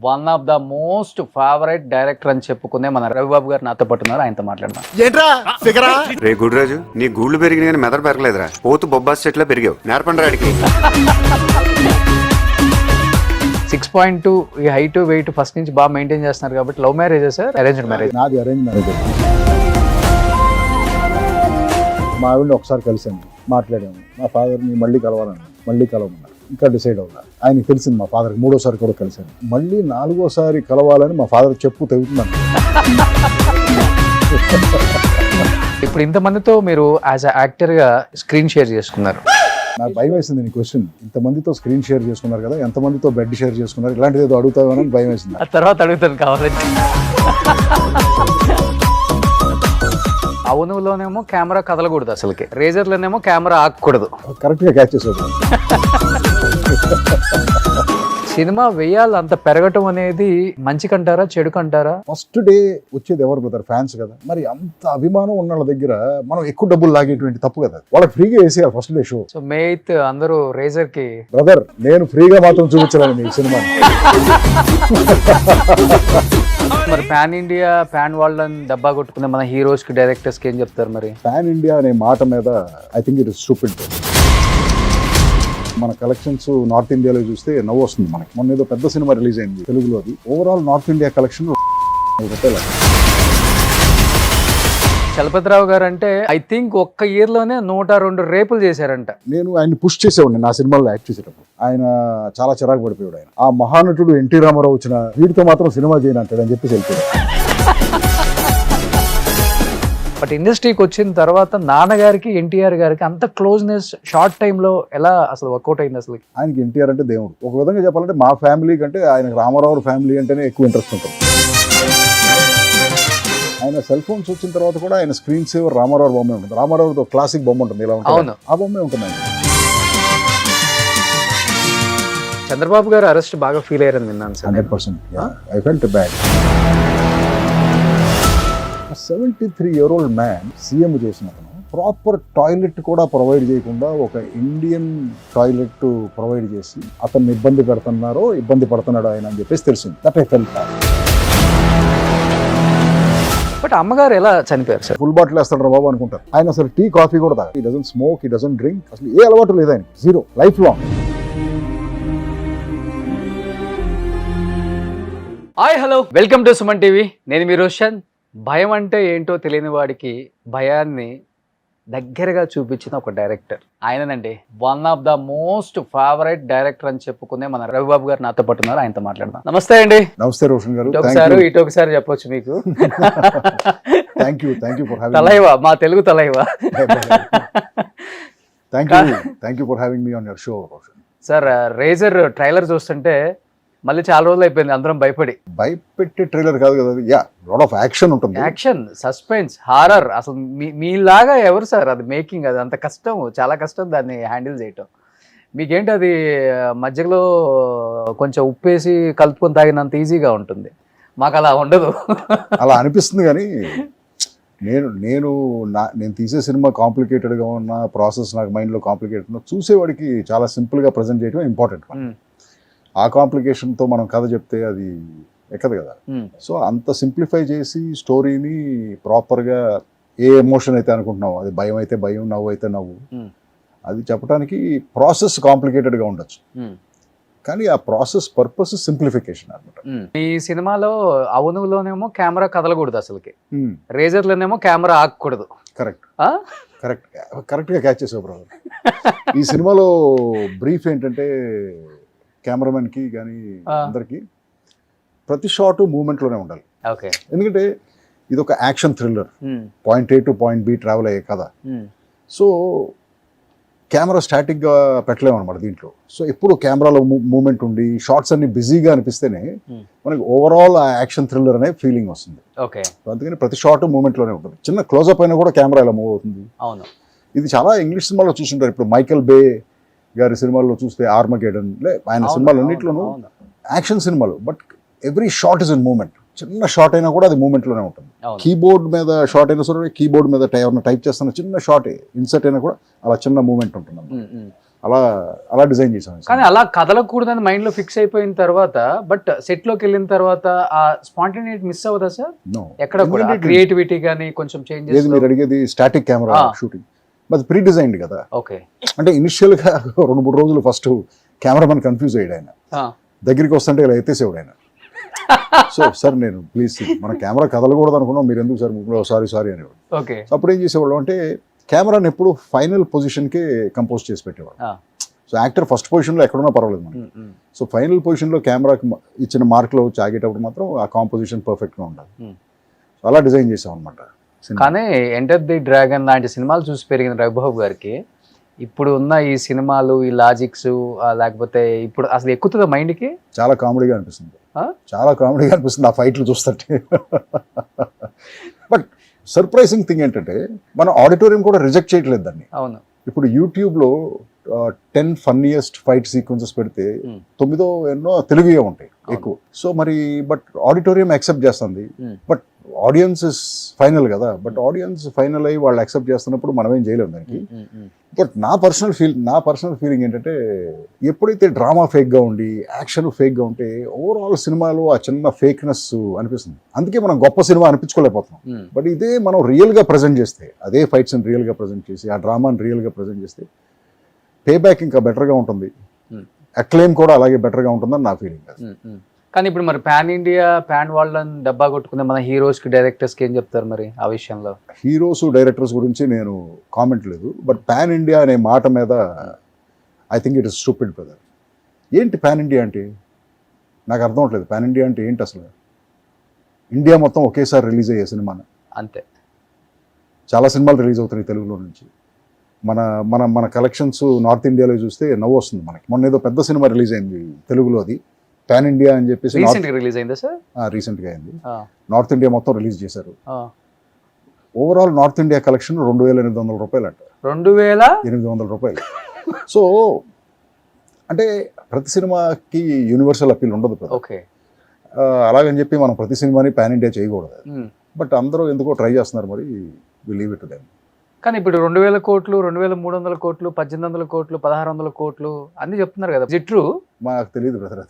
One of the most favourite director అని చెప్పుకునే మన రవిబాబు గారు నాతో పాటు ఉన్నారు. ఆయనతో మాట్లాడదాం. రే గుడిరాజు, నీ గూళ్ళు పెరిగిన కానీ మెదడు పెరగలేదురా. పోతు బొబ్బాస్ చెట్లా పెరిగావు. నేర్పండి రాడికి. 6.2 ఈ హైట్ వెయిట్ ఫస్ట్ నుంచి బాగా మెయింటైన్ చేస్తున్నారు కాబట్టి love marriage sir arranged marriage? నాది అరేంజ్ మ్యారేజ్. మా ఆవిడని ఒకసారి కలిసాను, మాట్లాడాము. మా ఫాదర్ని మళ్ళీ కలవమన్నారు. ఇంకా డిసైడ్ అవ్వాలి. ఆయనకి తెలిసింది మా ఫాదర్కి 3వ కూడా కలిశాను. మళ్ళీ 4వ కలవాలని మా ఫాదర్ చెప్పు తెగుతున్నాను. ఇప్పుడు ఇంతమందితో మీరు యాజ్ అ యాక్టర్ గా స్క్రీన్ షేర్ చేసుకున్నారు. నాకు భయం వేసింది నీ క్వశ్చన్. ఇంతమందితో స్క్రీన్ షేర్ చేసుకున్నారు కదా, ఎంతమందితో బెడ్ షేర్ చేసుకున్నారు, ఇలాంటిది ఏదో అడుగుతావని భయం వేసింది. ఆ తర్వాత అడుగుతాను కావాలంటే. అవునులోనేమో కెమెరా కదలకూడదు, అసలుకి రేజర్లోనేమో కెమెరా ఆగకూడదు. కరెక్ట్గా క్యాచ్ చేసేది. సినిమా వేయాలి అంత పెరగటం అనేది మంచికంటారా చెడుకంటారా? ఫస్ట్ డే వచ్చేది ఎవరు బ్రదర్? ఫ్యాన్స్ కదా. మరి అంత అభిమానం ఉన్న వాళ్ళ దగ్గర మనం ఎక్కువ డబ్బులు లాగేటువంటి తప్పు కదా. వాళ్ళకి ఫ్రీగా వేసేయాలి ఫస్ట్ డే షో. సో మే 8 అందరూ రేజర్ కి. బ్రదర్ నేను ఫ్రీగా మాత్రం చూపించలేను ఈ సినిమాని. మరి పాన్ ఇండియా పాన్ వరల్డ్ డబ్బా కొట్టుకునే మన హీరోస్ కి డైరెక్టర్స్ కి ఏం చెప్తారు మరి? పాన్ ఇండియా అనే మాట మీద I think it is stupid. మన కలెక్షన్స్ నార్త్ ఇండియాలో చూస్తే నవ్వు వస్తుంది మనకి. మొన్న ఏదో పెద్ద సినిమా రిలీజ్ అయింది తెలుగులో. అది ఓవరాల్ నార్త్ ఇండియా కలెక్షన్ రూపాయలు. చలపతిరావు గారు అంటే ఐ థింక్ ఒక్క ఇయర్ లోనే 102 రేపులు చేశారంట. నేను ఆయన పుష్ చేసేవాడిని నా సినిమాలో యాక్ట్ చేసేటప్పుడు. ఆయన చాలా చిరాకు పడిపోయాడు. ఆయన ఆ మహానటుడు ఎన్టీ రామారావు వచ్చిన వీడితో మాత్రం సినిమా చేయను అంటాడు అని చెప్పి వెళ్ళిపోయాడు. బట్ ఇండస్ట్రీకి వచ్చిన తర్వాత నాన్నగారికి ఎన్టీఆర్ గారికి అంత క్లోజ్నెస్ షార్ట్ టైమ్ లో ఎలా అసలు వర్కౌట్ అయింది? అసలు ఆయనకి ఎన్టీఆర్ అంటే దేవుడు. ఒక విధంగా చెప్పాలంటే మా ఫ్యామిలీ కంటే ఆయనకు రామారావు ఫ్యామిలీ అంటేనే ఎక్కువ ఇంట్రెస్ట్ ఉంటుంది. ఆయన సెల్ ఫోన్స్ వచ్చిన తర్వాత కూడా ఆయన స్క్రీన్ సేవర్ రామారావు బొమ్మే ఉంటుంది. రామారావుతో క్లాసిక్ బొమ్మ ఉంటుంది, ఇలా ఉంటుంది. ఆ బొమ్మే ఉంటుంది ఆయన. చంద్రబాబు గారు అరెస్ట్ బాగా ఫీల్ అయ్యారని విన్నాను sir. 100%. I felt bad. 73-year-old man CM చేసిన అతను ప్రాపర్ టాయిలెట్ కూడా ప్రొవైడ్ చేయకుండా ఒక ఇండియన్ టాయిలెట్ ప్రొవైడ్ చేసి అతన్ని ఇబ్బంది పడుతున్నాడు ఆయన అని చెప్పేసి తెలిసింది. That I felt bad. But అమ్మగారు ఎలా చనిపోయారు సార్? ఫుల్ బాటిల్ వేస్తాడు బాబు అనుకుంటారు. ఆయన అసలు టీ కాఫీ కూడా తాగడు. He doesn't smoke, he doesn't drink. అసలు ఏ అలవాటు లేదు ఆయన. Zero. Life long. Hi hello, welcome to Suman TV. నేను మీ రోషన్. భయం అంటే ఏంటో తెలియని వాడికి భయాన్ని దగ్గరగా చూపించిన ఒక డైరెక్టర్ ఆయననండి. One of the most favourite director అని చెప్పుకునే మన రవిబాబు గారు నాతో పాటు ఉన్నారు. ఆయనతో మాట్లాడదాం. నమస్తే అండి. నమస్తే రోషన్ గారు. ఇటు ఒకసారి చెప్పొచ్చు మీకు. Thank you for having Thalaiva, మా Telugu Thalaiva. Thank you for having me on your show Roshan. Sir Razor trailer చూస్తుంటే మళ్ళీ చాలా రోజులు అయిపోయింది అందరం భయపెట్టే ట్రైలర్ కాదు కదా. యా, లాట్ ఆఫ్ యాక్షన్ ఉంటుంది. Action, suspense, horror. అసలు మీలాగా ఎవరు సార్ అది మేకింగ్? అది అంత కష్టం, చాలా కష్టం దాన్ని హ్యాండిల్ చేయటం. మీకేంటి అది మధ్యలో కొంచెం ఉప్పేసి కలుపుకొని తాగినంత ఈజీగా ఉంటుంది, మాకు అలా ఉండదు. అలా అనిపిస్తుంది. కానీ నేను తీసే సినిమా కాంప్లికేటెడ్గా ఉన్న ప్రాసెస్ నాకు మైండ్లో కాంప్లికేటెడ్ ఉన్న చూసేవాడికి చాలా సింపుల్గా ప్రజెంట్ చేయడం ఇంపార్టెంట్. ఆ కాంప్లికేషన్తో మనం కథ చెప్తే అది ఎక్కదు కదా. సో అంత సింప్లిఫై చేసి స్టోరీని ప్రాపర్గా ఏ ఎమోషన్ అయితే అనుకుంటున్నావు, అది భయం అయితే భయం, నవ్వు అయితే నవ్వు, అది చెప్పడానికి ప్రాసెస్ కాంప్లికేటెడ్గా ఉండొచ్చు. కానీ ఆ ప్రాసెస్ పర్పస్ సింప్లిఫికేషన్ అనమాట. ఈ సినిమాలో అవునులోనేమో కెమెరా కదలకూడదు, అసలుకి రేజర్లోనేమో కెమెరా ఆగకూడదు. కరెక్ట్గా క్యాచ్ చేసావు బ్రదర్. ఈ సినిమాలో బ్రీఫ్ ఏంటంటే కెమెరామెన్కి కానీ అందరికి ప్రతి షాట్ మూమెంట్లోనే ఉండాలి. ఎందుకంటే ఇది ఒక action thriller, point A to point B travel అయ్యే కథ. సో కెమెరా స్టాటిక్గా పెట్టలేము అనమాట దీంట్లో. సో ఎప్పుడు కెమెరాలో మూమెంట్ ఉండి షార్ట్స్ అన్ని బిజీగా అనిపిస్తేనే మనకి ఓవరాల్ ఆ యాక్షన్ థ్రిల్లర్ అనే ఫీలింగ్ వస్తుంది. అందుకని ప్రతి షాట్ మూమెంట్లోనే ఉంటుంది. చిన్న క్లోజప్ అయినా కూడా కెమెరా ఇలా మూవ్ అవుతుంది. ఇది చాలా ఇంగ్లీష్ సినిమాలో చూస్తుంటారు. ఇప్పుడు మైకెల్ బే గారి సినిమాల్లో చూస్తే ఆర్మగెడన్, ఆయన సినిమాలు అన్నింటిలోనూ యాక్షన్ సినిమాలు, but every shot is in moment. చిన్న షాట్ అయినా కూడా అది మూమెంట్లోనే ఉంటుంది. కీబోర్డ్ మీద షాట్ అయినా సరే, కీబోర్డ్ మీద ఎవరైనా టైప్ చేస్తున్న చిన్న షాట్ ఇన్సర్ట్ అయినా కూడా అలా చిన్న మూమెంట్ ఉంటుంది. అలా అలా డిజైన్ చేసాం. కానీ అలా కదలకూడదని మైండ్ లో ఫిక్స్ అయిపోయిన తర్వాత బట్ సెట్ లోకి వెళ్ళిన తర్వాత ఆ స్పాంటేనిటీ మిస్ అవ్వదా సార్? No. ఎక్కడ కూడా క్రియేటివిటీ కానీ కొంచెం ఏది చేంజెస్? మీరు అడిగేది స్టాటిక్ కెమెరా షూటింగ్, అది ప్రీ డిజైన్డ్ కదా. ఓకే. అంటే ఇనిషియల్ గా 2-3 రోజులు ఫస్ట్ కెమెరామెన్ కన్ఫ్యూజ్ అయ్యాడు. ఆయన దగ్గరికి వస్తుంటే ఇలా ఎత్తేసేవాడు ఆయన. సో సార్ నేను ప్లీజ్ మన కెమెరా కదలకూడదు అనుకున్నాం, మీరు ఎందుకు సార్ సారీ అనేవాడు. ఓకే. అప్పుడు ఏం చేసేవాళ్ళు అంటే కెమెరాని ఎప్పుడు ఫైనల్ పొజిషన్కి కంపోజ్ చేసి పెట్టేవాడు. సో యాక్టర్ ఫస్ట్ పొజిషన్లో ఎక్కడున్నా పర్వాలేదు మనకి. సో ఫైనల్ పొజిషన్లో కెమెరాకి ఇచ్చిన మార్క్లో వచ్చి ఆగేటప్పుడు మాత్రం ఆ కాంపోజిషన్ పర్ఫెక్ట్గా ఉండాలి. సో అలా డిజైన్ చేసాం అనమాట. కానీ ఎంటర్ ది డ్రాగన్ లాంటి సినిమాలు చూసి పెరిగిన రఘుబాబు గారికి ఇప్పుడు ఉన్న ఈ సినిమాలు, ఈ లాజిక్స్ లేకపోతే ఇప్పుడు అసలు ఎక్కుతుందా మైండ్కి? చాలా కామెడీగా అనిపిస్తుంది, చాలా కామెడీగా అనిపిస్తుంది ఆ ఫైట్లు చూస్తుంటే. బట్ సర్ప్రైజింగ్ థింగ్ ఏంటంటే మన ఆడిటోరియం కూడా రిజెక్ట్ చేయట్లేదు దాన్ని. అవును. ఇప్పుడు యూట్యూబ్లో 10 ఫన్నీయెస్ట్ ఫైట్ సీక్వెన్సెస్ పెడితే 9 ఎన్నో తెలుగుగా ఉంటాయి ఎక్కువ. సో మరి బట్ ఆడిటోరియం యాక్సెప్ట్ చేస్తుంది. బట్ ఆడియన్స్ ఇస్ ఫైనల్ కదా. బట్ ఆడియన్స్ ఫైనల్ అయ్యి వాళ్ళు యాక్సెప్ట్ చేస్తున్నప్పుడు మనం ఏం చేయలేము దానికి. బట్ నా పర్సనల్ ఫీలింగ్ ఏంటంటే ఎప్పుడైతే డ్రామా ఫేక్గా ఉండి యాక్షన్ ఫేక్గా ఉంటే ఓవరాల్ సినిమాలో ఆ చిన్న ఫేక్నెస్ అనిపిస్తుంది. అందుకే మనం గొప్ప సినిమా అనిపించుకోలేకపోతున్నాం. బట్ ఇదే మనం రియల్గా ప్రజెంట్ చేస్తే, అదే ఫైట్స్ని రియల్గా ప్రజెంట్ చేసి ఆ డ్రామాని రియల్గా ప్రజెంట్ చేస్తే పే బ్యాక్ ఇంకా బెటర్గా ఉంటుంది, అక్లెయిమ్ కూడా అలాగే బెటర్గా ఉంటుందని నా ఫీలింగ్. కానీ ఇప్పుడు మరి పాన్ ఇండియా పాన్ వరల్డ్ అని డబ్బా కొట్టుకునే మన హీరోస్కి డైరెక్టర్స్కి ఏం చెప్తారు మరి ఆ విషయంలో? హీరోస్ డైరెక్టర్స్ గురించి నేను కామెంట్ లేదు. బట్ పాన్ ఇండియా అనే మాట మీద I think it is stupid brother. ఏంటి పాన్ ఇండియా అంటే? నాకు అర్థం అవట్లేదు. పాన్ ఇండియా అంటే ఏంటి అసలు? ఇండియా మొత్తం ఒకేసారి రిలీజ్ అయ్యే సినిమాను అంతే. చాలా సినిమాలు రిలీజ్ అవుతున్నాయి తెలుగులో నుంచి. మన మన మన కలెక్షన్స్ నార్త్ ఇండియాలో చూస్తే నవ్వు వస్తుంది మనకి. మొన్న ఏదో పెద్ద సినిమా రిలీజ్ అయింది తెలుగులో, అది పాన్ ఇండియా అని చెప్పేసి రిలీజ్ అయిందా సార్? రీసెంట్గా అయింది. నార్త్ ఇండియా మొత్తం రిలీజ్ చేశారు. ఓవరాల్ నార్త్ ఇండియా కలెక్షన్ 2,800 రూపాయలు అంట. 2,800 రూపాయలు. సో అంటే ప్రతి సినిమాకి యూనివర్సల్ అప్పీల్ ఉండదు. ఓకే. అలాగని చెప్పి మనం ప్రతి సినిమాని పాన్ ఇండియా చేయకూడదు. బట్ అందరూ ఎందుకో ట్రై చేస్తున్నారు, మరి we leave it to them. కానీ ఇప్పుడు 2,000 కోట్లు, 2,300 కోట్లు, 1,800 కోట్లు, 1,600 కోట్లు అన్ని చెప్తున్నారు కదా. జిట్రు మాకు తెలియదు బ్రదర్.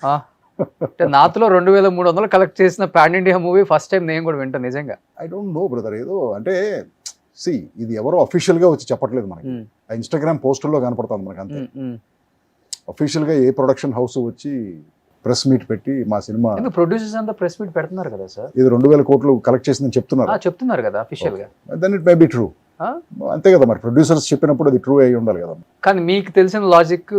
అంటే నాతో 2,300 కలెక్ట్ చేసిన pan India movie first time నేను కూడా వింటాను నిజంగా. I don't know brother. ఏదో అంటే ఇది ఎవరో అఫీషియల్గా వచ్చి చెప్పట్లేదు మనకి. ఆ ఇన్స్టాగ్రామ్ పోస్టుల్లో కనపడుతుంది మనకి అంతే. అఫీషియల్గా ఏ ప్రొడక్షన్ హౌస్ వచ్చి ప్రెస్ మీట్ పెట్టి మా సినిమా ప్రొడ్యూసర్స్ అంతా ప్రెస్ మీట్ పెడుతున్నారు కదా సార్, ఇది 2,000 కోట్లు కలెక్ట్ చేసిందని చెప్తున్నారు కదా అఫీషియల్ గా. Then it may be true. అంతే కదా, మరి ప్రొడ్యూసర్స్ చెప్పినప్పుడు అది ట్రూ అయి ఉండాలి కదా. కానీ మీకు తెలిసిన లాజిక్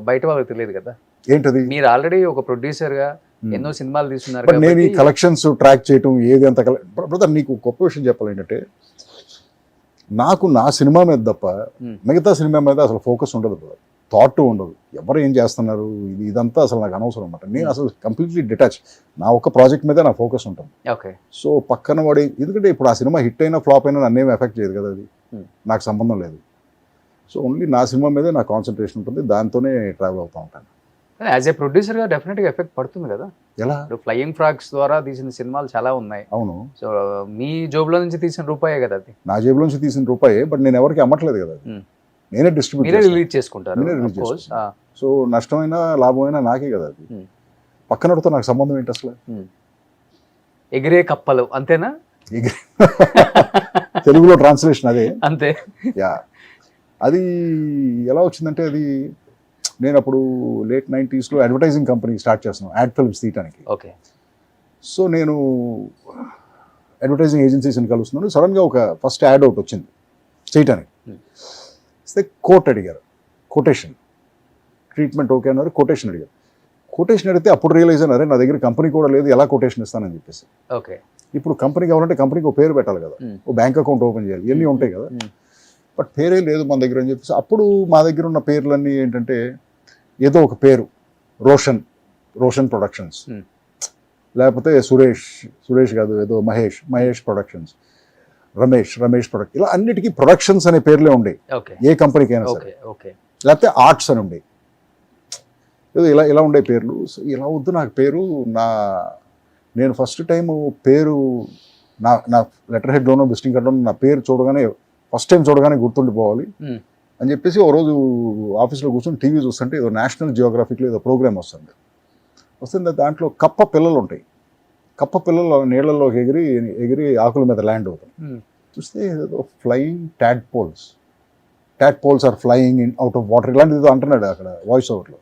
బయట వాళ్ళకి తెలియదు కదా. ఏంటది? మీరు ఆల్రెడీ ఒక ప్రొడ్యూసర్ గా ఎన్నో సినిమాలు తీస్తున్నారు. బట్ నేను ఈ కలెక్షన్స్ ట్రాక్ చేయటం ఏది అంత బ్రదర్, నీకు గొప్ప విషయం చెప్పాలి ఏంటంటే నాకు నా సినిమా మీద తప్ప మిగతా సినిమా మీద అసలు ఫోకస్ ఉండదు బ్రదర్. థాట్ ఉండదు. ఎవరు ఏం చేస్తున్నారు ఇదంతా అసలు నాకు అనవసరం అనమాట. నేను అసలు కంప్లీట్లీ డిటాచ్. నా ఒక ప్రాజెక్ట్ మీద నా ఫోకస్ ఉంటుంది. ఓకే. సో పక్కన వాడి, ఎందుకంటే ఇప్పుడు ఆ సినిమా హిట్ అయినా ఫ్లాప్ అయినా నన్నేం ఎఫెక్ట్ చేయదు కదా, అది నాకు సంబంధం లేదు. సో ఓన్లీ నా సినిమా మీదే నా కాన్సన్ట్రేషన్ ఉంటుంది, దాంతోనే ట్రావెల్ అవుతూ ఉంటాను. యాజ్ ఏ ప్రొడ్యూసర్ గా డెఫినెట్ గా ఎఫెక్ట్ పడుతుంది కదా. ఎలా? ఫ్లయింగ్ ఫ్రాగ్స్ ద్వారా తీసిన సినిమాలు చాలా ఉన్నాయి. అవును. సో మీ జోబులో నుంచి తీసిన రూపాయే కదా అది. నా జేబులో నుంచి తీసిన రూపాయే. బట్ నేను ఎవరికి అమ్మట్లేదు కదా, నేనే డిస్ట్రిబ్యూట్ రిలీజ్ చేసుకుంటాను. సో నష్టమైనా లాభమైనా నాకే కదా అది. పక్కనతో నాకు సంబంధం ఏంటి అసలు? ఎగిరే కప్పలు అంతేనా? తెలుగులో ట్రాన్స్లేషన్ అదే. అంతే. యా. అది ఎలా వచ్చిందంటే, అది నేను అప్పుడు late 90s advertising company start చేస్తున్నాను, యాడ్ ఫిల్మ్స్ తీయటానికి. ఓకే. సో నేను అడ్వర్టైజింగ్ ఏజెన్సీస్ని కలుస్తున్నాను. సడన్గా ఒక ఫస్ట్ యాడ్ అవుట్ వచ్చింది చేయటానికి. ఇస్తే కోట్ అడిగారు, కొటేషన్. ట్రీట్మెంట్ ఓకే అన్నారు, కొటేషన్ అడిగారు. కొటేషన్ అడిగితే అప్పుడు రియలైజ్ అయినారే నా దగ్గర కంపెనీ కూడా లేదు, ఎలా కొటేషన్ ఇస్తానని చెప్పేసి. ఓకే. ఇప్పుడు కంపెనీ కావాలంటే కంపెనీకి ఒక పేరు పెట్టాలి కదా, ఓ బ్యాంక్ అకౌంట్ ఓపెన్ చేయాలి, ఇవన్నీ ఉంటాయి కదా. బట్ పేరే లేదు మన దగ్గర అని చెప్పేసి అప్పుడు మా దగ్గర ఉన్న పేర్లన్నీ ఏంటంటే ఏదో ఒక పేరు, రోషన్ ప్రొడక్షన్స్, లేకపోతే సురేష్ కాదు ఏదో మహేష్ ప్రొడక్షన్స్, రమేష్ ప్రొడక్ట్, ఇలా అన్నిటికీ ప్రొడక్షన్స్ అనే పేర్లే ఉండే ఏ కంపెనీకి అయినా సరే. లేకపోతే ఆర్ట్స్ అని ఉండే, ఏదో ఇలా ఉండే పేర్లు. సో ఇలా వద్దు నాకు పేరు. నేను ఫస్ట్ టైం పేరు నా లెటర్ హెడ్లోనో విజిటింగ్ కార్డులోనో నా పేరు చూడగానే ఫస్ట్ టైం చూడగానే గుర్తుండిపోవాలి. అని చెప్పేసి ఓ రోజు ఆఫీస్లో కూర్చొని టీవీ చూస్తుంటే ఏదో నేషనల్ జియోగ్రఫిక్లో ఏదో ప్రోగ్రామ్ వస్తుంది దాంట్లో కప్ప పిల్లలు ఉంటాయి. కప్ప పిల్లలు నీళ్ళల్లోకి ఎగిరి ఆకుల మీద ల్యాండ్ అవుతాయి. చూస్తే ఏదో flying tadpoles or flying out of water ఇలాంటిది ఏదో అంటున్నాడు అక్కడ వాయిస్ ఓవర్లో.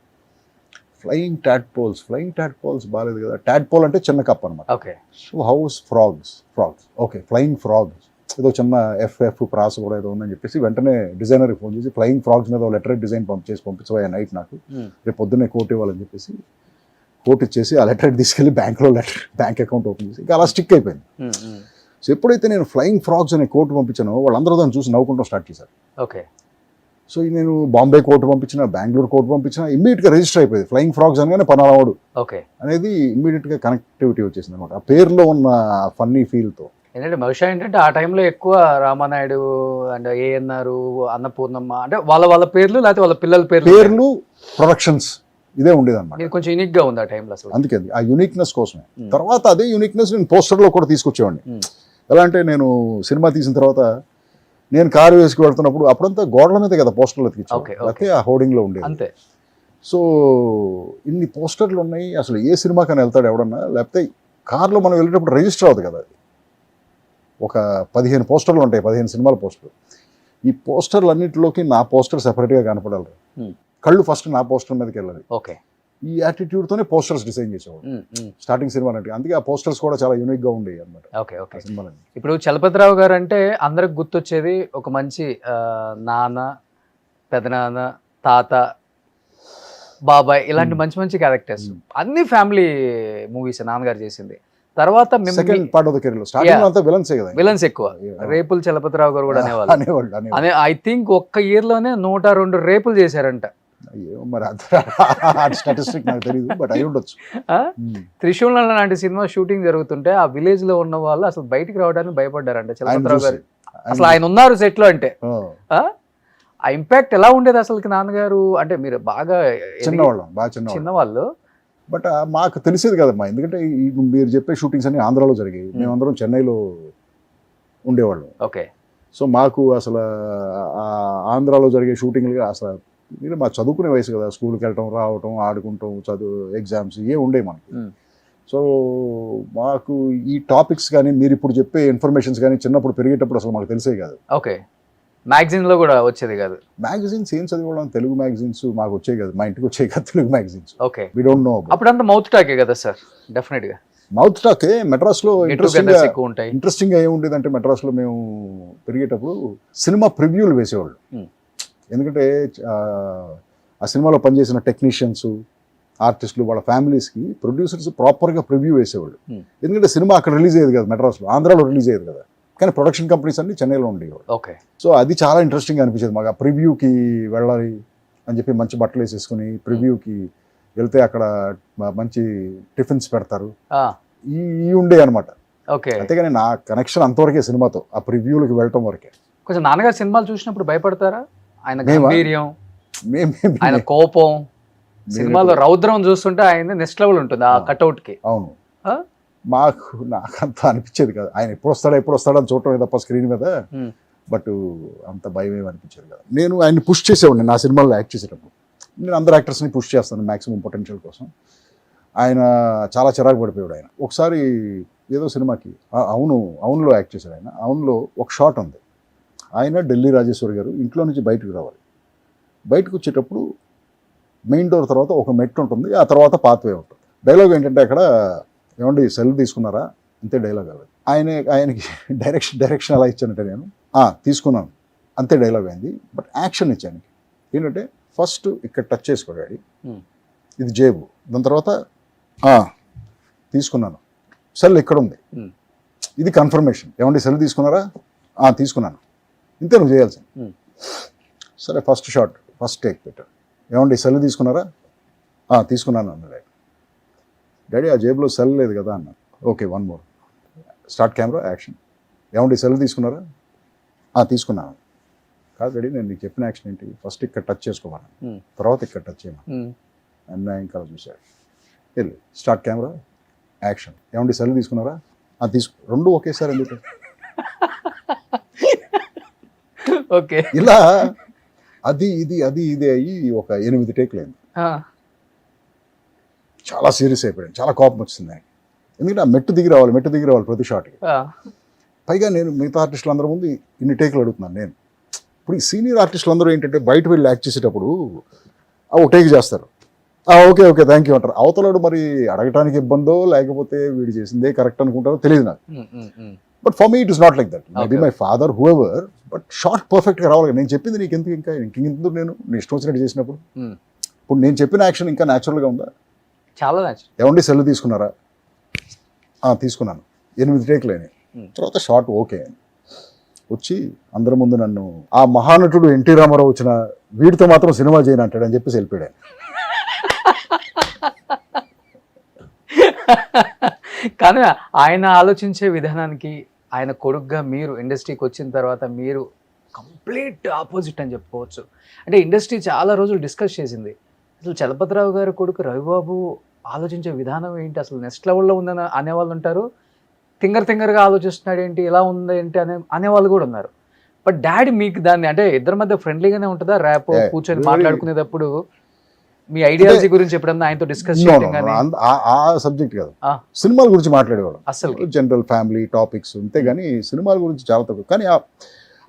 ఫ్లయింగ్ ట్యాడ్పోల్స్ బాగాలేదు కదా. ట్యాడ్పోల్ అంటే చిన్న కప్ప అనమాట. Okay. So house frogs okay flying frogs ఏదో చిన్న ఎఫ్ ప్రాస కూడా ఏదో ఉందని చెప్పేసి వెంటనే డిజైనర్కి ఫోన్ చేసి ఫ్లయింగ్ ఫ్రాగ్స్ మీద లెటర్ డిజైన్ పంపించవా నైట్ నాకు రేపు పొద్దున్నే కోట్ ఇవ్వాలని చెప్పేసి కోట్ ఇచ్చేసి ఆ లెటర్ తీసుకెళ్ళి బ్యాంక్ అకౌంట్ ఓపెన్ చేసి ఇంకా అలా స్టిక్ అయిపోయింది. సో ఎప్పుడైతే నేను ఫ్లయింగ్ ఫ్రాగ్స్ అనే కోట్ పంపించానో వాళ్ళందరూ దాన్ని చూసి నవ్వుకుంటూ స్టార్ట్ చేశారు. ఓకే. సో నేను బాంబే కోర్టు పంపించిన, బెంగళూరు కోర్టు పంపించిన, ఇమ్మీడియట్గా రిజిస్టర్ అయిపోయింది. ఫ్లయింగ్ ఫ్రాగ్స్ అనగానే పనాలవాడు ఓకే అనేది ఇమ్మీడియట్గా కనెక్టివిటీ వచ్చేసింది అనమాట ఆ పేరులో ఉన్న ఫన్నీ ఫీల్తో. ఏంటంటే బహుశా ఏంటంటే ఆ టైంలో ఎక్కువ రామానాయుడు అండ్ ఏఎన్ఆర్, అన్నపూర్ణమ్మ అంటే వాళ్ళ పేర్లు లేకపోతే వాళ్ళ పిల్లల పేర్లు ప్రొడక్షన్స్ ఇదే ఉండేది అనమాట. ఇది కొంచెం యూనిక్ గా ఉంది ఆ టైంలో అసలు. అందుకే ఆ యూనిక్నెస్ కోసమే. తర్వాత అదే యూనిక్నెస్ నేను పోస్టర్లో కూడా తీసుకొచ్చేవాడిని. ఎలా అంటే నేను సినిమా తీసిన తర్వాత నేను కారు వేసుకు వెళ్తున్నప్పుడు అప్పుడంతా గోడల మీద కదా పోస్టర్లు ఎత్తికిచ్చాను, లేకపోతే ఆ హోర్డింగ్లో ఉండేది అంతే. సో ఇన్ని పోస్టర్లు ఉన్నాయి, అసలు ఏ సినిమాకని వెళ్తాడు ఎవడన్నా, లేకపోతే కార్లో మనం వెళ్ళేటప్పుడు రిజిస్టర్ అవుతుంది కదా. అది ఒక 15 పోస్టర్లు ఉంటాయి, 15 సినిమాల పోస్టర్లు. ఈ పోస్టర్లు అన్నింటిలోకి నా పోస్టర్ సెపరేట్గా కనపడాలి. కళ్ళు ఫస్ట్ నా పోస్టర్ మీదకి వెళ్ళాలి. ఓకే. ఈ యాటిట్యూడ్తోనే పోస్టర్స్ డిజైన్ చేసేవాడు స్టార్టింగ్ సినిమా అంటే. అందుకే ఆ పోస్టర్స్ కూడా చాలా యూనిక్గా ఉండేవి అనమాట. ఓకే. ఓకే. ఇప్పుడు చలపతిరావు గారు అంటే అందరికి గుర్తొచ్చేది ఒక మంచి నాన్న, పెదనాన్న, తాత, బాబాయ్ ఇలాంటి మంచి మంచి క్యారెక్టర్స్. అన్ని ఫ్యామిలీ మూవీస్ నాన్నగారు చేసింది. తర్వాత second part of the career లో స్టార్టింగ్ అంతా విలన్స్ కదా, విలన్స్ ఎక్కువ. రేపులు చలపతిరావు గారు కూడా అనేవాళ్ళు. ఐ థింక్ ఒక్క ఇయర్ లోనే 102 రేపులు చేశారంట. మరి స్టాటిస్టిక్ నాకు తెలియదు, బట్ అయి ఉండొచ్చు. త్రిశూలం లాంటి సినిమా షూటింగ్ జరుగుతుంటే ఆ విలేజ్ లో ఉన్న వాళ్ళు అసలు బయటికి రావడానికి భయపడ్డారంట చలపతిరావు గారు. అసలు ఆయన ఉన్నారు సెట్ లో అంటే ఆ ఇంపాక్ట్ ఎలా ఉండేది అసలు నాన్నగారు అంటే? మీరు బాగా చిన్నవాళ్ళు, బట్ మాకు తెలిసేది కదమ్మా. ఎందుకంటే మీరు చెప్పే షూటింగ్స్ అన్ని ఆంధ్రాలో జరిగాయి, మేమందరం చెన్నైలో ఉండేవాళ్ళం. ఓకే. సో మాకు అసలు ఆంధ్రాలో జరిగే షూటింగ్లుగా అసలు మా చదువుకునే వయసు కదా, స్కూల్కి వెళ్ళటం, రావటం, ఆడుకుంటాం, చదువు, ఎగ్జామ్స్ ఇవే ఉండే మనకి. సో మాకు ఈ టాపిక్స్ కానీ మీరు ఇప్పుడు చెప్పే ఇన్ఫర్మేషన్స్ కానీ చిన్నప్పుడు పెరిగేటప్పుడు అసలు మాకు తెలిసే కాదు. ఓకే. మ్యాగజైన్ లో కూడా వచ్చేది కాదు. మ్యాగజైన్స్ ఏం చదివేవాళ్ళం? తెలుగు మ్యాగజైన్స్ మాకు వచ్చాయి కదా, మా ఇంటికి వచ్చాయి కదా Telugu magazines. Okay. We don't know. అప్పుడంతా మౌత్ టాకే కదా సార్? డెఫినెట్ గా మౌత్ టాకే. మెడ్రాస్లో ఇంట్రెస్టింగ్ గా ఏముండేదంటే, మెడ్రాస్లో మేము పెరిగేటప్పుడు సినిమా ప్రివ్యూలు వేసేవాళ్ళు. ఎందుకంటే ఆ సినిమాలో పనిచేసిన టెక్నీషియన్స్, ఆర్టిస్టులు, వాళ్ళ ఫ్యామిలీస్కి ప్రొడ్యూసర్స్ ప్రాపర్గా ప్రివ్యూ వేసేవాళ్ళు. ఎందుకంటే సినిమా అక్కడ రిలీజ్ అయ్యేది కదా, మెడ్రాస్లో, ఆంధ్రాలో రిలీజ్ అయ్యేది కదా, కానీ ప్రొడక్షన్ కంపెనీస్ అన్ని చెన్నైలో ఉండేవాళ్ళు. ఓకే. సో అది చాలా ఇంట్రెస్టింగ్గా అనిపించేది మాకు. ఆ ప్రివ్యూకి వెళ్ళాలి అని చెప్పి మంచి బట్టలు వేసేసుకుని ప్రివ్యూకి వెళ్తే అక్కడ మంచి టిఫిన్స్ పెడతారు, ఈ ఉండే అనమాట. ఓకే. అంతేగాని నా కనెక్షన్ అంతవరకే సినిమాతో, ఆ ప్రివ్యూలకి వెళ్ళటం వరకే. కొంచెం నాన్నగారు సినిమాలు చూసినప్పుడు భయపడతారా? ఆయన గంభీర్యం, ఆయన మేము కోపం, సినిమాలో రౌద్రం చూస్తుంటే ఆయన నెక్స్ట్ లెవెల్ ఉంటుంది ఆ కట్అవుట్ కి. అవును. నాకంత అనిపించేది కదా, ఆయన ఎప్పుడు వస్తాడో అని చూడటం తప్ప స్క్రీన్ మీద. బట్ అంత భయం ఏమి అనిపించేది కదా. నేను ఆయన్ని పుష్ చేసేవాడిని నా సినిమాల్లో యాక్ట్ చేసేటప్పుడు. నేను అందరు యాక్టర్స్ని పుష్ చేస్తాను మ్యాక్సిమం పొటెన్షియల్ కోసం. ఆయన చాలా చిరాకు పడిపోయాడు. ఆయన ఒకసారి ఏదో సినిమాకి అవునులో యాక్ట్ చేశాడు. ఆయన అవునులో ఒక షాట్ ఉంది, ఆయన ఢిల్లీ రాజేశ్వరి గారు ఇంట్లో నుంచి బయటకు రావాలి. బయటకు వచ్చేటప్పుడు మెయిన్ డోర్ తర్వాత ఒక మెట్టు ఉంటుంది, ఆ తర్వాత పాత్వే ఉంటుంది. డైలాగ్ ఏంటంటే అక్కడ, ఏమండి సెల్ తీసుకున్నారా, అంతే డైలాగ్. అవ్వదు ఆయనకి డైరెక్షన్ ఎలా ఇచ్చానంటే, నేను తీసుకున్నాను అంతే డైలాగ్ అయింది. బట్ యాక్షన్ ఇచ్చాను ఏంటంటే, ఫస్ట్ ఇక్కడ టచ్ చేసుకోడాడి, ఇది జేబు, దాని తర్వాత తీసుకున్నాను, సెల్ ఇక్కడ ఉంది, ఇది కన్ఫర్మేషన్. ఏమండి సెల్ తీసుకున్నారా, తీసుకున్నాను, ఇంతే నువ్వు చేయాల్సింది. సరే ఫస్ట్ షాట్, ఫస్ట్ టేక్ పెట్టాడు. ఏమండి సెల్ తీసుకున్నారా, తీసుకున్నాను అన్నాడు. డాడీ ఆ జేబులో సెల్ లేదు కదా అన్నాను. Okay, 1 more, start camera, action. ఏమండి సెల్ తీసుకున్నారా, తీసుకున్నాను. కాదు డాడీ, నేను నీకు చెప్పిన యాక్షన్ ఏంటి, ఫస్ట్ ఇక్కడ టచ్ చేసుకోమన్నాను, తర్వాత ఇక్కడ టచ్ చేయమని. అన్న ఇంకా చూశాడు. వెళ్ళి స్టార్ట్ కెమెరా, యాక్షన్. ఏమండి సెల్ తీసుకున్నారా, రెండు ఒకేసారి ఎందుకు? ఓకే. ఇలా అది ఇది అయ్యి ఒక 8 టేక్లు అయింది. చాలా సీరియస్ అయిపోయాను, చాలా కోపం వచ్చింది ఆయనకి. ఎందుకంటే ఆ మెట్టు దిగి రావాలి ప్రతి షాట్కి. పైగా నేను మిగతా ఆర్టిస్టులు అందరి ముందు ఇన్ని టేకులు అడుగుతున్నాను నేను. ఇప్పుడు ఈ సీనియర్ ఆర్టిస్టులు అందరూ ఏంటంటే బయట వెళ్ళి యాక్ట్ చేసేటప్పుడు ఒక టేక్ చేస్తారు, ఓకే థ్యాంక్ యూ అంటారు. అవతలాడు మరి అడగటానికి ఇబ్బందో లేకపోతే వీడు చేసిందే కరెక్ట్ అనుకుంటారో తెలియదు నాకు. But for me it is not like that. Maybe my father who ever, but short పర్ఫెక్ట్గా రావాలి. నేను చెప్పింది నీకు ఎందుకు ఇంకెందుకు నేను ఇష్టం వచ్చినట్టు చేసినప్పుడు. ఇప్పుడు నేను చెప్పిన యాక్షన్ ఇంకా న్యాచురల్గా ఉందా? చాలా న్యాచురల్. ఏమండి సెల్ తీసుకున్నారా? తీసుకున్నాను. 8 టేక్లు అయినాయి. తర్వాత షార్ట్ ఓకే వచ్చి అందరి ముందు నన్ను ఆ మహానటుడు ఎన్టీ రామారావు వచ్చిన వీడితో మాత్రం సినిమా చేయను అంటాడని చెప్పేసి వెళ్ళిపోయాడు. కానీ ఆయన ఆలోచించే విధానానికి ఆయన కొడుకుగా మీరు ఇండస్ట్రీకి వచ్చిన తర్వాత మీరు కంప్లీట్ ఆపోజిట్ అని చెప్పుకోవచ్చు. అంటే ఇండస్ట్రీ చాలా రోజులు డిస్కస్ చేసింది, అసలు చలపతిరావు గారి కొడుకు రవిబాబు ఆలోచించే విధానం ఏంటి, అసలు నెక్స్ట్ లెవెల్లో ఉందని అనేవాళ్ళు ఉంటారు. తింగర్గా ఆలోచిస్తున్నాడు ఏంటి, ఇలా ఉంది ఏంటి అనేవాళ్ళు కూడా ఉన్నారు. బట్ డాడీ మీకు దాన్ని అంటే ఇద్దరి మధ్య ఫ్రెండ్లీగానే ఉంటుందా? ర్యాప్ కూర్చొని మాట్లాడుకునేటప్పుడు మీ ఐడియాలజీ గురించి ఎప్పుడన్నా ఆయనతో డిస్కస్ చేయడం కానీ? ఆ సబ్జెక్ట్ కాదు, సినిమాల గురించి మాట్లాడేవాడు. అసలు జనరల్ ఫ్యామిలీ టాపిక్స్ అంతే కానీ సినిమాల గురించి చాలా తక్కువ. కానీ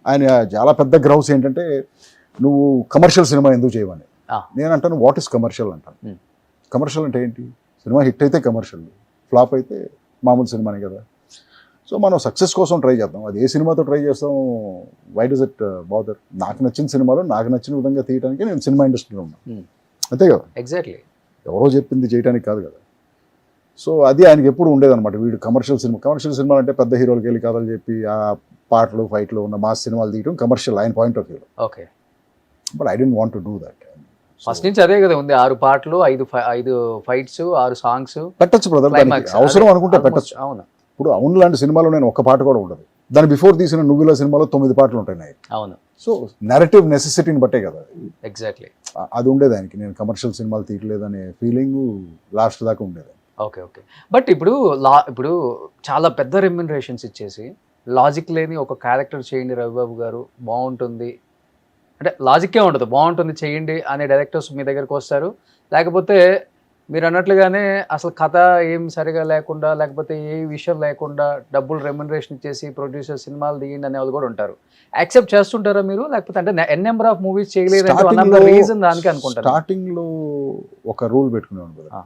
ఆయన చాలా పెద్ద గ్రౌస్ ఏంటంటే నువ్వు కమర్షియల్ సినిమా ఎందుకు చేయమని. నేను అంటాను వాట్ ఇస్ కమర్షియల్ అంటాను. కమర్షియల్ అంటే ఏంటి? సినిమా హిట్ అయితే కమర్షియల్, ఫ్లాప్ అయితే మామూలు సినిమానే కదా. సో మనం సక్సెస్ కోసం ట్రై చేద్దాం. అది ఏ సినిమాతో ట్రై చేస్తాం, వై డస్ ఇట్ బాదర్? నాకు నచ్చిన సినిమాలో నాకు నచ్చిన విధంగా తీయడానికి నేను సినిమా ఇండస్ట్రీలో ఉన్నాను, అంతే కదా. ఎగ్జాక్ట్లీ, ఎవరో చెప్పింది చేయడానికి కాదు కదా. సో అది ఆయనకి ఎప్పుడు ఉండేదన్నమాట. వీడు కమర్షియల్ సినిమాలు అంటే పెద్ద హీరోలకి వెళ్ళి కథలు చెప్పి ఆ పాటలు ఫైట్లు ఉన్న మాస్ సినిమాలు తీయడం కమర్షియల్ ఆయన point of view. Okay, but I don't want to do that. First నుంచి అదే కదా ఉంది, 6 పాటలు 5 ఫైట్స్ 6 సాంగ్స్ పెట్టచ్చు బ్రదర్, అవసరం అనుకుంటే పెట్టచ్చు. అవును, ఇప్పుడు అవును లాంటి సినిమాలో నేను ఒక పాట కూడా ఉండదు. దాని బిఫోర్ తీసిన నువ్వుల సినిమాలో 9 పాటలు ఉంటాయి. అవును, సో నెరేటివ్ నెసెసిటీని బట్టే కదా. ఎగ్జాక్ట్లీ, అది ఉండేది ఆయనకి. నేను కమర్షియల్ సినిమాలు తీయలేదనే ఫీలింగ్ లాస్ట్ దాకా ఉండేది. ఓకే. బట్ ఇప్పుడు చాలా పెద్ద రెమ్యునరేషన్స్ ఇచ్చేసి లాజిక్ లేని ఒక క్యారెక్టర్ చేయండి రవిబాబు గారు బాగుంటుంది అంటే, లాజిక్కే ఉండదు, బాగుంటుంది చేయండి అనే డైరెక్టర్స్ మీ దగ్గరకు వస్తారు. లేకపోతే మీరు అన్నట్లుగానే అసలు కథ ఏం సరిగా లేకుండా లేకపోతే ఏ విషయం లేకుండా డబ్బులు రెమ్యునరేషన్ ఇచ్చేసి ప్రొడ్యూసర్ సినిమాలు తీయండి అనే వాళ్ళు కూడా ఉంటారు. యాక్సెప్ట్ చేస్తుంటారా మీరు? లేకపోతే అంటే నెంబర్ ఆఫ్ మూవీస్ చేయలేదు రీజన్ దానికి అనుకుంటారు. స్టార్టింగ్ లో ఒక రూల్ పెట్టుకునేవాడు కదా,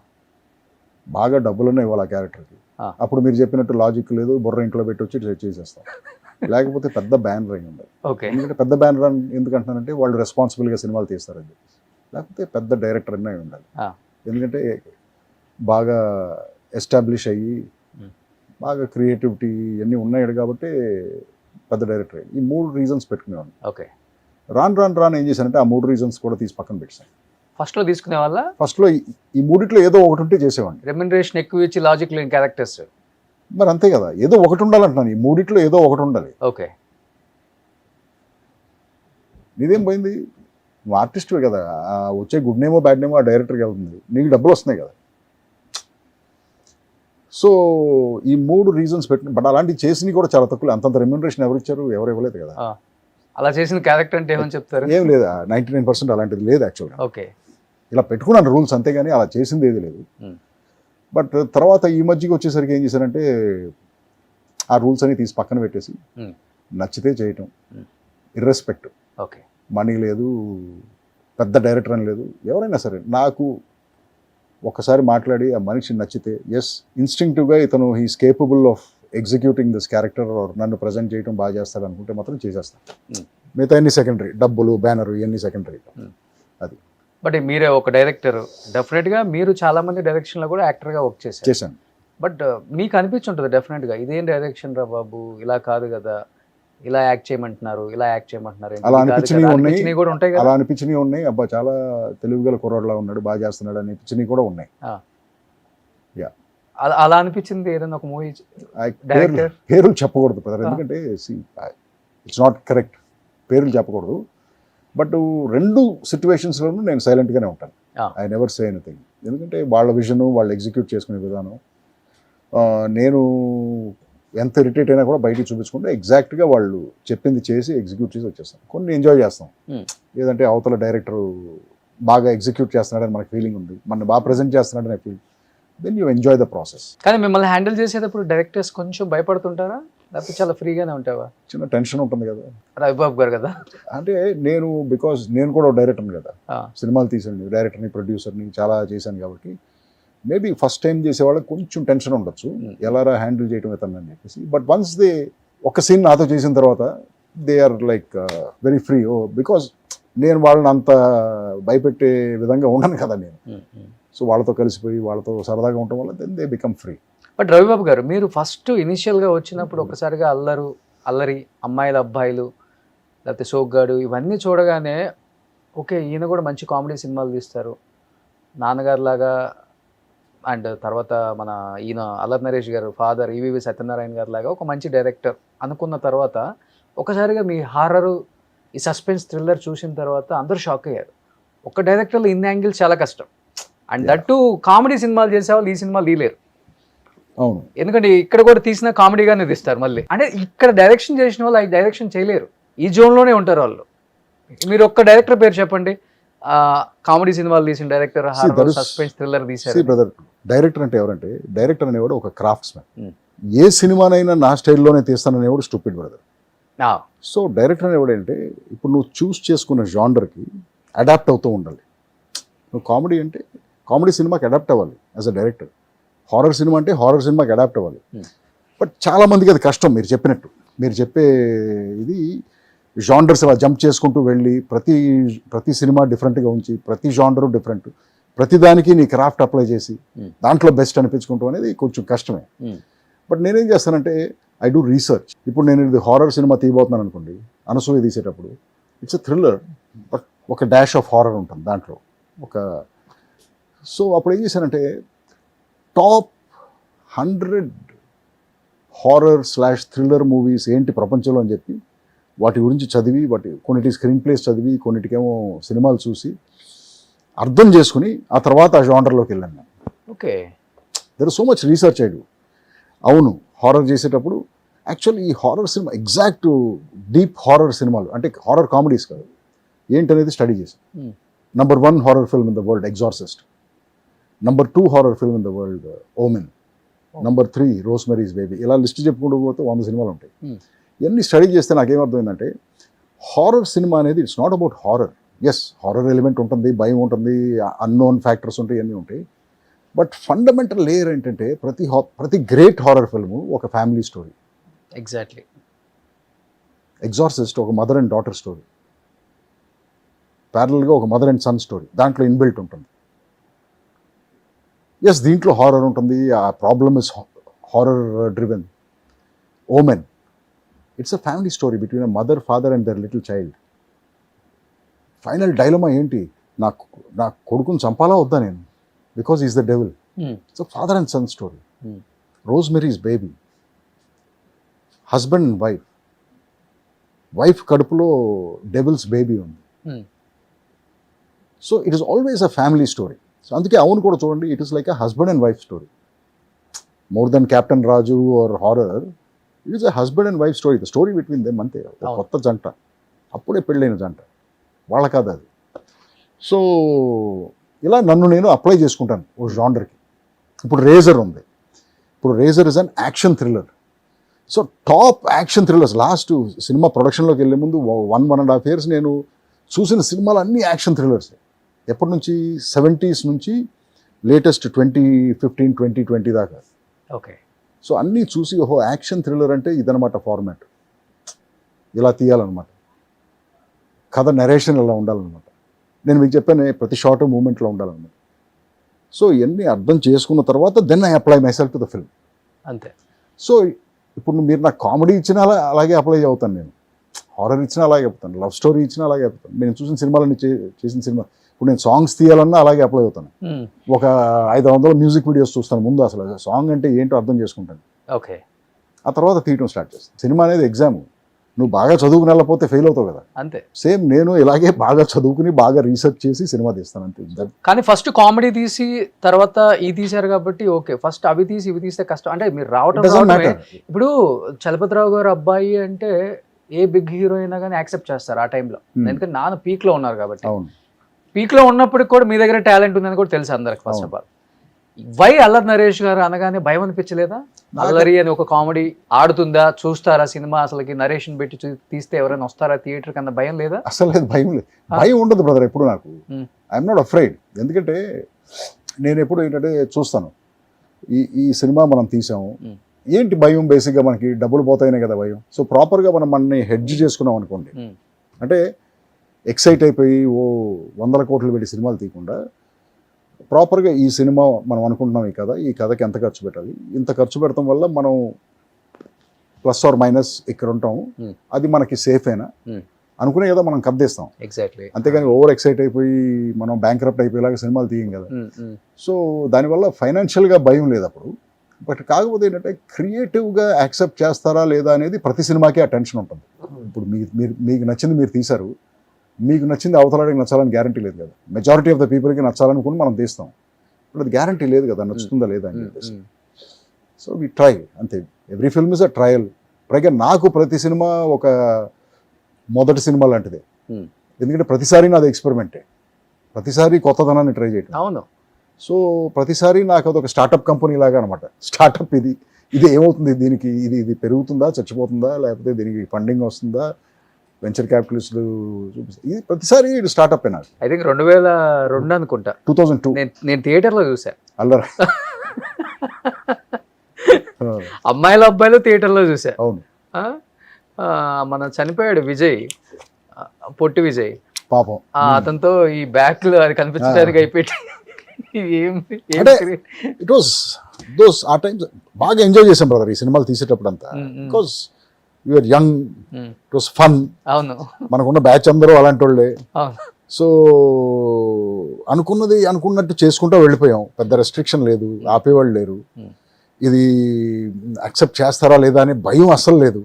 బాగా డబ్బులనే ఇవ్వాలి ఆ క్యారెక్టర్కి. అప్పుడు మీరు చెప్పినట్టు లాజిక్ లేదు, బుర్ర ఇంట్లో పెట్టి వచ్చి చేసేస్తాం. లేకపోతే పెద్ద బ్యానర్ అయి ఉండాలి. ఎందుకంటే పెద్ద బ్యానర్ ఎందుకు అంటున్నానంటే వాళ్ళు రెస్పాన్సిబుల్గా సినిమాలు తీస్తారని చెప్పి. లేకపోతే పెద్ద డైరెక్టర్ అనే ఉండాలి. ఎందుకంటే బాగా ఎస్టాబ్లిష్ అయ్యి బాగా క్రియేటివిటీ ఇవన్నీ ఉన్నాయి కాబట్టి పెద్ద డైరెక్టర్ అయ్యి. ఈ 3 రీజన్స్ పెట్టుకునేవాడు. ఓకే, రాను ఏం చేశానంటే ఆ 3 రీజన్స్ కూడా తీసి పక్కన పెట్టాను. ఫస్ట్లో తీసుకునే వాళ్ళ ఫస్ట్లో ఈ 3 ఏదో ఒకటి ఉంటే చేసేవాడిని. రెమ్యునరేషన్ ఎక్కువ ఇచ్చి లాజిక్ లేని క్యారెక్టర్స్ మరి అంతే కదా, ఏదో ఒకటి ఉండాలంటున్నాను. ఈ 3 ఏదో ఒకటి ఉండాలి. ఓకే, నీదేం పోయింది, నువ్వు ఆర్టిస్ట్వే కదా, వచ్చే గుడ్ నేమో బ్యాడ్ నేమో ఆ డైరెక్టర్కి వెళ్తుంది, నీకు డబ్బులు వస్తున్నాయి కదా. సో ఈ 3 రీజన్స్ పెట్టిన. బట్ అలాంటివి చేసినవి కూడా చాలా తక్కువ. అంతంత రెమ్యునరేషన్ ఎవరు ఇచ్చారు? ఎవరు ఇవ్వలేదు కదా. అలా చేసిన క్యారెక్టర్ అంటే ఏమని చెప్తారు? ఏం లేదు, 99% అలాంటిది లేదు యాక్చువల్గా. ఓకే, ఇలా పెట్టుకున్నాను రూల్స్ అంతేగాని అలా చేసింది ఏది లేదు. బట్ తర్వాత ఈ మధ్యకి వచ్చేసరికి ఏం చేశారంటే ఆ రూల్స్ అని తీసి పక్కన పెట్టేసి నచ్చితే చేయటం, ఇర్రెస్పెక్ట్. ఓకే, మనీ లేదు, పెద్ద డైరెక్టర్ అని లేదు, ఎవరైనా సరే నాకు ఒకసారి మాట్లాడి ఆ మనిషి నచ్చితే ఎస్ ఇన్స్టింక్టివ్గా ఇతను he's capable of executing this character నన్ను ప్రజెంట్ చేయడం బాగా చేస్తాడు అనుకుంటే మాత్రం చేసేస్తాను. మిగతా అన్ని సెకండరీ, డబ్బులు బ్యానర్ ఇవన్నీ సెకండరీ. అది. బట్ మీరే ఒక డైరెక్టర్, డెఫినెట్గా మీరు చాలా మంది డైరెక్షన్లో కూడా యాక్టర్గా వర్క్ చేశాను. బట్ మీకు అనిపించుంటుంది డెఫినెట్గా ఇదేం డైరెక్షన్ రా బాబు, ఇలా కాదు కదా, ఇలా యాక్ట్ చేయమంటున్నారు, ఇలా యాక్ట్ చేయమంటున్నారు, అలా అనిపించినవి కూడా ఉంటాయి కదా. అలా అనిపించినవి ఉన్నాయి. అబ్బా చాలా తెలివిగల కుర్రాడులా ఉన్నాడు, బాగా చేస్తున్నాడు అనిపించినవి కూడా ఉన్నాయి. అలా అనిపించింది ఏదైనా ఒక మూవీ పేర్లు చెప్పకూడదు బ్రదర్, ఎందుకంటే ఇట్స్ నాట్ కరెక్ట్, పేర్లు చెప్పకూడదు. బట్ 2 సిచ్యువేషన్స్లోనూ నేను సైలెంట్గానే ఉంటాను. I never say anything. ఎందుకంటే వాళ్ళ విజన్ వాళ్ళు ఎగ్జిక్యూట్ చేసుకునే విధానం. నేను ఎంత ఇరిటేట్ అయినా కూడా బయటికి చూపించుకుంటే ఎగ్జాక్ట్గా వాళ్ళు చెప్పింది చేసి ఎగ్జిక్యూట్ చేసి వచ్చేస్తాం. కొన్ని ఎంజాయ్ చేస్తాం, ఏదంటే అవతల డైరెక్టర్ బాగా ఎగ్జిక్యూట్ చేస్తున్నాడని మనకు ఫీలింగ్ ఉంది, మన బాగా ప్రజెంట్ చేస్తున్నాడని feel, then you enjoy the process. కానీ మిమ్మల్ని హ్యాండిల్ చేసేటప్పుడు డైరెక్టర్స్ కొంచెం భయపడుతుంటారా, లేకపోతే చాలా ఫ్రీగానే ఉంటావా? చిన్న టెన్షన్ ఉంటుంది కదా. రవిబాబు గారు కదా అంటే బికాజ్ నేను కూడా డైరెక్టర్ని కదా, సినిమాలు తీసాను, డైరెక్టర్ని ప్రొడ్యూసర్ని చాలా చేశాను కాబట్టి మేబీ ఫస్ట్ టైం చేసే వాళ్ళకి కొంచెం టెన్షన్ ఉండొచ్చు, ఎలా హ్యాండిల్ చేయడం అవుతుందని చెప్పేసి. బట్ వన్స్ దే ఒక సీన్ నాతో చేసిన తర్వాత they are like very free. Because నేను వాళ్ళని అంత భయపెట్టే విధంగా ఉండను కదా నేను. సో వాళ్ళతో కలిసిపోయి వాళ్ళతో సరదాగా ఉండటం వల్ల then they become free. But Ravibabu garu, మీరు ఫస్ట్ ఇనిషియల్గా వచ్చినప్పుడు ఒకసారిగా అల్లరి అమ్మాయిలు అబ్బాయిలు లేకపోతే సోగ్గాడు ఇవన్నీ చూడగానే ఓకే ఈయన కూడా మంచి కామెడీ సినిమాలు తీస్తారు, నాన్నగారు లాగా, అండ్ తర్వాత మన ఈయన అల్లరి నరేష్ గారు ఫాదర్ ఈవీవి సత్యనారాయణ గారు లాగా ఒక మంచి డైరెక్టర్ అనుకున్న తర్వాత ఒకసారిగా మీ హారరు ఈ సస్పెన్స్ థ్రిల్లర్ చూసిన తర్వాత అందరూ షాక్ అయ్యారు. ఒక డైరెక్టర్లో ఇన్ని యాంగిల్స్ చాలా కష్టం, అండ్ దట్టు కామెడీ సినిమాలు చేసేవాళ్ళు ఈ సినిమాలు తీయలేరు. అవును, ఎందుకంటే ఇక్కడ కూడా తీసిన కామెడీగానే తీస్తారు మళ్ళీ. అంటే ఇక్కడ డైరెక్షన్ చేసిన వాళ్ళు ఆ డైరెక్షన్ చేయలేరు, ఈ జోన్లోనే ఉంటారు వాళ్ళు. మీరు ఒక్క డైరెక్టర్ పేరు చెప్పండి, కామెడీ సినిమాలు తీసిన డైరెక్టర్, సస్పెన్స్ థ్రిల్లర్ తీశారు. బ్రదర్, డైరెక్టర్ అంటే ఎవరంటే, డైరెక్టర్ అనేవాడు ఒక క్రాఫ్ట్స్ మ్యాన్. ఏ సినిమానైనా నా స్టైల్లోనే తీస్తాననేవాడు స్టూపిడ్ బ్రదర్. సో డైరెక్టర్ అనేవాడు అంటే ఇప్పుడు నువ్వు చూస్ చేసుకున్న జానర్కి అడాప్ట్ అవుతూ ఉండాలి. నువ్వు కామెడీ అంటే కామెడీ సినిమాకి అడాప్ట్ అవ్వాలి as a director, horror cinema అంటే హారర్ సినిమాకి అడాప్ట్ అవ్వాలి. బట్ చాలామందికి అది కష్టం. మీరు చెప్పినట్టు, మీరు చెప్పే ఇది జానర్స్ అలా జంప్ చేసుకుంటూ వెళ్ళి ప్రతి సినిమా డిఫరెంట్గా ఉంచి ప్రతి జానరు డిఫరెంట్, ప్రతిదానికి నీ క్రాఫ్ట్ అప్లై చేసి దాంట్లో బెస్ట్ అనిపించుకుంటాం అనేది కొంచెం కష్టమే. బట్ నేనేం చేస్తానంటే ఐ డూ రీసెర్చ్. ఇప్పుడు నేను ఇది హారర్ సినిమా తీయబోతున్నాను అనుకోండి, అనసూయ తీసేటప్పుడు ఇట్స్ ఎ థ్రిల్లర్ బట్ ఒక డాష్ ఆఫ్ హారర్ ఉంటుంది దాంట్లో సో అప్పుడు ఏం చేశానంటే టాప్ 100 హారర్/థ్రిల్లర్ మూవీస్ ఏంటి ప్రపంచంలో అని చెప్పి వాటి గురించి చదివి, కొన్నిటి స్క్రీన్ ప్లేస్ చదివి, కొన్నిటికేమో సినిమాలు చూసి అర్థం చేసుకుని ఆ తర్వాత ఆ జానర్లోకి వెళ్ళాను నేను. Okay, there is so much research I do. అవును, హారర్ చేసేటప్పుడు యాక్చువల్లీ ఈ horror cinema exact deep horror సినిమాలు అంటే హారర్ కామెడీస్ కాదు ఏంటనేది స్టడీ చేశాను. Number 1 horror film in the world Exorcist, number 2 horror film in the world Omen, number 3 Rosemary's baby. ఇలా list చెప్పుకుంటూ పోతే 100 సినిమాలు ఉంటాయి. ఇవన్నీ స్టడీ చేస్తే నాకేమర్థమైందంటే హారర్ సినిమా అనేది it's not about horror. Yes, horror element ఉంటుంది, భయం ఉంటుంది, అన్నోన్ ఫ్యాక్టర్స్ ఉంటాయి, ఇవన్నీ ఉంటాయి. బట్ ఫండమెంటల్ లేయర్ ఏంటంటే ప్రతి గ్రేట్ హారర్ ఫిల్ము ఒక ఫ్యామిలీ స్టోరీ. ఎగ్జాక్ట్లీ. ఎగ్జార్సిస్ట్ ఒక మదర్ అండ్ డాటర్ స్టోరీ, ప్యారల్గా ఒక మదర్ అండ్ సన్ స్టోరీ దాంట్లో ఇన్బిల్ట్ ఉంటుంది. ఎస్, దీంట్లో హారర్ ఉంటుంది, ఆ problem is horror driven. Omen it's a family story between a mother, father and their little child. Final dilemma ఏంటి, నా కొడుకుని చంపాలా వద్దా నేను, because is the devil. It's a father and son story. Rosemary's baby, husband and wife కడుపులో devil's baby ఉంది. So it is always a family story. So అందుకే అవును కూడా చూడండి, it is like a husband and wife story more than captain Raju or horror. It is a husband and wife story, the story between them అంతే. కొత్త జంట, అప్పుడే పెళ్ళైన జంట, వాళ్ళ కాదు అది. సో ఇలా నన్ను నేను అప్లై చేసుకుంటాను ఓ జానర్కి. ఇప్పుడు రేజర్ ఉంది, ఇప్పుడు Razor is an action thriller. So top action thrillers last cinema ప్రొడక్షన్లోకి వెళ్ళే ముందు 1.5 years నేను చూసిన సినిమాలు అన్నీ యాక్షన్ థ్రిల్లర్స్. ఎప్పటి నుంచి 70s నుంచి లేటెస్ట్ 2015, 2020 దాకా. ఓకే. సో అన్నీ చూసి ఓహో యాక్షన్ థ్రిల్లర్ అంటే ఇదనమాట ఫార్మాట్, ఇలా తీయాలన్నమాట, కథ నెరేషన్ ఇలా ఉండాలన్నమాట. నేను మీకు చెప్పాను ప్రతి షార్ట్ మూమెంట్లో ఉండాలన్నమాట. సో ఇవన్నీ అర్థం చేసుకున్న తర్వాత then I apply myself to the film. అంతే. సో ఇప్పుడు మీరు నాకు కామెడీ ఇచ్చినా అలాగే అప్లై అవుతాను, నేను హారర్ ఇచ్చినా అలాగే చెప్తాను, లవ్ స్టోరీ ఇచ్చినా అలాగే చెప్తాను. నేను చూసిన సినిమాలన్నీ చేసిన సినిమా ఇప్పుడు నేను సాంగ్స్ తీయాలన్నా అలాగే అప్లై అవుతాను. ఒక 500 మ్యూజిక్ వీడియోస్ చూస్తాను ముందు, అసలు సాంగ్ అంటే ఏంటో అర్థం చేసుకుంటాను. ఓకే. ఆ తర్వాత తీయటం స్టార్ట్ చేస్తాను. సినిమా అనేది ఎగ్జామ్, నువ్వు బాగా చదువుకుని వెళ్ళకపోతే ఫెయిల్ అవుతావు కదా. అంతే. సేమ్ నేను ఇలాగే బాగా చదువుకుని బాగా రీసెర్చ్ చేసి సినిమా తీస్తాను అంతే. కానీ ఫస్ట్ కామెడీ తీసి తర్వాత ఇది తీశారు కాబట్టి ఓకే, ఫస్ట్ అవి తీసి ఇవి తీస్తే కష్టం అంటే మీరు రావటమే. ఇప్పుడు చలపతిరావు గారు అబ్బాయి అంటే ఏ బిగ్ హీరో అయినా కానీ యాక్సెప్ట్ చేస్తారు ఆ టైంలో, ఎందుకంటే నాన్న పీక్ లో ఉన్నారు కాబట్టి. పీక్ లో ఉన్నప్పటికి కూడా మీ దగ్గర టాలెంట్ ఉందని కూడా తెలుసు అందరికి. First of all why Allari Naresh గారు అనగానే భయం అనిపించలేదా? అల్లరి అని ఒక కామెడీ ఆడుతుందా, చూస్తారా సినిమా, అసలుకి నరేషన్ పెట్టి తీస్తే ఎవరైనా వస్తారా థియేటర్ కన్నా భయం లేదా? అసలు లేదు, భయం లేదు, భయం ఉండదు బ్రదర్ ఎప్పుడు నాకు. I'm not afraid. ఎందుకంటే నేను ఎప్పుడు ఏంటంటే చూస్తాను ఈ సినిమా మనం తీసాము, ఏంటి భయం? బేసిక్గా మనకి డబ్బులు పోతాయనే కదా భయం. సో ప్రాపర్గా మనం మనని హెడ్జ్ చేసుకున్నాం అనుకోండి, అంటే ఎక్సైట్ అయిపోయి ఓ 100 కోట్లు పెట్టి సినిమాలు తీయకుండా ప్రాపర్గా ఈ సినిమా మనం అనుకుంటున్నాం ఈ కథకి ఎంత ఖర్చు పెట్టాలి, ఇంత ఖర్చు పెడతాం వల్ల మనం ప్లస్ ఆర్ మైనస్ ఇక్కడ ఉంటాం, అది మనకి సేఫేనా అనుకునే కదా మనం కథ తీస్తాం. ఎగ్జాక్ట్లీ. అంతేగాని ఓవర్ ఎక్సైట్ అయిపోయి మనం బ్యాంక్రప్ట్ అయిపోయేలాగా సినిమాలు తీయం కదా. సో దానివల్ల ఫైనాన్షియల్గా భయం లేదు అప్పుడు. బట్ కాకపోతే ఏంటంటే క్రియేటివ్గా యాక్సెప్ట్ చేస్తారా లేదా అనేది ప్రతి సినిమాకి ఆ టెన్షన్ ఉంటుంది. ఇప్పుడు మీకు నచ్చింది మీరు తీశారు, మీకు నచ్చింది అవతలాడికి నచ్చాలని గ్యారంటీ లేదు కదా. మెజారిటీ ఆఫ్ ద పీపుల్కి నచ్చాలనుకుని మనం తీస్తాం, ఇప్పుడు అది గ్యారంటీ లేదు కదా నచ్చుతుందా లేదా అని చెప్పేసి. సో వి ట్రై, అంతే. Every film is a trial. పైగా నాకు ప్రతి సినిమా ఒక మొదటి సినిమా లాంటిదే, ఎందుకంటే ప్రతిసారి నాది ఎక్స్పెరిమెంటే, ప్రతిసారి కొత్తదనాన్ని ట్రై చేయటం. అవును. సో ప్రతిసారి నాకు అదొక స్టార్టప్ కంపెనీ లాగా అనమాట. స్టార్టప్ ఇది ఏమవుతుంది, దీనికి ఇది పెరుగుతుందా, చచ్చిపోతుందా, లేకపోతే దీనికి ఫండింగ్ వస్తుందా, వెంచర్ క్యాపిటలిస్టులు చూపిస్తారు, ఇది ప్రతిసారి ఇది స్టార్ట్అప్ నాకు. ఐ థింక్ 2002 అనుకుంటా, 2002 నేను థియేటర్లో చూసా. అల్లరా అమ్మాయిలు అబ్బాయిలు థియేటర్లో చూసా. అవును. మన చనిపోయాడు విజయ్, పొట్టి విజయ్ పాపం, అతనితో ఈ బ్యాక్ లో అది కనిపించడానికి అయిపోయి it was those uh times బాగా ఎంజాయ్ చేసాం బ్రదర్ ఈ సినిమాలు తీసేటప్పుడు అంతా. Because you're young, it was fun. అవును, మనకున్న బ్యాచ్ అందరూ అలాంటి వాళ్ళే. అవును. సో అనుకున్నట్టు చేసుకుంటూ వెళ్ళిపోయాం, పెద్ద రెస్ట్రిక్షన్ లేదు, ఆపేవాళ్ళు లేరు. ఇది యాక్సెప్ట్ చేస్తారా లేదా అని భయం అస్సలు లేదు.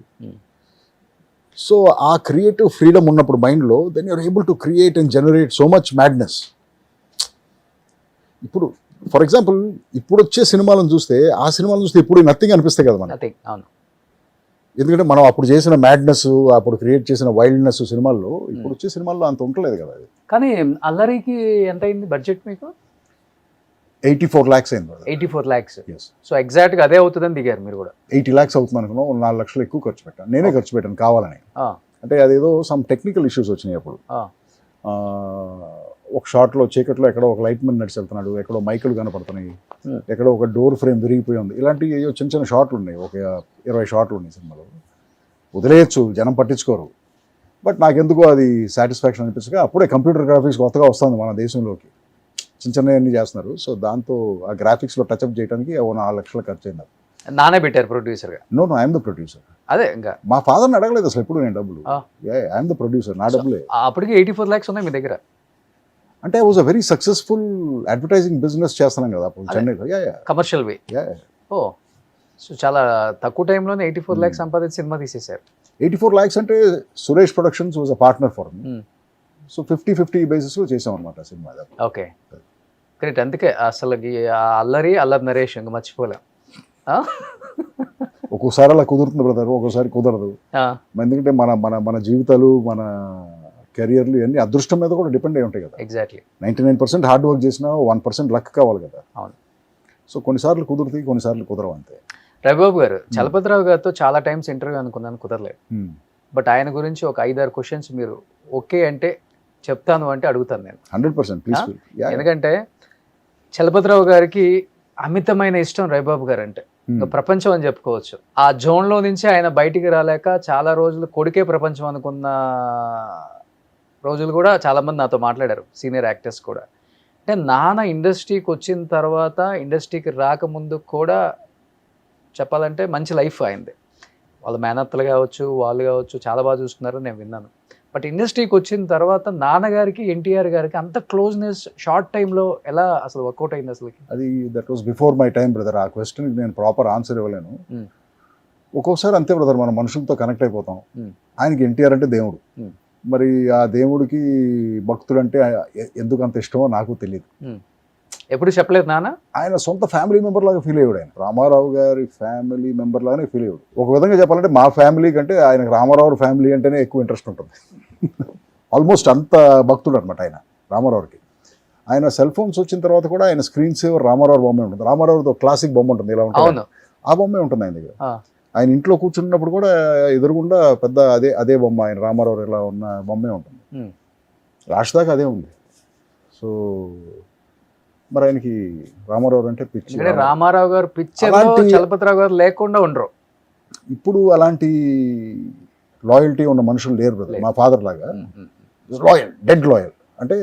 సో ఆ క్రియేటివ్ ఫ్రీడమ్ ఉన్నప్పుడు మైండ్లో, then you're able to create and generate so much madness. ఇప్పుడు ఫర్ ఎగ్జాంపుల్ ఇప్పుడు వచ్చే సినిమాలను చూస్తే, ఆ సినిమాలను చూస్తే ఇప్పుడు నథింగ్ అనిపిస్తాయి కదా మనకి. అవును. ఎందుకంటే మనం అప్పుడు చేసిన మ్యాడ్నెస్, అప్పుడు క్రియేట్ చేసిన వైల్డ్నెస్ సినిమాల్లో ఇప్పుడు వచ్చే సినిమాల్లో అంత ఉండలేదు కదా. కానీ అల్లరికి ఎంత అయింది బడ్జెట్ మీకు? 84 lakhs అయింది. 84 lakhs. సో ఎగ్జాక్ట్ గా అదే అవుతుందని దిగారు మీరు కూడా. 80 lakhs అవుతుంది అనుకున్నాం, 4 లక్షలు ఎక్కువ ఖర్చు పెట్టాను. నేనే ఖర్చు పెట్టాను కావాలని. అంటే అదేదో సమ్ టెక్నికల్ ఇష్యూస్ వచ్చినాయి అప్పుడు. ఒక షాట్లో చీకట్లో ఎక్కడో ఒక లైట్ మెన్ నడిచి వెళ్తున్నాడు, ఎక్కడో మైకులు కనపడుతున్నాయి, ఎక్కడో ఒక డోర్ ఫ్రేమ్ విరిగిపోయి ఉంది, ఇలాంటి చిన్న చిన్న షాట్లు ఉన్నాయి. ఒక 20 షాట్లు ఉన్నాయి సినిమాలో. వదిలేయచ్చు, జనం పట్టించుకోరు. బట్ నాకెందుకో అది సాటిస్ఫాక్షన్ అనిపించక, అప్పుడే కంప్యూటర్ గ్రాఫిక్స్ కొత్తగా వస్తుంది మన దేశంలోకి, చిన్న చిన్నవన్నీ చేస్తున్నారు. సో దాంతో ఆ గ్రాఫిక్స్లో టచ్అప్ చేయడానికి 4 లక్షలు ఖర్చు అయింది. నానే పెట్టారు ప్రొడ్యూసర్గా? No, I'm the producer. అదే ఇంకా మా ఫాదర్ని అడగలేదు అసలు ఎప్పుడు నేను డబ్బులు. ఐఎమ్ ద ప్రొడ్యూసర్, నా డబ్బులే. అప్పటికి 84 lakhs ఉన్నాయి మీ దగ్గర. అంటే I was a very successful advertising business చేస్తున్నాం కదా అప్పుడు చెన్నైలో. కమర్షియల్ వే. ఓ, సో చాలా తక్కువ టైంలోనే 84 lakhs సంపాదించి సినిమా తీసేశారు. 84 lakhs అంటే Suresh productions was a partner for me. So 50-50 బేసిస్లో చేసాం అనమాట సినిమా. Okay, great. అందుకే అసలు అల్లరి నరేష్ ఇంకా మర్చిపోలేం. ఒక్కోసారి అలా కుదురుతుంది బ్రదర్, ఒక్కోసారి కుదరదు. ఎందుకంటే మన మన మన జీవితాలు, మన కెరియర్లు ఇవన్నీ అదృష్టం మీద కూడా డిపెండ్ అయి ఉంటాయి కదా. ఎగ్జాక్ట్లీ. 99% హార్డ్ వర్క్ చేసినా 1% లక్ కావాలి కదా. అవును. సో కొన్నిసార్లు కుదురుతాయి, కొన్నిసార్లు కుదరవు, అంతే. రవిబాబు గారు, చలపతిరావు గారితో చాలా టైమ్స్ ఇంటర్వ్యూ అనుకున్నాను, కుదరలేదు. బట్ ఆయన గురించి ఒక 5-6 క్వశ్చన్స్ మీరు ఓకే అంటే చెప్తాను అంటే అడుగుతాను నేను. 100% ప్లీజ్. ఎందుకంటే చలపతిరావు గారికి అమితమైన ఇష్టం రవిబాబు గారు అంటే, ప్రపంచం అని చెప్పుకోవచ్చు. ఆ జోన్లో నుంచి ఆయన బయటికి రాలేక చాలా రోజులు కొడుకే ప్రపంచం అనుకున్న రోజులు కూడా చాలామంది నాతో మాట్లాడారు, సీనియర్ యాక్టర్స్ కూడా. అంటే నాన్న ఇండస్ట్రీకి వచ్చిన తర్వాత, ఇండస్ట్రీకి రాకముందు కూడా చెప్పాలంటే మంచి లైఫ్ అయింది. వాళ్ళ మేనత్తలు కావచ్చు, వాళ్ళు కావచ్చు, చాలా బాగా చూసుకున్నారు నేను విన్నాను. బట్ ఇండస్ట్రీకి వచ్చిన తర్వాత నాన్నగారికి ఎన్టీఆర్ గారికి అంత క్లోజ్నెస్ షార్ట్ టైంలో ఎలా అసలు వర్కౌట్ అయింది అసలు? అది that was before my time brother. ఆ క్వశ్చన్కి నేను ప్రాపర్ ఆన్సర్ ఇవ్వలేను. ఒక్కొక్కసారి అంతే బ్రదర్, మనం మనుషులతో కనెక్ట్ అయిపోతాం. Hmm. ఆయనకి ఎన్టీఆర్ అంటే దేవుడు. Hmm. మరి ఆ దేవుడికి భక్తుడు అంటే ఎందుకు అంత ఇష్టమో నాకు తెలియదు. ఎప్పుడు చెప్పలేదు నాన్న. ఆయన సొంత ఫ్యామిలీ మెంబర్ లాగా ఫీల్ అయ్యాడు. ఆయన రామారావు గారి ఫ్యామిలీ మెంబర్ లాగానే ఫీల్ అయ్యాడు. ఒక విధంగా చెప్పాలంటే మా ఫ్యామిలీ కంటే ఆయనకు రామారావు ఫ్యామిలీ అంటేనే ఎక్కువ ఇంట్రెస్ట్ ఉంటుంది. ఆల్మోస్ట్ అంత భక్తుడు అనమాట ఆయన రామారావుకి. ఆయన సెల్ ఫోన్స్ వచ్చిన తర్వాత కూడా ఆయన స్క్రీన్ సేవర్ రామారావు బొమ్మే ఉంటుంది. రామారావుతో క్లాసిక్ బొమ్మ ఉంటుంది, ఇలా ఉంటుంది, ఆ బొమ్మే ఉంటుంది ఆయన దగ్గర. ఆయన ఇంట్లో కూర్చున్నప్పుడు కూడా ఎదురుగుండా పెద్ద అదే బొమ్మ, ఆయన రామారావు ఇలా ఉన్న బొమ్మే ఉంటుంది. లాస్ట్ దాకా అదే ఉంది. సో మరి ఆయనకి రామారావు అంటే పిచ్చి. రామారావు గారు పిక్చర్ చలపతిరావు గారు లేకుండా ఉండరు. ఇప్పుడు అలాంటి లాయల్టీ ఉన్న మనుషులు లేరు బ్రదర్. మా ఫాదర్ లాగా లాయల్, డెడ్ లాయల్. అంటే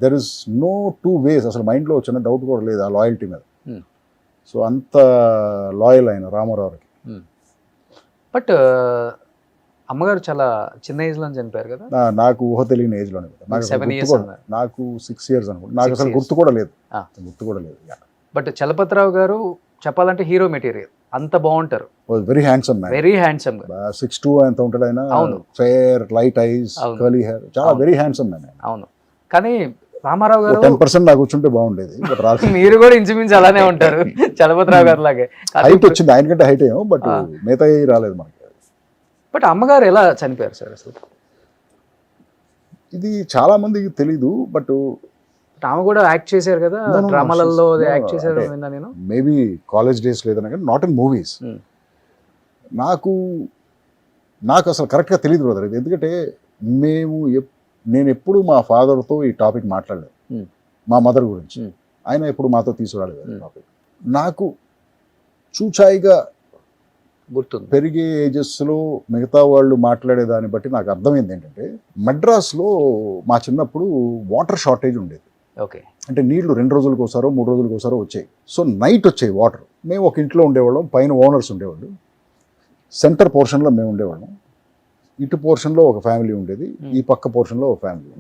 there is no two ways. అసలు మైండ్లో చిన్న డౌట్ కూడా లేదు ఆ లాయల్టీ మీద. సో అంత లాయల్ ఆయన రామారావుకి. బట్ అమ్మగారు చాలా చిన్న ఏజ్ లో చనిపోయారు కదా. నాకు ఊహ తెలియని ఏజ్ లోనే. నాకు 6 years అనుకుంటా. నాకు అసలు గుర్తు కూడా లేదు. బట్ చలపతిరావు గారు చెప్పాలంటే హీరో మెటీరియల్, అంత బాగుంటారు. Very handsome man, very handsome. 6'2" ఎంత ఉంటాడు ఆయన. Fair light ice, curly hair, చాలా వెరీ హ్యాండ్సమ్ మ్యాన్. అవును. కానీ రామారావు గారు 10% నాకు కూర్చుంటే బాగుండేది. మీరు కూడా ఇంచుమించు అలానే ఉంటారు చలపతిరావు గారు లాగే. హైట్ వచ్చింది ఆయనకంటే, హైట్ ఏమో, బట్ మిగతా రాలేదు మనకి. బట్ అమ్మగారు ఎలా చనిపోయారు సార్ అసలు? ఇది చాలా మందికి తెలీదు. బట్ ఆమె కూడా యాక్ట్ చేశారు కదా డ్రామాలలో, యాక్ట్ చేశారు నేను. మేబీ కాలేజ్ డేస్ లేదన్నా కానీ, నాట్ ఇన్ మూవీస్. నాకు అసలు కరెక్ట్గా తెలియదు బ్రదర్ ఇది. ఎందుకంటే నేను ఎప్పుడు మా ఫాదర్తో ఈ టాపిక్ మాట్లాడలేదు, మా మదర్ గురించి. ఆయన ఎప్పుడు మాతో తీసుకురాలేదు టాపిక్. నాకు చూచాయిగా గుర్తుంది. పెరిగే ఏజెస్లో మిగతా వాళ్ళు మాట్లాడే దాన్ని బట్టి నాకు అర్థమైంది ఏంటంటే, మద్రాస్లో మా చిన్నప్పుడు వాటర్ షార్టేజ్ ఉండేది. ఓకే. అంటే నీళ్లు 2 రోజులకు ఒకసారో 3 రోజులకు ఒకసారో వచ్చాయి. సో నైట్ వచ్చాయి వాటర్. మేము ఒక ఇంట్లో ఉండేవాళ్ళం, పైన ఓనర్స్ ఉండేవాళ్ళు, సెంటర్ పోర్షన్లో మేము ఉండేవాళ్ళం. ఇటు పోర్షన్లో ఒక ఫ్యామిలీ ఉండేది, ఈ పక్క పోర్షన్లో ఒక ఫ్యామిలీ.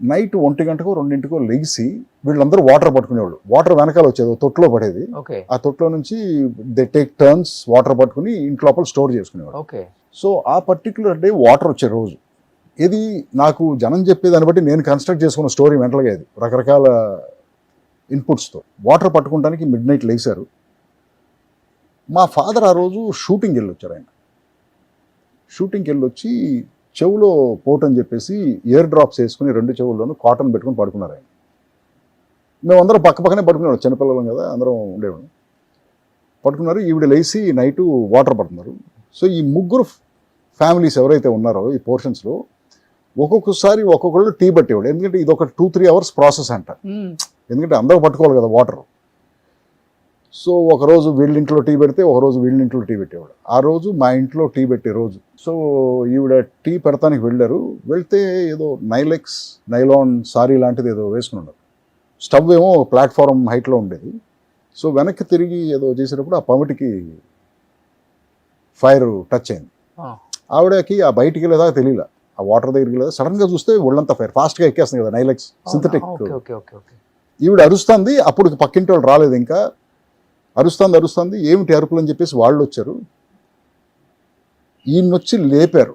నైట్ 1 గంటకో 2 లెగిసి వీళ్ళందరూ వాటర్ పట్టుకునేవాళ్ళు. వాటర్ వెనకాల వచ్చేది, తొట్టులో పడేది. ఆ తొట్టులో నుంచి దే టేక్ టర్న్స్ వాటర్ పట్టుకుని ఇంట్లో లోపల స్టోర్ చేసుకునేవాళ్ళు. సో ఆ పర్టికులర్ డే వాటర్ వచ్చే రోజు ఇది నాకు జనం చెప్పేదాన్ని బట్టి నేను కన్స్ట్రక్ట్ చేసుకున్న స్టోరీ మెంటల్గా. ఇది రకరకాల ఇన్పుట్స్తో వాటర్ పట్టుకోవడానికి మిడ్-నైట్ లేచారు. మా ఫాదర్ ఆ రోజు షూటింగ్కి వెళ్ళొచ్చారు. ఆయన షూటింగ్కి వెళ్ళొచ్చి చెవులో పోట్ అని చెప్పేసి ఇయర్ డ్రాప్స్ వేసుకుని 2 చెవుల్లోనూ కాటన్ పెట్టుకుని పడుకున్నారు ఆయన. మేమందరం పక్కనే పడుకునేవాడు, చిన్నపిల్లలం కదా, అందరం ఉండేవాడు. పడుకున్నారు. ఈవిడ లేచి నైటు వాటర్ పడుతున్నారు. సో ఈ 3 ఫ్యామిలీస్ ఎవరైతే ఉన్నారో ఈ పోర్షన్స్లో ఒక్కొక్కసారి ఒక్కొక్కళ్ళు టీ పట్టేవాడు. ఎందుకంటే ఇది ఒక 2-3 hours ప్రాసెస్ అంట. ఎందుకంటే అందరూ పట్టుకోవాలి కదా వాటర్. సో ఒకరోజు వీళ్ళింట్లో టీ పెడితే ఒకరోజు వీళ్ళింట్లో టీ పెట్టేవాడు. ఆ రోజు మా ఇంట్లో టీ పెట్టే రోజు. సో ఈవిడ టీ పెడతానికి వెళ్ళారు. వెళ్తే ఏదో నైలాన్ సారీ లాంటిది ఏదో వేసుకుని ఉన్నారు. స్టవ్ ఏమో ప్లాట్ఫారం హైట్లో ఉండేది. సో వెనక్కి తిరిగి ఏదో చేసేటప్పుడు ఆ పమిటికి ఫైర్ టచ్ అయింది. ఆవిడకి ఆ బయటికి వెళ్ళేదాకా తెలియలే, ఆ వాటర్ దగ్గరికి వెళ్ళేదా. సడన్గా చూస్తే ఒళ్ళంతా ఫైర్, ఫాస్ట్గా ఎక్కేస్తుంది కదా నైలెక్స్ సింథటిక్. ఈవిడ అరుస్తుంది. అప్పుడు పక్కింటి వాళ్ళు రాలేదు ఇంకా. అరుస్తుంది, ఏమిటి అరుపులు అని చెప్పేసి వాళ్ళు వచ్చారు. ఈయనొచ్చి లేపారు.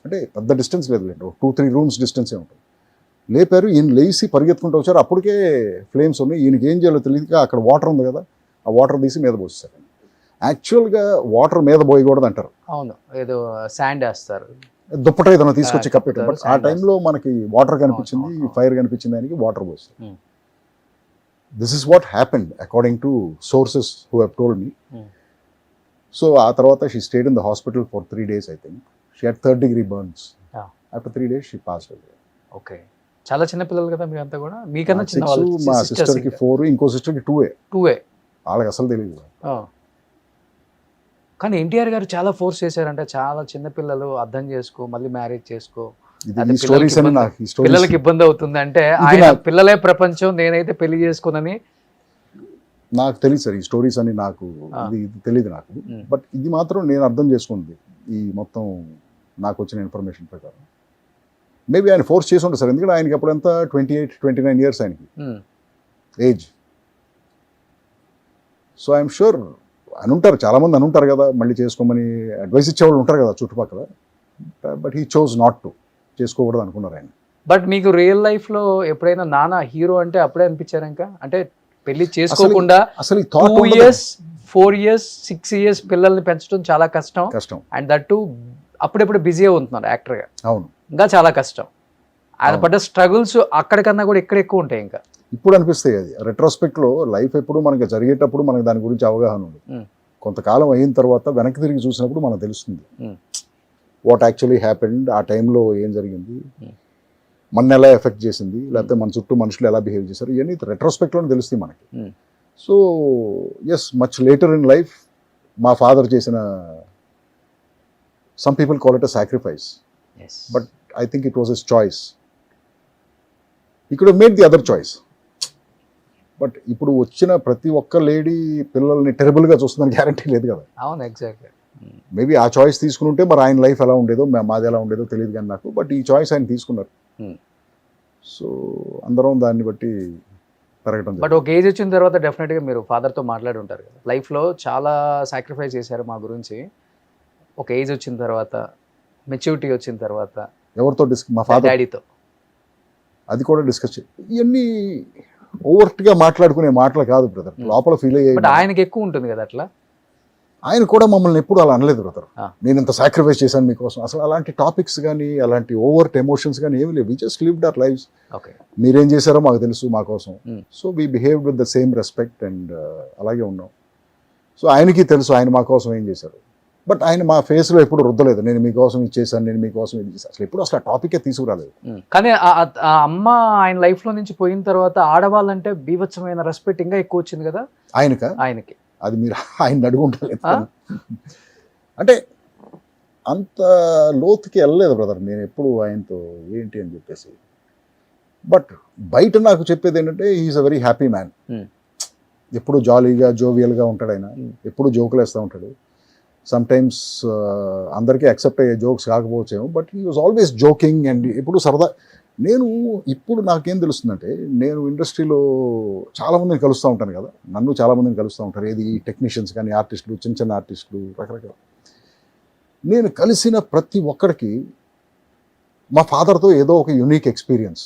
అంటే పెద్ద డిస్టెన్స్ లేదు, 2-3 rooms డిస్టెన్సే ఉంటుంది. లేపారు. ఈయన లేచి పరిగెత్తుకుంటూ వచ్చారు. అప్పటికే ఫ్లేమ్స్ ఉన్నాయి. ఈయనకి ఏం చేయాలో తెలియక అక్కడ వాటర్ ఉంది కదా, ఆ వాటర్ తీసి మీద పోస్తారు. యాక్చువల్గా వాటర్ మీద పోయకూడదు అంటారు. అవును, ఏదో శాండ్ వేస్తారు, దుప్పట ఏదైనా తీసుకొచ్చి కప్పెట్టారు. బట్ ఆ టైంలో మనకి వాటర్ కనిపించింది, ఫైర్ కనిపించింది, ఆయనకి వాటర్ పోస్తారు. This is what happened according to sources who have told me. So ఆ తర్వాత she stayed in the hospital for 3 days I think. She had 3rd-degree burns. After 3 days she passed away. Okay. చాలా చిన్న పిల్లలు కదా మీరంతా కూడా? మీకన్నా చిన్న వాళ్ళు? మా సిస్టర్కి 4, ఇంకో సిస్టర్కి 2. వాళ్ళకి అసలు తెలియదు. కానీ ఎన్టీఆర్ గారు చాలా ఫోర్స్ చేశారంటే, చాలా చిన్న పిల్లలు అర్థం చేసుకో, మళ్ళీ మ్యారేజ్ చేసుకో, పిల్లలకి ఇబ్బంది అవుతుంది అంటే ఆయన పిల్లలే ప్రపంచం, నేనైతే పెళ్లి చేసుకోనని. నాకు తెలియదు సార్ ఈ స్టోరీస్ అని, నాకు ఇది తెలియదు నాకు. బట్ ఇది మాత్రం నేను అర్థం చేసుకుంది ఈ మొత్తం నాకు వచ్చిన ఇన్ఫర్మేషన్ ప్రకారం. మేబీ ఆయన ఫోర్స్ చేసి ఉంటారు సార్. ఎందుకంటే ఆయనకి అప్పుడు ఎంత 28-29 years ఆయనకి ఏజ్. సో ఐఎమ్ షూర్ అని ఉంటారు, చాలామంది అని ఉంటారు కదా, మళ్ళీ చేసుకోమని అడ్వైస్ ఇచ్చేవాళ్ళు ఉంటారు కదా చుట్టుపక్కల. But he chose not to, చేసుకోకూడదు అనుకున్నారు ఆయన. బట్ మీకు రియల్ లైఫ్ లో ఎప్పుడైనా నాన్న హీరో అంటే అప్పుడే అనిపించారు ఇంకా? అంటే పెళ్లి చేసుకోకుండా అసలు ఈ 2 థాట్ years 4 years 6 years పిల్లల్ని పెంచడం చాలా కష్టం. కష్టం. అండ్ దట్టు అప్పుడెప్పుడు బిజీ ఉంటున్నారు యాక్టర్ గా, అవును. ఇంకా చాలా కష్టం. ఆయన పడ్డ స్ట్రగుల్స్ అక్కడికన్నా కూడా ఇక్కడ ఎక్కువ ఉంటాయి ఇంకా. ఇప్పుడు అనిపిస్తాయి అది రెట్రోస్పెక్ట్ లో. లైఫ్ ఎప్పుడు మనకి జరిగేటప్పుడు మనకి దాని గురించి అవగాహన ఉంది. కొంతకాలం అయిన తర్వాత వెనక్కి తిరిగి చూసినప్పుడు మనకు తెలుస్తుంది వాట్ యాక్చువల్లీ హ్యాపెండ్, ఆ టైంలో ఏం జరిగింది, మన ఎలా ఎఫెక్ట్ చేసింది, లేకపోతే మన చుట్టూ మనుషులు ఎలా బిహేవ్ చేశారు, ఇవన్నీ రెట్రోస్పెక్ట్లోనే తెలుస్తాయి మనకి. So yes, much later in life మా ఫాదర్ చేసిన, some people call it a sacrifice, but I think it was his choice. He could have made the other choice. But ఇప్పుడు వచ్చిన ప్రతి ఒక్క లేడీ పిల్లల్ని టెరబుల్గా చూస్తుందని గ్యారంటీ లేదు కదా. అవును, ఎగ్జాక్ట్లీ. మేబీ ఆ చాయిస్ తీసుకుని ఉంటే మరి ఆయన లైఫ్ ఎలా ఉండేదో, మాది ఎలా ఉండేదో తెలియదు కానీ నాకు. బట్ ఈ చాయిస్ ఆయన తీసుకున్నారు. సో అందరం దాన్ని బట్టి పెరగడం. బట్ ఒక ఏజ్ వచ్చిన తర్వాత డెఫినెట్గా మీరు ఫాదర్తో మాట్లాడి ఉంటారు కదా, లైఫ్లో చాలా సాక్రిఫైస్ చేశారు మా గురించి. ఒక ఏజ్ వచ్చిన తర్వాత, మెచ్యూరిటీ వచ్చిన తర్వాత ఎవరితో మా ఫాదర్ డాడీతో అది కూడా డిస్కస్ ఇవన్నీ ఓవర్ట్గా మాట్లాడుకునే మాటలు కాదు బ్రదర్, లోపల ఫీల్ అయ్యే. బట్ ఆయనకి ఎక్కువ ఉంటుంది కదా అట్లా. ఆయన కూడా మమ్మల్ని ఎప్పుడు అలా అనలేదు బ్రదర్, నేను ఇంత సాక్రిఫైస్ చేశాను మీకోసం. అసలు అలాంటి టాపిక్స్ కానీ అలాంటి ఓవర్ట్ ఎమోషన్స్ కానీ ఏమి లేవు. We just lived our lives. మీరేం చేశారో మాకు తెలుసు, మా కోసం. So we behaved with the same respect and అలాగే ఉన్నాం. సో ఆయనకి తెలుసు ఆయన మా కోసం ఏం చేశారు. బట్ ఆయన మా ఫేస్లో ఎప్పుడు రుద్దలేదు, నేను మీకోసం ఇది చేశాను, నేను మీకోసం ఇది చేశాను. అసలు ఎప్పుడు అసలు ఆ టాపికే తీసుకురాలేదు. కానీ ఆ అమ్మ ఆయన లైఫ్లో నుంచి పోయిన తర్వాత ఆడవాళ్ళంటే బీభత్సమైన రెస్పెక్ట్ ఇంకా ఎక్కువ వచ్చింది కదా ఆయనకి. అది మీరు ఆయన అడుగుంటారు. అంటే అంత లోతుకి వెళ్ళలేదు బ్రదర్ నేను ఎప్పుడు ఆయనతో ఏంటి అని చెప్పేసి. బట్ బయట నాకు చెప్పేది ఏంటంటే he is a very happy man. ఎప్పుడు జాలీగా జోవియల్గా ఉంటాడు ఆయన, ఎప్పుడు జోకులు వేస్తూ ఉంటాడు. సమ్ టైమ్స్ అందరికీ యాక్సెప్ట్ అయ్యే జోక్స్ కాకపోవచ్చేమో, but he was always joking and ఎప్పుడు సరదా. నేను ఇప్పుడు నాకేం తెలుస్తుందంటే, నేను ఇండస్ట్రీలో చాలామందిని కలుస్తూ ఉంటాను కదా, నన్ను చాలామందిని కలుస్తూ ఉంటారు. ఏది టెక్నీషియన్స్ కానీ, ఆర్టిస్టులు, చిన్న చిన్న ఆర్టిస్టులు, రకరకాల. నేను కలిసిన ప్రతి ఒక్కరికి మా ఫాదర్తో ఏదో ఒక యూనిక్ ఎక్స్పీరియన్స్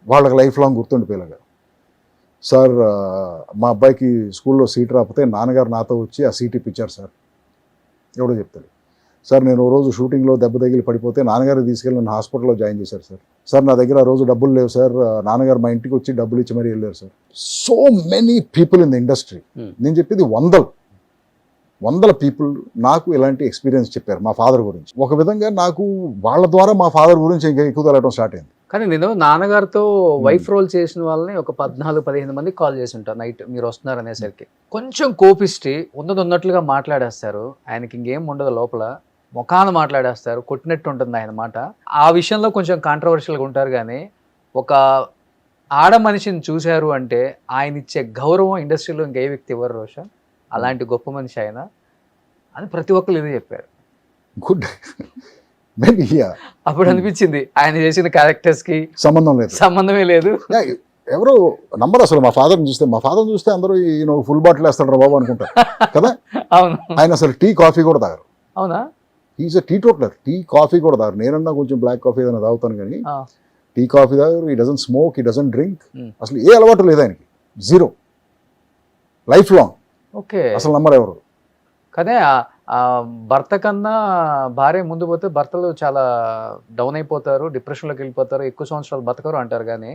వాళ్ళకి లైఫ్ లాంగ్ గుర్తుండిపోయేలాగా. సార్ మా అబ్బాయికి స్కూల్లో సీట్ రాకపోతే నాన్నగారు నాతో వచ్చి ఆ సీట్ ఇప్పించారు సార్, ఎవడో చెప్తాడు. సార్ నేను ఓ రోజు షూటింగ్లో దెబ్బ తగిలి పడిపోతే నాన్నగారు తీసుకెళ్ళి నన్ను హాస్పిటల్లో జాయిన్ చేశారు సార్. సార్ నా దగ్గర ఆ రోజు డబ్బులు లేవు సార్, నాన్నగారు మా ఇంటికి వచ్చి డబ్బులు ఇచ్చి మరీ వెళ్ళారు sir. So many people in the industry, నేను చెప్పేది వందల పీపుల్ నాకు ఇలాంటి ఎక్స్పీరియన్స్ చెప్పారు మా ఫాదర్ గురించి. ఒక విధంగా నాకు వాళ్ళ ద్వారా మా ఫాదర్ గురించి ఇంకా ఎక్కువ తెలవడం స్టార్ట్ అయింది. కానీ నేను నాన్నగారితో వైఫ్ రోల్ చేసిన వాళ్ళని ఒక 14-15 మందికి కాల్ చేసి ఉంటాను నైట్ మీరు వస్తున్నారు అనేసరికి. కొంచెం కోపిష్టి ఉన్నట్లుగా మాట్లాడేస్తారు, ఆయనకి ఇంకేం ఉండదు లోపల, ముఖాన్ని మాట్లాడేస్తారు, కొట్టినట్టు ఉంటుంది ఆయన మాట. ఆ విషయంలో కొంచెం కాంట్రవర్షియల్గా ఉంటారు. కానీ ఒక ఆడ మనిషిని చూశారు అంటే ఆయన ఇచ్చే గౌరవం ఇండస్ట్రీలో ఇంకే వ్యక్తి ఇవ్వరు రోషన్. అలాంటి గొప్ప మనిషి ఆయన అని ప్రతి ఒక్కరు ఇదే చెప్పారు. గుడ్. అప్పుడు అనిపించింది ఆయన చేసిన క్యారెక్టర్స్ కి సంబంధమే లేదు. ఎవరో నంబర్ అసలు మా ఫాదర్ని చూస్తే అందరూ ఈయన ఫుల్ బాటిల్ వేస్తాడు రా బాబు అనుకుంటారు కదా. అవును, ఆయన అసలు టీ కాఫీ కూడా తాగరు. అవునా? Is teetotaller, tea coffee కూడా తాగరు. నేనన్నా కొంచెం బ్లాక్ కాఫీ ఏదైనా తాగుతాను కానీ టీ కాఫీ తాగరు. He doesn't smoke, he doesn't drink. అసలు ఏ అలవాటు లేదు ఆయనకి, జీరో, లైఫ్ లాంగ్. ఓకే, అసలు నంబర్ ఎవరు. కానీ భర్త కన్నా భార్య ముందు పోతే భర్తలు చాలా డౌన్ అయిపోతారు, డిప్రెషన్లోకి వెళ్ళిపోతారు, ఎక్కువ సంవత్సరాలు బతకరు అంటారు. కానీ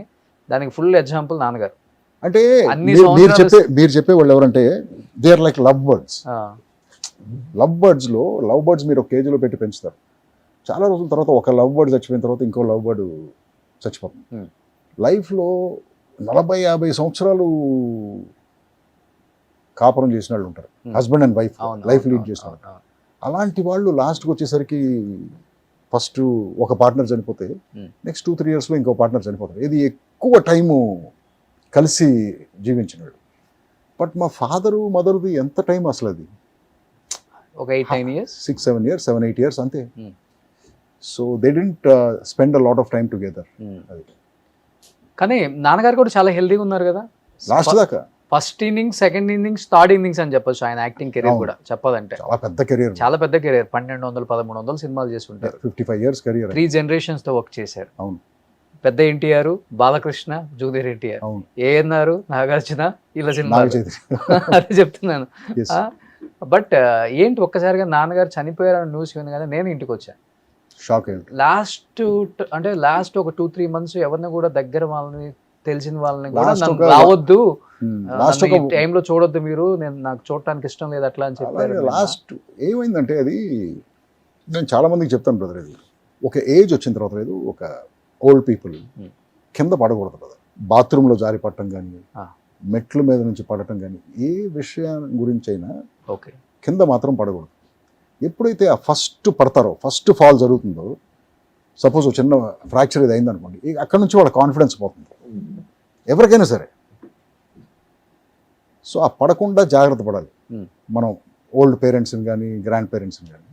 దానికి ఫుల్ ఎగ్జాంపుల్ నాన్నగారు. అంటే మీరు చెప్పే వాళ్ళు ఎవరంటే they are like lovebirds. Lovebirds మీరు ఒక కేజీలో పెట్టి పెంచుతారు. చాలా రోజుల తర్వాత ఒక లవ్ బర్డ్ చచ్చిపోయిన తర్వాత ఇంకో లవ్ బర్డ్ చచ్చిపోతుంది. లైఫ్లో 40-50 సంవత్సరాలు కాపురం చేసిన వాళ్ళు ఉంటారు, husband and wife life lead చేసిన వాళ్ళు. అలాంటి వాళ్ళు లాస్ట్కి వచ్చేసరికి ఫస్ట్ ఒక పార్ట్నర్ చనిపోతే నెక్స్ట్ 2-3 yearsలో ఇంకో పార్ట్నర్ చనిపోతారు. ఇది ఎక్కువ టైము కలిసి జీవించినాడు. బట్ మా ఫాదరు మదర్ది ఎంత టైం అసలు, అది ఒక 8-9 years, 6-7 years, 7-8 years అంతే. So they didn't spend a lot of time together. కానీ నాన్నగారు కూడా చాలా హెల్దీగా ఉన్నారు కదా లాస్ట్ దాకా. First innings, second innings, third innings అని చెప్పొచ్చు ఆయన యాక్టింగ్ కెరీర్ అవును. కూడా చెప్పాలంటే. చాలా పెద్ద కెరీర్, చాలా పెద్ద కెరీర్. 1200-1300 సినిమాలు చేసి ఉంటారు. 55 years కెరీర్. 3 generations తో వర్క్ చేశారు. అవును. పెద్ద ఎన్టీఆర్, బాలకృష్ణ, జూనియర్ ఎన్టీఆర్, అవును. ఏఎన్ఆర్, నాగార్జున, ఇలా సినిమా అదే చెప్తున్నాను. Yes. బట్ ఏంటి ఒక్కసారిగా నాన్నగారు చనిపోయారని న్యూస్ వినగానే నేను ఇంటికి వచ్చాను. షాక్ అయ్యింది. లాస్ట్ ఒక 2-3 months ఎవరిని కూడా దగ్గర వాళ్ళని, తెలిసిన వాళ్ళని కూడా Last నన్ను ఒక- రావద్దు, లాస్ట్ ఒక టైంలో చూడొద్దు మీరు, నాకు చూడటానికి ఇష్టం లేదు అట్లా అని చెప్పారు. లాస్ట్ ఏమైందంటే అది నేను చాలా మందికి చెప్తాను బ్రదర్, ఇది ఒక ఏజ్ వచ్చిన తర్వాత లేదు, ఒక ఓల్డ్ పీపుల్ కింద పడకూడదు బ్రదర్. బాత్రూంలో జారి పడటం కానీ, మెట్ల మీద నుంచి పడటం కానీ, ఏ విషయం గురించి అయినా ఓకే కింద మాత్రం పడకూడదు. ఎప్పుడైతే ఆ ఫస్ట్ పడతారో, ఫస్ట్ ఫాల్ జరుగుతుందో, సపోజ్ చిన్న ఫ్రాక్చర్ ఇది అయిందనుకోండి, అక్కడ నుంచి వాళ్ళ కాన్ఫిడెన్స్ పోతుంది ఎవరికైనా సరే. సో ఆ పడకుండా జాగ్రత్త పడాలి మనం, ఓల్డ్ పేరెంట్స్ని కానీ గ్రాండ్ పేరెంట్స్ని కానీ.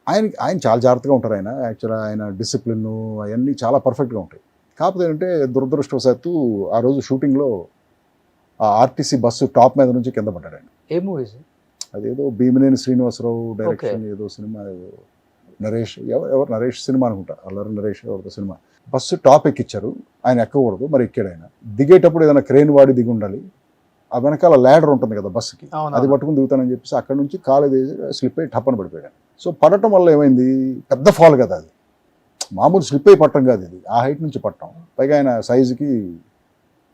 ఆయన చాలా జాగ్రత్తగా ఉంటారు. ఆయన యాక్చువల్గా ఆయన డిసిప్లిన్ అవన్నీ చాలా పర్ఫెక్ట్గా ఉంటాయి. కాకపోతే ఏంటంటే దురదృష్టవశాత్తు ఆ రోజు షూటింగ్లో ఆ ఆర్టీసీ బస్సు టాప్ మీద నుంచి కింద పడ్డాడు ఆయన. ఏ మూవీస్? అదేదో భీమినేని శ్రీనివాసరావు డైరెక్షన్ ఏదో సినిమా, ఏదో నరేష్, ఎవరు నరేష్ సినిమా అనుకుంటా, అల్లరి నరేష్ ఎవరితో సినిమా. బస్సు టాప్ ఎక్కిచ్చారు, ఆయన ఎక్కకూడదు, మరి ఎక్కాడు ఆయన. దిగేటప్పుడు ఏదైనా క్రేన్ వాడి దిగి ఉండాలి. ఆ వెనకాల ల్యాడర్ ఉంటుంది కదా బస్సుకి, అది పట్టుకుని దిగుతానని చెప్పేసి అక్కడ నుంచి కాలు స్లిప్ అయ్యి టప్పని పడిపోయాడు. సో పడటం వల్ల ఏమైంది, పెద్ద ఫాల్ కదా అది, మామూలు స్లిప్ అయి పట్టడం కాదు ఇది, ఆ హైట్ నుంచి పట్టడం. పైగా ఆయన సైజుకి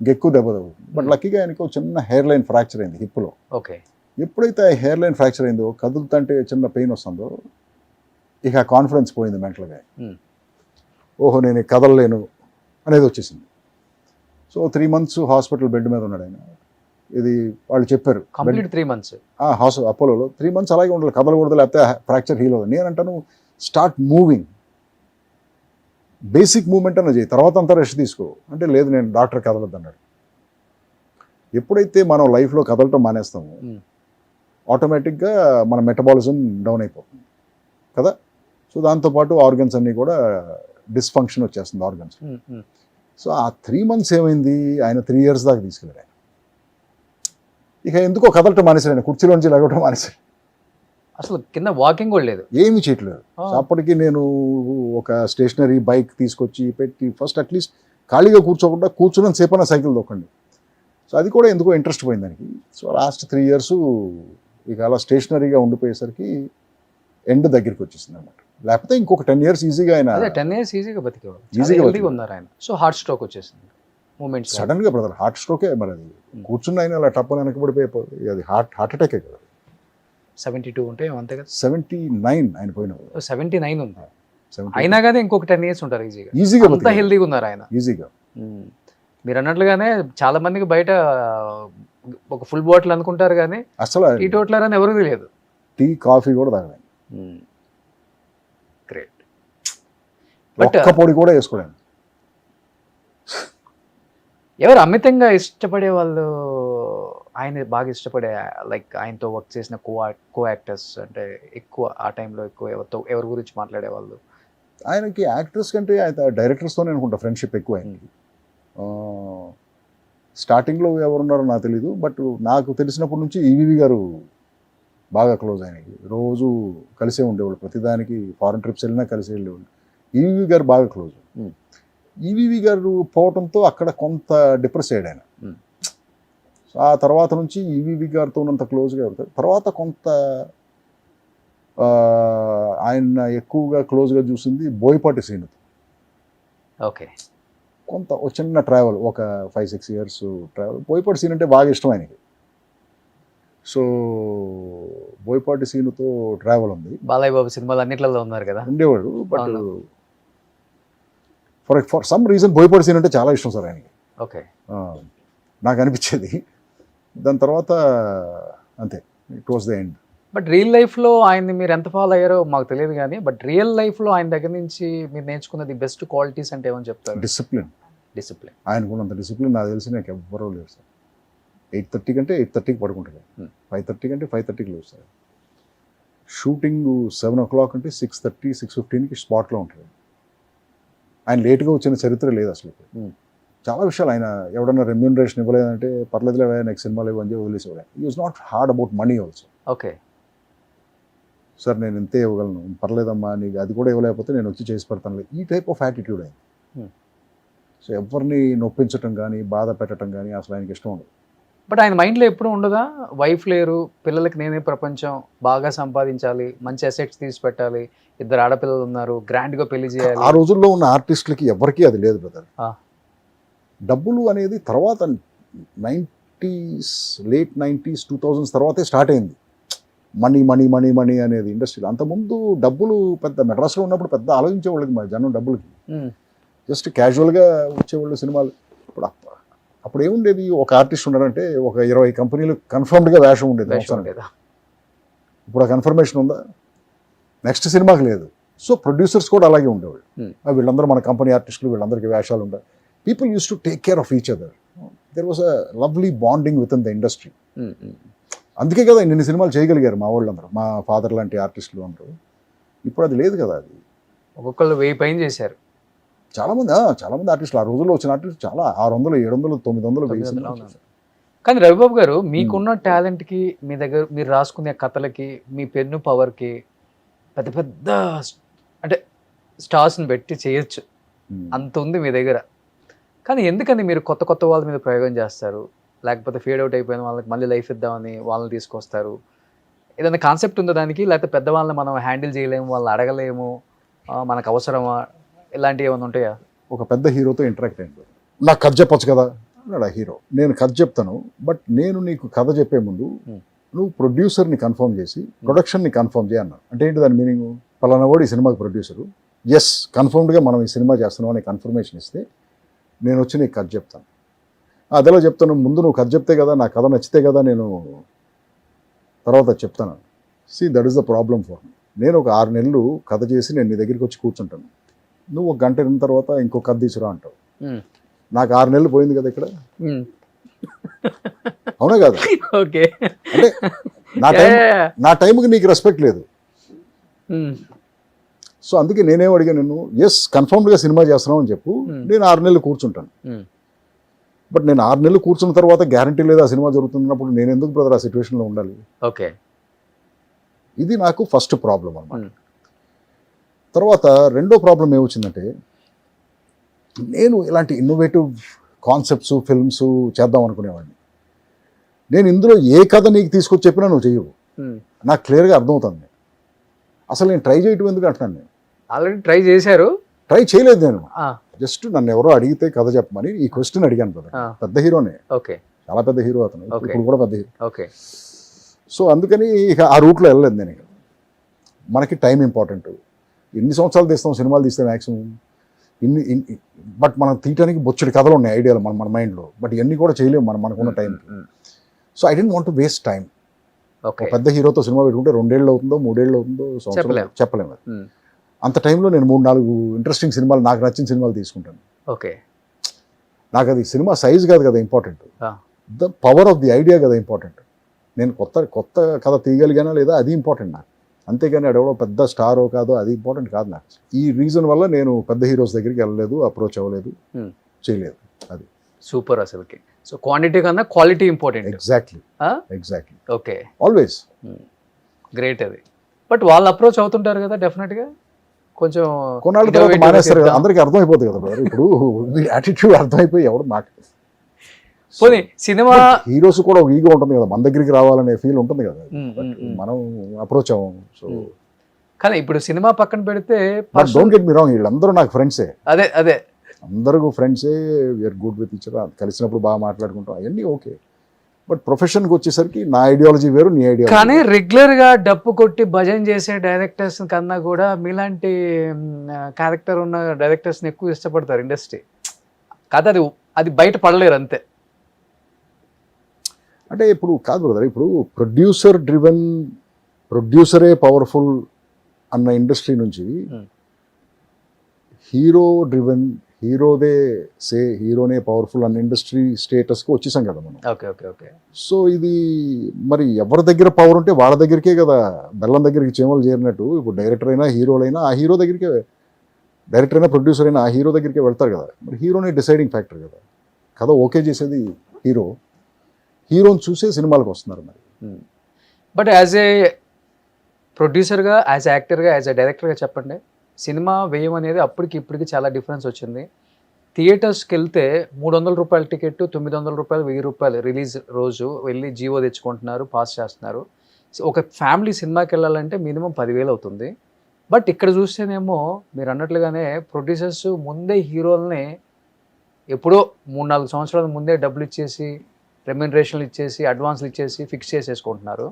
ఇంకెక్కువ దెబ్బ తగ్గుతుంది. బట్ లక్కీగా ఆయనకు చిన్న హెయిర్ లైన్ ఫ్రాక్చర్ అయింది హిప్లో. ఓకే. ఎప్పుడైతే ఆ హెయిర్ లైన్ ఫ్రాక్చర్ అయిందో, కదులుతుంటే చిన్న పెయిన్ వస్తుందో, ఇక ఆ కాన్ఫిడెన్స్ పోయింది మెంటల్గా. ఓహో నేను కదలలేను అనేది వచ్చేసింది. సో 3 months హాస్పిటల్ బెడ్ మీద ఉన్నాడు ఆయన. ఇది వాళ్ళు చెప్పారు కంప్లీట్ 3 months అపోలోలో 3 months అలాగే ఉండాలి, కదలకూడదు, లేకపోతే ఫ్రాక్చర్ హీల్ అవుతుంది. నేనంటాను స్టార్ట్ మూవింగ్, బేసిక్ మూవ్మెంట్ అన్న చేయి, తర్వాత అంతా రెస్ట్ తీసుకో అంటే, లేదు నేను డాక్టర్ కదలొద్దు అన్నాడు. ఎప్పుడైతే మనం లైఫ్లో కదలటం మానేస్తామో ఆటోమేటిక్గా మన మెటబాలిజం డౌన్ అయిపోతుంది కదా. సో దాంతోపాటు ఆర్గన్స్ అన్నీ కూడా డిస్ఫంక్షన్ వచ్చేస్తుంది ఆర్గన్స్. సో ఆ 3 months ఏమైంది, ఆయన 3 years దాకా తీసుకెళ్ళాడు ఆయన. ఇక ఎందుకో కదలటం మానేశాడు ఆయన, కుర్చీలో నుంచి లగవటం మానేశాడు, అసలు కింద వాకింగ్ కూడా లేదు, ఏమీ చేయట్లేదు. అప్పటికి నేను ఒక స్టేషనరీ బైక్ తీసుకొచ్చి పెట్టి, ఫస్ట్ అట్లీస్ట్ ఖాళీగా కూర్చోకుండా కూర్చున్న సేపైనా సైకిల్ దొక్కండి. సో అది కూడా ఎందుకో ఇంట్రెస్ట్ పోయింది దానికి. సో లాస్ట్ 3 years ఇక అలా స్టేషనరీగా ఉండిపోయేసరికి ఎండ్ దగ్గరికి వచ్చేసింది అనమాట. లేకపోతే ఇంకొక 10 years ఈజీగా ఆయన 10 years ఈజీగా బతికేవారు, ఈజీగా హెల్తీగా ఉన్నారు ఆయన. సో హార్ట్ స్ట్రోక్ వచ్చేసింది మూమెంట్స్. సడన్ గా బ్రదర్ హార్ట్ స్ట్రోకే, మరి అది కూర్చున్న ఆయన అలా టప్పని వెనకబడిపోయి అది హార్ట్ అటాకే కదా. 72 ఉంటే అంతే కదా. 79 ఆయన పోయిన 79 ఉంది, అయినా కానీ ఇంకొక 10 years ఉంటారు ఈజీగా అంత హెల్తీగా ఉన్నారు ఆయన ఈజీగా. మీరు అన్నట్లుగానే చాలా మందికి బయట ఒక ఫుల్ బాటిల్ అనుకుంటారు కానీ అసలు టీ టోట్లర్ అని ఎవరికి తెలియదు, టీ కాఫీ కూడా తాగలేదు, గ్రేట్. ఒక్క పొడి కూడా వేసుకోలేదు. ఎవరు అమితంగా ఇష్టపడే వాళ్ళు, ఆయన బాగా ఇష్టపడే, లైక్ ఆయనతో వర్క్ చేసిన కో యాక్టర్స్ అంటే ఎక్కువ ఆ టైంలో ఎక్కువ ఎవరి గురించి మాట్లాడేవాళ్ళు? ఆయనకి యాక్టర్స్ కంటే ఆయన డైరెక్టర్స్తోనే అనుకుంటా ఫ్రెండ్షిప్ ఎక్కువ ఆయనకి. స్టార్టింగ్లో ఎవరున్నారో నాకు తెలీదు, బట్ నాకు తెలిసినప్పటి నుంచి ఈవీవి గారు బాగా క్లోజ్ ఆయనకి, రోజు కలిసే ఉండేవాళ్ళు, ప్రతిదానికి ఫారెన్ ట్రిప్స్ వెళ్ళినా కలిసి వెళ్ళేవాళ్ళు. ఈవీవి గారు బాగా క్లోజ్. ఈవీవి గారు పోవడంతో అక్కడ కొంత డిప్రెస్ అయ్యాడు ఆయన. సో ఆ తర్వాత నుంచి ఈవీవి గారితో ఉన్నంత క్లోజ్గా అవుతారు. తర్వాత కొంత ఆయన ఎక్కువగా క్లోజ్గా చూసింది బోయపాటి శ్రీనుతో. ఓకే. కొంత ఒక చిన్న ట్రావెల్, ఒక 5-6 years ట్రావెల్. బోయపాటి సీన్ అంటే బాగా ఇష్టం ఆయనకి. సో బోయపాటి సీనుతో ట్రావెల్ ఉంది. బాలయ్య బాబు సినిమాలు అన్నిట్లలో ఉన్నారు కదా, ఉండేవాడు. But for some reason Boyapati scene అంటే చాలా ఇష్టం సార్ ఆయనకి. ఓకే. నాకు అనిపించేది. దాని తర్వాత అంతే, it was the end. But real లైఫ్లో ఆయన్ని మీరు ఎంత ఫాలో అయ్యారో మాకు తెలియదు కానీ, బట్ రియల్ లైఫ్లో ఆయన దగ్గర నుంచి మీరు నేర్చుకున్నది బెస్ట్ క్వాలిటీస్ అంటే ఏమని చెప్తారు? డిసిప్లిన్. ఆయనకున్నంత డిసిప్లిన్ నాకు తెలిసి నాకు ఎవ్వరూ లేరు సార్. 8:30 కంటే 8:30కి పడుకుంటారు, 5:30 కంటే 5:30కి లేస్తారు. షూటింగ్ 7 o'clock అంటే 6:30, 6:15కి స్పాట్లో ఉంటారు. ఆయన లేట్గా వచ్చిన చరిత్ర లేదు అసలు. చాలా విషయాలు ఆయన ఎవడన్నా రెమ్యూనరేషన్ ఇవ్వలేదంటే పర్లేదులే నెక్స్ట్ సినిమాలు ఇవ్వని చెప్పి వదిలేసేవాడు. ఈ was not hard about money also. Okay. Sir నేను ఇంతే ఇవ్వగలను, పర్లేదమ్మా నీకు అది కూడా ఇవ్వలేకపోతే నేను వచ్చి చేసి పెడతాను, ఈ టైప్ ఆఫ్ యాటిట్యూడ్ అయింది. సో ఎవరిని నొప్పించటం కానీ బాధ పెట్టడం కానీ అసలు ఆయనకి ఇష్టం ఉండదు. బట్ ఆయన మైండ్లో ఎప్పుడు ఉండదా, వైఫ్ లేరు, పిల్లలకి నేనే ప్రపంచం, బాగా సంపాదించాలి, మంచి అసెట్స్ తీసి పెట్టాలి, 2 ఆడపిల్లలు ఉన్నారు, గ్రాండ్గా పెళ్లి చేయాలి. ఆ రోజుల్లో ఉన్న ఆర్టిస్టులకి ఎవరికీ అది లేదు బ్రదర్. డబ్బులు అనేది తర్వాత 90s, లేట్ 90s 2000s తర్వాతే స్టార్ట్ అయింది. మనీ మనీ మనీ మనీ అనేది ఇండస్ట్రీలో. అంతకుముందు డబ్బులు పెద్ద మెడ్రాస్లో ఉన్నప్పుడు పెద్ద ఆలోచించేవాళ్ళకి మా జనం డబ్బులకి. జస్ట్ క్యాజువల్గా వచ్చేవాళ్ళు సినిమాలు. అప్పుడు ఏముండేది, ఒక ఆర్టిస్ట్ ఉన్నాడంటే ఒక 20 కంపెనీలు కన్ఫర్మ్డ్గా వేషం ఉండేది. ఇప్పుడు ఆ కన్ఫర్మేషన్ ఉందా? నెక్స్ట్ సినిమాకి లేదు. సో ప్రొడ్యూసర్స్ కూడా అలాగే ఉండేవాళ్ళు. వీళ్ళందరూ మన కంపెనీ ఆర్టిస్టులు, వీళ్ళందరికీ వేషాలు ఉండాలి. People use to take care of each other. There was a lovely bonding with in the industry. అందుకే కదా ఇన్ని సినిమాలు చేయగలిగారు మా వాళ్ళందరూ, మా ఫాదర్ లాంటి ఆర్టిస్టులు అందరూ. ఇప్పుడు అది లేదు కదా. అది ఒక్కొక్కళ్ళు 1000 పైన చేశారు చాలామంది ఆర్టిస్టులు. ఆ రోజుల్లో వచ్చిన ఆర్టిస్టులు చాలా 600, 700, 900, 1000. కానీ రవిబాబు గారు, మీకున్న టాలెంట్కి, మీ దగ్గర మీరు రాసుకునే కథలకి, మీ పెన్ను పవర్కి పెద్ద పెద్ద అంటే స్టార్స్ని పెట్టి చేయొచ్చు, అంత ఉంది మీ దగ్గర. కానీ ఎందుకని మీరు కొత్త కొత్త వాళ్ళ మీద ప్రయోగం చేస్తారు? లేకపోతే ఫేడ్ అవుట్ అయిపోయిన వాళ్ళకి మళ్ళీ లైఫ్ ఇద్దామని వాళ్ళని తీసుకొస్తారు? ఏదైనా కాన్సెప్ట్ ఉందా దానికి? లేకపోతే పెద్దవాళ్ళని మనం హ్యాండిల్ చేయలేము, వాళ్ళని అడగలేము, మనకు అవసరమా, ఇలాంటివి ఏమైనా ఉంటాయా? ఒక పెద్ద హీరోతో ఇంటరాక్ట్ అయ్యింది. నాకు కథ చెప్పొచ్చు కదా అన్నాడు ఆ హీరో. నేను కథ చెప్తాను, బట్ నేను నీకు కథ చెప్పే ముందు నువ్వు ప్రొడ్యూసర్ని కన్ఫర్మ్ చేసి ప్రొడక్షన్ని కన్ఫర్మ్ చేయ అన్నాడు. అంటే ఏంటి దాని మీనింగ్? పలానా వాడు ఈ సినిమాకి ప్రొడ్యూసరు, ఎస్ కన్ఫర్మ్డ్గా మనం ఈ సినిమా చేస్తున్నాం అని కన్ఫర్మేషన్ ఇస్తే నేను వచ్చి నీకు కథ చెప్తాను. అదేలా చెప్తాను, ముందు నువ్వు కథ చెప్తే కదా, నా కథ నచ్చితే కదా నేను తర్వాత చెప్తాను. See that is the problem for me. నేను ఒక 6 నెలలు కథ చేసి నేను నీ దగ్గరికి వచ్చి కూర్చుంటాను, నువ్వు 1 గంట అయిన తర్వాత ఇంకో కథ తీసుకురా అంటావు. నాకు 6 నెలలు పోయింది కదా ఇక్కడ. అవునా కాదు? ఓకే. అంటే నా టైంకి నీకు రెస్పెక్ట్ లేదు. సో అందుకే నేనేం అడిగా, నిన్ను ఎస్ కన్ఫర్మ్డ్గా సినిమా చేస్తున్నావు అని చెప్పు, నేను 6 నెలలు కూర్చుంటాను. బట్ నేను 6 నెలలు కూర్చున్న తర్వాత గ్యారంటీ లేదు ఆ సినిమా జరుగుతున్నప్పుడు నేను ఎందుకు బ్రదర్ ఆ సిచ్యువేషన్లో ఉండాలి? ఓకే. ఇది నాకు ఫస్ట్ ప్రాబ్లం అన్నమాట. తర్వాత రెండో ప్రాబ్లం ఏమొచ్చిందంటే, నేను ఇలాంటి ఇన్నోవేటివ్ కాన్సెప్ట్స్ ఫిల్మ్స్ చేద్దాం అనుకునేవాడిని. నేను ఇందులో ఏ కథ నీకు తీసుకొచ్చి చెప్పినా నువ్వు చెయ్యవు, నాకు క్లియర్గా అర్థమవుతుంది. అసలు నేను ట్రై చేయటం ఎందుకు అంటున్నాను. నేను ఆల్రెడీ ట్రై చేశారు. ట్రై చేయలేదు నేను, జస్ట్ నన్ను ఎవరో అడిగితే కథ చెప్పమని ఈ క్వశ్చన్ అడిగాను బ్రదర్. పెద్ద హీరోనే, చాలా పెద్ద హీరో అతను, ఇప్పుడు కూడా పెద్ద హీరో. సో అందుకని ఇక ఆ రూట్లో వెళ్ళలేదు నేను. ఇక మనకి టైం ఇంపార్టెంట్. ఎన్ని సంవత్సరాలు తీస్తాం సినిమాలు తీస్తే మ్యాక్సిమం బట్ మనం తీయటానికి బొచ్చడి కథలు ఉన్నాయి, ఐడియాలు మన మైండ్లో, బట్ ఇవన్నీ కూడా చేయలేము మనకున్న టైంకి. So I don't want to waste time. పెద్ద హీరోతో సినిమా పెట్టుకుంటే 2 ఏళ్ళు అవుతుందో 3 ఏళ్ళు అవుతుందో చెప్పలేము. అంత టైంలో నేను 3-4 ఇంట్రెస్టింగ్ సినిమాలు, నాకు నచ్చిన సినిమాలు తీసుకుంటాను. నాకు అది సినిమా సైజ్ కాదు కదా important, the power of the idea కదా ఇంపార్టెంట్. నేను కొత్త కథ తీయగలిగానా లేదా అది ఇంపార్టెంట్ నాకు, అంతేగాని అడెవడో పెద్ద స్టారో కాదో అది ఇంపార్టెంట్ కాదు నాకు. ఈ రీజన్ వల్ల నేను పెద్ద హీరోస్ దగ్గరికి వెళ్ళలేదు, అప్రోచ్ అవ్వలేదు, చేయలేదు. అది సూపర్ అసలుకి. సో క్వాంటిటీ కన్నా quality important. Exactly. Okay. Always great అది. బట్ వాళ్ళు అప్రోచ్ అవుతుంటారు కదా డెఫినెట్గా, కొంచెం కొన్నాళ్ళ తర్వాత మానేస్తారు కదా, అందరికీ అర్థమైపోతుంది కదా బ్రదర్. ఇప్పుడు యాటిట్యూడ్ అర్థమైపోయి ఎవడు మాట. పోనీ సినిమా హీరోస్ కూడా ఒక ఈగో ఉంటుంది కదా, మన దగ్గరికి రావాలనే ఫీల్ ఉంటుంది కదా, మనం అప్రోచ్ అవ్వము. సో కానీ ఇప్పుడు సినిమా పక్కన పెడితే డోంట్ గెట్ మీ రాంగ్, వీళ్ళందరూ నాకు ఫ్రెండ్సే. అదే అందరూ ఫ్రెండ్సే, we're good with each other, కలిసినప్పుడు బాగా మాట్లాడుకుంటాం, అవన్నీ ఓకే. బట్ ప్రొఫెషన్కి వచ్చేసరికి నా ఐడియాలజీ వేరు, నీ ఐడియా. కానీ రెగ్యులర్గా డప్పు కొట్టి భజన చేసే డైరెక్టర్స్ కన్నా కూడా మీలాంటి క్యారెక్టర్ ఉన్న డైరెక్టర్స్ని ఎక్కువ ఇష్టపడతారు ఇండస్ట్రీ. కాదు అది బయట పడలేరు అంతే. అంటే ఇప్పుడు కాదు బ్రదర్, ఇప్పుడు ప్రొడ్యూసరే పవర్ఫుల్ అన్న ఇండస్ట్రీ నుంచి హీరోనే పవర్ఫుల్ అన్న ఇండస్ట్రీ స్టేటస్కి వచ్చేసాం కదా మనం. ఓకే. సో ఇది మరి ఎవరి దగ్గర పవర్ ఉంటే వాళ్ళ దగ్గరికే కదా, బెల్లం దగ్గరికి చేమలు చేరినట్టు. ఇప్పుడు డైరెక్టర్ అయినా హీరోలైనా ఆ హీరో దగ్గరికే, డైరెక్టర్ అయినా ప్రొడ్యూసర్ అయినా ఆ హీరో దగ్గరికే వెళ్తారు కదా. మరి హీరోనే డిసైడింగ్ ఫ్యాక్టర్ కదా. కథ ఓకే చేసేది హీరోని చూసే సినిమాలకు వస్తున్నారు మరి. బట్ యాజ్ ఏ ప్రొడ్యూసర్గా, యాజ్ యాక్టర్గా, యాజ్ ఏ డైరెక్టర్గా చెప్పండి, సినిమా వ్యయం అనేది అప్పటికి ఇప్పటికి చాలా డిఫరెన్స్ వచ్చింది. థియేటర్స్కి వెళ్తే 300 రూపాయల టికెట్, 900 రూపాయలు, 1000 రూపాయలు రిలీజ్ రోజు వెళ్ళి జీవో తెచ్చుకుంటున్నారు, పాస్ చేస్తున్నారు. ఒక ఫ్యామిలీ సినిమాకి వెళ్ళాలంటే మినిమం 10,000 అవుతుంది. బట్ ఇక్కడ చూస్తేనేమో మీరు అన్నట్లుగానే ప్రొడ్యూసర్స్ ముందే హీరోల్ని ఎప్పుడో 3-4 సంవత్సరాల ముందే డబ్బులు ఇచ్చేసి, రెమ్యునరేషన్లు ఇచ్చేసి, అడ్వాన్స్లు ఇచ్చేసి ఫిక్స్ చేసేసుకుంటున్నారు.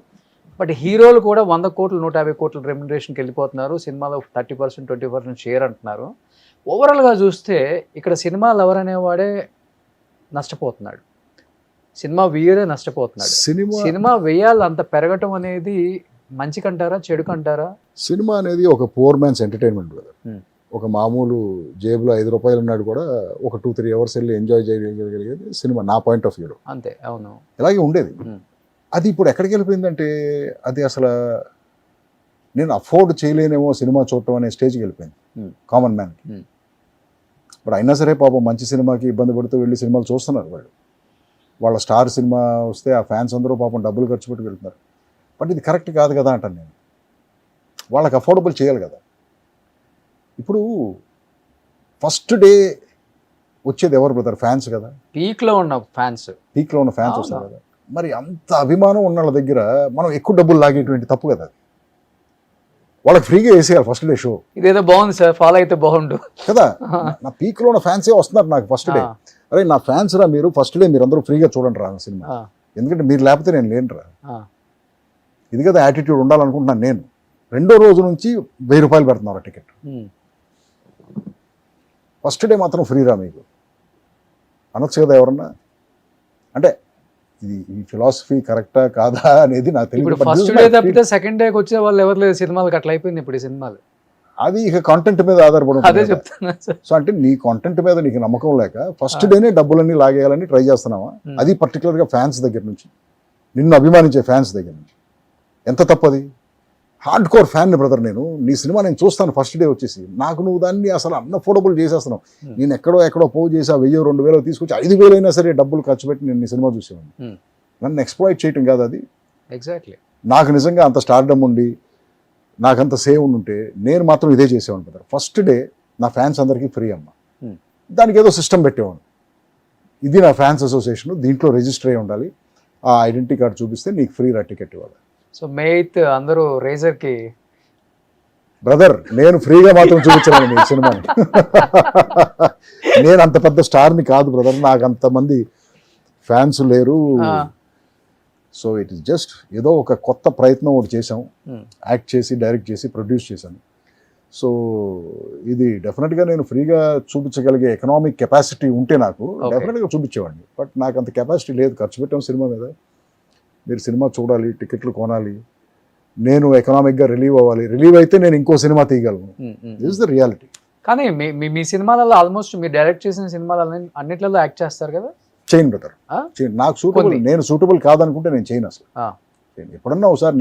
బట్ హీరోలు కూడా 100 కోట్లు 150 కోట్ల రెమ్యునరేషన్కి వెళ్ళిపోతున్నారు. సినిమాలో 30%, 20% షేర్ అంటున్నారు. ఓవరాల్గా చూస్తే ఇక్కడ సినిమా లవర్ అనేవాడే నష్టపోతున్నాడు, సినిమా వేయరే నష్టపోతున్నాడు. సినిమా వేయాలి అంత పెరగటం అనేది మంచికంటారా, చెడుకంటారా? సినిమా అనేది ఒక పోర్ మ్యాన్స్ ఎంటర్టైన్మెంట్ బ్రదర్. ఒక మామూలు జేబులో 5 రూపాయలు ఉన్నాడు కూడా ఒక 2-3 అవర్స్ వెళ్ళి ఎంజాయ్ చేయగలిగేది సినిమా, నా పాయింట్ ఆఫ్ వ్యూలో అంతే. అవును, ఇలాగే ఉండేది. అది ఇప్పుడు ఎక్కడికి వెళ్ళిపోయిందంటే అది అసలు నేను అఫోర్డ్ చేయలేనేమో సినిమా చూడటం అనే స్టేజ్కి వెళ్ళిపోయింది కామన్ మ్యాన్కి. ఇప్పుడు అయినా సరే పాపం మంచి సినిమాకి ఇబ్బంది పడుతూ వెళ్ళి సినిమాలు చూస్తున్నారు వాళ్ళు. వాళ్ళ స్టార్ సినిమా వస్తే ఆ ఫ్యాన్స్ అందరూ పాపం డబ్బులు ఖర్చు పెట్టి వెళ్తున్నారు. బట్ ఇది కరెక్ట్ కాదు కదా అంటాను నేను. వాళ్ళకి అఫోర్డబుల్ చేయాలి కదా. ఇప్పుడు ఫస్ట్ డే వచ్చేది ఎవరు బ్రదర్? ఫ్యాన్స్ కదా. పీక్లో ఉన్న ఫ్యాన్స్ వస్తారు కదా. మరి అంత అభిమానం ఉన్న వాళ్ళ దగ్గర మనం ఎక్కువ డబ్బులు లాగేటువంటి తప్పు కదా. వాళ్ళకి ఫ్రీగా వేసేయాలి ఫస్ట్ డే షో. ఇదేదో బాగుంది సార్, ఫాలో అయితే బాగుండు కదా. నా పీక్లో ఉన్న ఫ్యాన్సే వస్తున్నారు నాకు ఫస్ట్ డే. అరే నా ఫ్యాన్స్ రా మీరు, ఫస్ట్ డే మీరు అందరూ ఫ్రీగా చూడండి రా సినిమా, ఎందుకంటే మీరు లేకపోతే నేను లేను రా. ఇది కదా యాటిట్యూడ్ ఉండాలనుకుంటున్నాను నేను. రెండో రోజు నుంచి 1000 రూపాయలు పెడుతున్నారు టికెట్. ఫస్ట్ డే మాత్రం ఫ్రీ రా మీకు అనొచ్చు కదా ఎవరన్నా. అంటే ఇది ఈ ఫిలాసఫీ కరెక్టా కాదా అనేది నాకు తెలియదు. ఫస్ట్ డే తప్పితే సెకండ్ డేకి వచ్చే వాళ్ళు ఎవరు లేదు సినిమాలకు. అట్లా అయిపోయింది ఇప్పుడు ఈ సినిమాలు. అది ఇక కాంటెంట్ మీద ఆధారపడి అదే చెప్తున్నా. సో అంటే నీ కాంటెంట్ మీద నీకు నమ్మకం లేక ఫస్ట్ డేనే డబ్బులన్నీ లాగేయాలని ట్రై చేస్తున్నావా? అది పర్టికులర్గా ఫ్యాన్స్ దగ్గర నుంచి, నిన్ను అభిమానించే ఫ్యాన్స్ దగ్గర నుంచి. ఎంత తప్పది? హార్డ్ కోర్ ఫ్యాన్ బ్రదర్ నేను. నీ సినిమా నేను చూస్తాను ఫస్ట్ డే వచ్చేసి. నాకు నువ్వు దాన్ని అసలు అన్అఫోర్డబుల్ చేసేస్తున్నావు. నేను ఎక్కడో పోగు చేసి 1000-2000 తీసుకొచ్చి 5,000 అయినా సరే డబ్బులు ఖర్చు పెట్టి నేను నీ సినిమా చూసేవాడిని. నన్ను ఎక్స్ప్లాయిట్ చేయటం కాదు అది. ఎగ్జాక్ట్లీ. నాకు నిజంగా అంత స్టార్డమ్ ఉండి నాకంత సేవ్ ఉంటే నేను మాత్రం ఇదే చేసేవాడిని బ్రదర్. ఫస్ట్ డే నా ఫ్యాన్స్ అందరికీ ఫ్రీ అమ్మ. దానికి ఏదో సిస్టమ్ పెట్టేవాడిని. ఇది నా ఫ్యాన్స్ అసోసియేషన్, దీంట్లో రిజిస్టర్ అయి ఉండాలి, ఆ ఐడెంటిటీ కార్డు చూపిస్తే నీకు ఫ్రీ రా టికెట్ ఇవ్వాలి. సో మే 8 అందరూ రేజర్కి బ్రదర్ నేను ఫ్రీగా మాత్రం చూపించలేను మీ సినిమాని. నేను అంత పెద్ద స్టార్ని కాదు బ్రదర్, నాకు అంతమంది ఫ్యాన్స్ లేరు. సో ఇట్ ఈస్ జస్ట్ ఏదో ఒక కొత్త ప్రయత్నం ఒకటి చేసాం, యాక్ట్ చేసి డైరెక్ట్ చేసి ప్రొడ్యూస్ చేశాను. సో ఇది డెఫినెట్గా నేను ఫ్రీగా చూపించగలిగే ఎకనామిక్ కెపాసిటీ ఉంటే నాకు డెఫినెట్గా చూపించేవాడిని. బట్ నాకు అంత కెపాసిటీ లేదు. ఖర్చు పెట్టాం సినిమా మీద. మీరు సినిమా చూడాలి, టికెట్లు కొనాలి, నేను ఎకనామిక్గా రిలీవ్ అవ్వాలి. రిలీవ్ అయితే నేను ఇంకో సినిమా తీయగలను. This is the reality. కానీ మీ సినిమాలలో ఆల్మోస్ట్ మీరు డైరెక్ట్ చేసిన సినిమాలు అన్నిట్లలో యాక్ట్ చేస్తారు కదా. చేయను బ్రదర్, నాకు సూటబుల్. నేను సూటబుల్ కాదనుకుంటే నేను చేయను అసలు. ఎప్పుడన్నా ఒకసారి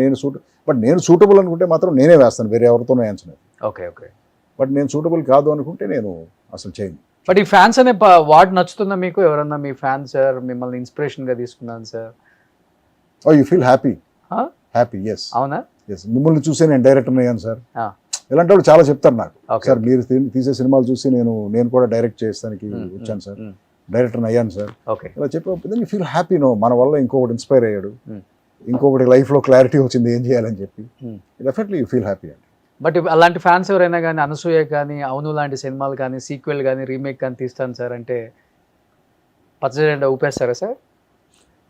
నేను సూటబుల్ అనుకుంటే మాత్రం నేనే వేస్తాను, వేరే ఎవరితోనో వేయించను. Okay okay. బట్ నేను సూటబుల్ కాదు అనుకుంటే నేను అసలు చేయను. బట్ ఈ ఫ్యాన్స్ అనే వార్డ్ నచ్చుతుందా మీకు? ఎవరన్నా మీ ఫ్యాన్స్ సార్ మిమ్మల్ని ఇన్స్పిరేషన్గా తీసుకున్నాను sir? Oh you feel happy? Happy, yes. అవునా? ఎస్. మిమ్మల్ని చూసే నేను డైరెక్టర్ అయ్యాను సార్. ఇలాంటి వాళ్ళు చాలా చెప్తారు నాకు, సార్ మీరు తీసే సినిమాలు చూసి నేను కూడా డైరెక్ట్ చేస్తానికి వచ్చాను సార్, డైరెక్టర్ అయ్యాను సార్. ఇలా చెప్పినప్పుడు యూ ఫీల్ హ్యాపీ. నో మన వల్ల ఇంకొకటి ఇన్స్పైర్ అయ్యాడు, ఇంకొకటి లైఫ్లో క్లారిటీ వచ్చింది ఏం చేయాలని చెప్పి. డెఫినెట్లీ యూ ఫీల్ హ్యాపీ అండి. బట్ అలాంటి ఫ్యాన్స్ ఎవరైనా కానీ అనసూయ కానీ అవును లాంటి సినిమాలు కానీ సీక్వెల్ కానీ రీమేక్ కానీ తీస్తాను సార్ అంటే పచ్చజెండా ఊపేస్తారా సార్?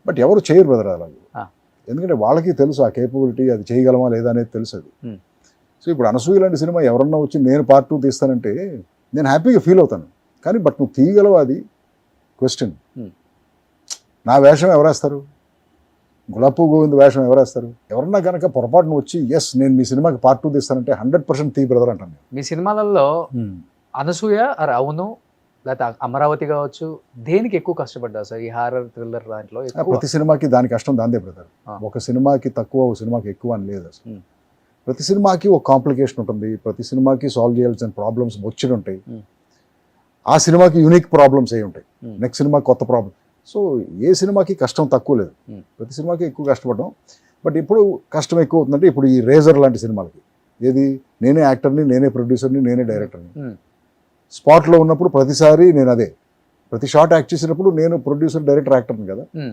బట్ ఎవరు చేయరు బ్రదర్ అలాగే. ఎందుకంటే వాళ్ళకి తెలుసు ఆ కేపబిలిటీ, అది చేయగలమా లేదా అనేది తెలుసు అది. సో ఇప్పుడు అనసూయ లాంటి సినిమా ఎవరన్నా వచ్చి నేను పార్ట్ 2 తీస్తానంటే నేను హ్యాపీగా ఫీల్ అవుతాను. కానీ బట్ నువ్వు తీయగలవు అది క్వశ్చన్. నా వేషం ఎవరేస్తారు? గులాబ్ గోవింద్ వేషం ఎవరేస్తారు? ఎవరన్నా కనుక పొరపాటును వచ్చి ఎస్ నేను మీ సినిమాకి పార్ట్ 2 తీస్తానంటే 100% తీ బ్రదర్ అంటాను. మీ సినిమాలలో అనసూయ అవును లేకపోతే అమరావతి కావచ్చు, దేనికి ఎక్కువ కష్టపడ్డా సార్ ఈ హారర్ థ్రిల్లర్ దాంట్లో? ప్రతి సినిమాకి దాని కష్టం దాందే బ్రదర్. ఒక సినిమాకి తక్కువ, ఒక సినిమాకి ఎక్కువ అని లేదు అసలు. ప్రతి సినిమాకి ఒక కాంప్లికేషన్ ఉంటుంది, ప్రతి సినిమాకి సాల్వ్ చేయాల్సిన ప్రాబ్లమ్స్ బొచ్చుడు ఉంటాయి. ఆ సినిమాకి యూనిక్ ప్రాబ్లమ్స్ అయి ఉంటాయి, Hmm. నెక్స్ట్ సినిమా కొత్త ప్రాబ్లం. సో ఏ సినిమాకి కష్టం తక్కువ లేదు, Hmm. ప్రతి సినిమాకి ఎక్కువ కష్టపడ్డాం. బట్ ఇప్పుడు కష్టం ఎక్కువ అవుతుందంటే ఇప్పుడు ఈ రేజర్ లాంటి సినిమాలకి, ఏది నేనే యాక్టర్ని, నేనే ప్రొడ్యూసర్ని, నేనే డైరెక్టర్ని. Hmm. స్పాట్లో ఉన్నప్పుడు ప్రతిసారి నేను అదే, ప్రతి షాట్ యాక్ట్ చేసినప్పుడు నేను ప్రొడ్యూసర్, డైరెక్టర్, యాక్టర్ని కదా. Hmm.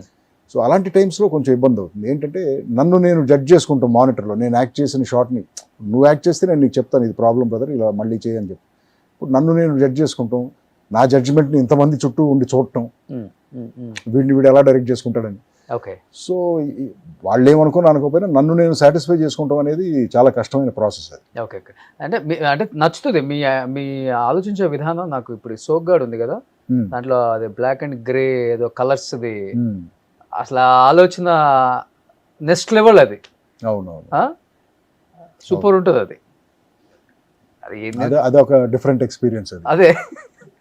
సో అలాంటి టైమ్స్లో కొంచెం ఇబ్బంది అవుతుంది. ఏంటంటే నన్ను నేను జడ్జ్ చేసుకుంటాం మానిటర్లో, నేను యాక్ట్ చేసిన షాట్ని. నువ్వు యాక్ట్ చేస్తే నేను నీకు చెప్తాను ఇది ప్రాబ్లం బ్రదర్, ఇలా మళ్ళీ చేయని చెప్పి. ఇప్పుడు నన్ను నేను జడ్జ్ చేసుకుంటాం, నా జడ్జిమెంట్ని ఇంతమంది చుట్టూ ఉండి చూడటం, Hmm. Hmm. Hmm. వీడు ఎలా డైరెక్ట్ చేసుకుంటాడని. ఓకే. సో వాళ్ళు ఏమనుకున్నా అనుకోకపోయినా నన్ను నేను సాటిస్ఫై చేసుకుంటాం అనేది చాలా కష్టమైన ప్రాసెస్ అది. ఓకే. ఓకే. అంటే అంటే నచ్చుతుంది మీ మీ ఆలోచించే విధానం. నాకు ఇప్పుడు సోగ్గాడ్ ఉంది కదా, Hmm. దాంట్లో అది బ్లాక్ అండ్ గ్రే ఏదో కలర్స్ది, Hmm. అసలు ఆ ఆలోచన నెక్స్ట్ లెవెల్ అది. అవునవును, సూపర్ ఉంటుంది అది. అది అదే అదే ఒక డిఫరెంట్ ఎక్స్పీరియన్స్ అది. అదే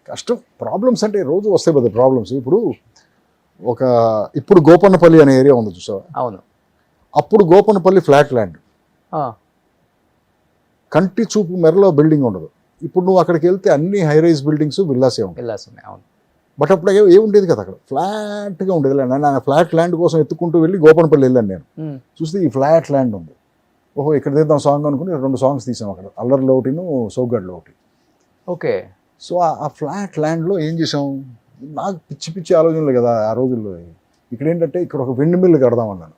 కష్టం, ప్రాబ్లమ్స్ అంటే రోజు వస్తాయి కదా ప్రాబ్లమ్స్. ఇప్పుడు గోపన్నపల్లి అనే ఏరియా ఉంది చూసావా, అవును. అప్పుడు గోపన్నపల్లి ఫ్లాట్ ల్యాండ్, ఆ, కంటి చూపు మెరలో బిల్డింగ్ ఉండదు. ఇప్పుడు నువ్వు అక్కడికి వెళ్తే అన్ని హై రైజ్ బిల్డింగ్స్, విల్లాసే ఉంటాయి. వెళ్ళాల్సిందే. అవును. బట్ అప్పుడు ఏముండేది కదా, అక్కడ ఫ్లాట్గా ఉండేది ల్యాండ్. నేను ఆ ఫ్లాట్ ల్యాండ్ కోసం ఎత్తుకుంటూ వెళ్ళి గోపన్నపల్లి వెళ్ళాను. నేను ఉమ్. చూస్తే ఈ ఫ్లాట్ ల్యాండ్ ఉంది. ఓహో ఇక్కడ తీద్దాం సాంగ్ అనుకుని 2 సాంగ్స్ తీసాం అక్కడ, అల్లర్లో ఒకటిను, సోగ్గాడ్లో ఒకటి. ఓకే. సో ఆ ఫ్లాట్ ల్యాండ్లో ఏం చేసాం, నాకు పిచ్చి పిచ్చి ఆలోచనలు కదా ఆ రోజుల్లో. ఇక్కడ ఏంటంటే ఇక్కడ ఒక విండ్ మిల్లు కడదామన్నాను.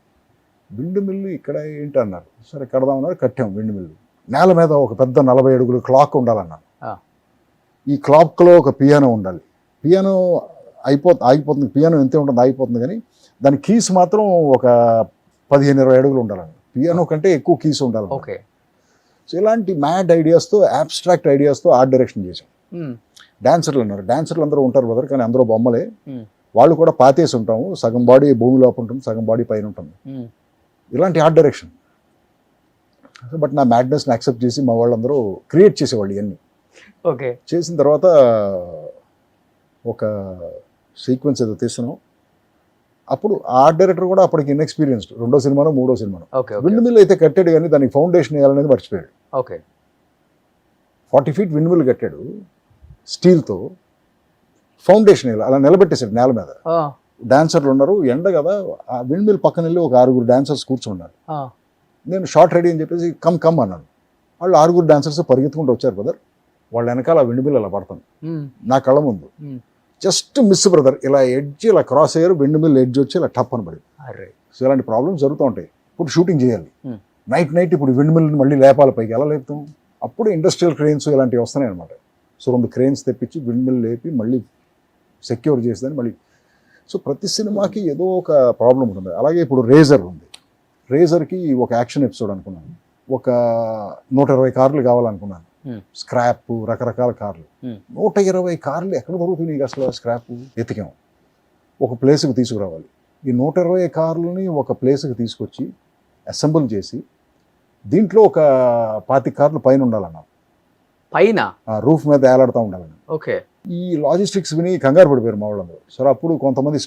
విండ్ మిల్లు ఇక్కడ ఏంటి అన్నారు, సరే కడదామన్నారు, కట్టాం విండ్ మిల్లు. నేల మీద ఒక పెద్ద 40 అడుగుల క్లాక్ ఉండాలన్నాను. ఆ. ఈ క్లాక్లో ఒక పియానో ఉండాలి. పియానో ఆగిపోతుంది, పియానో ఎంతే ఉంటుంది ఆగిపోతుంది, కానీ దాని కీస్ మాత్రం ఒక 15-20 అడుగులు ఉండాలని. పియానో కంటే ఎక్కువ కీస్ ఉండాలి. ఓకే. సో ఇలాంటి మ్యాడ్ ఐడియాస్తో, అబ్స్ట్రాక్ట్ ఐడియాస్తో ఆర్ట్ డైరెక్షన్ చేశాం. ఉమ్. డాన్సర్లు అన్నారు, డాన్సర్లు అందరూ ఉంటారు బ్రదర్, కానీ అందరూ బొమ్మలే. ఉమ్. వాళ్ళు కూడా పాతేసి ఉంటాము, సగం బాడీ భూమి లోపల ఉంటుంది, సగం బాడీ పైన ఉంటుంది. ఉమ్. ఇలాంటి ఆర్ట్ డైరెక్షన్. బట్ నా మ్యాడ్నెస్ని యాక్సెప్ట్ చేసి మా వాళ్ళందరూ క్రియేట్ చేసేవాళ్ళు ఇవన్నీ. ఓకే. చేసిన తర్వాత ఒక సీక్వెన్స్ ఏదో తీస్తున్నాం. అప్పుడు ఆర్ట్ డైరెక్టర్ కూడా అప్పటికి ఇన్ఎక్స్పీరియన్స్డ్, 2వ సినిమానో 3వ సినిమానో. ఓకే. విండ్ మిల్ అయితే కట్టాడు, కానీ దానికి ఫౌండేషన్ వేయాలనేది మర్చిపోయాడు. ఓకే. 40 feet విండ్ మిల్ కట్టాడు స్టీల్తో, ఫౌండేషన్ వేయాలి, అలా నిలబెట్టేశాడు నేల మీద. ఆ, డాన్సర్లు ఉన్నారు, ఎండ కదా, ఆ విండ్ మిల్ పక్కన వెళ్ళి ఒక 6 డాన్సర్స్ కూర్చున్నారు. ఆ. నేను షార్ట్ రెడీ అని చెప్పేసి కమ్ అన్నాను. వాళ్ళు 6 డాన్సర్స్ పరిగెత్తుకుంటూ వచ్చారు బ్రదర్. వాళ్ళ వెనకాల విండ్ మిల్ అలా పడుతుంది ఉమ్. నా కళ్ళ ముందు. ఉమ్. జస్ట్ మిస్ బ్రదర్, ఇలా ఎడ్జ్ ఇలా క్రాస్ అయ్యారు, విండ్ మిల్ ఎడ్జ్ వచ్చి ఇలా టప్ అని పడింది. అరే. సో ఇలాంటి ప్రాబ్లమ్స్ జరుగుతూ ఉంటాయి. ఇప్పుడు షూటింగ్ చేయాలి, Hmm. నైట్ ఇప్పుడు విండ్ మిల్ని మళ్ళీ లేపాలి పైకి, ఎలా లేపుతాం? అప్పుడు ఇండస్ట్రియల్ క్రెయిన్స్ ఇలాంటివి వస్తున్నాయి అనమాట. సో 2 క్రెయిన్స్ తెప్పించి విండ్ మిల్ లేపి మళ్ళీ సెక్యూర్ చేసేదని మళ్ళీ. సో ప్రతి సినిమాకి ఏదో ఒక ప్రాబ్లం ఉంటుంది. అలాగే ఇప్పుడు రేజర్ ఉంది, రేజర్కి ఒక యాక్షన్ ఎపిసోడ్ అనుకున్నాను, ఒక 120 కార్లు కావాలనుకున్నాను. Hmm. స్క్రాప్, రకరకాల కార్లు. Hmm. 120 కార్లు ఎక్కడ దొరుకుతుంది నీకు అసలు? స్క్రాప్ ఎతికాం, ఒక ప్లేస్కి తీసుకురావాలి. ఈ 120 కార్లని ఒక ప్లేస్కి తీసుకొచ్చి అసెంబుల్ చేసి దీంట్లో ఒక 25 కార్లు పైన ఉండాలన్నా, పైన రూఫ్ మీద ఏలాడుతూ ఉండాలని. ఓకే. ఈ లాజిస్టిక్స్ విని కంగారు పడిపోయారు మా వాళ్ళందరూ. సరే అప్పుడు కొంతమంది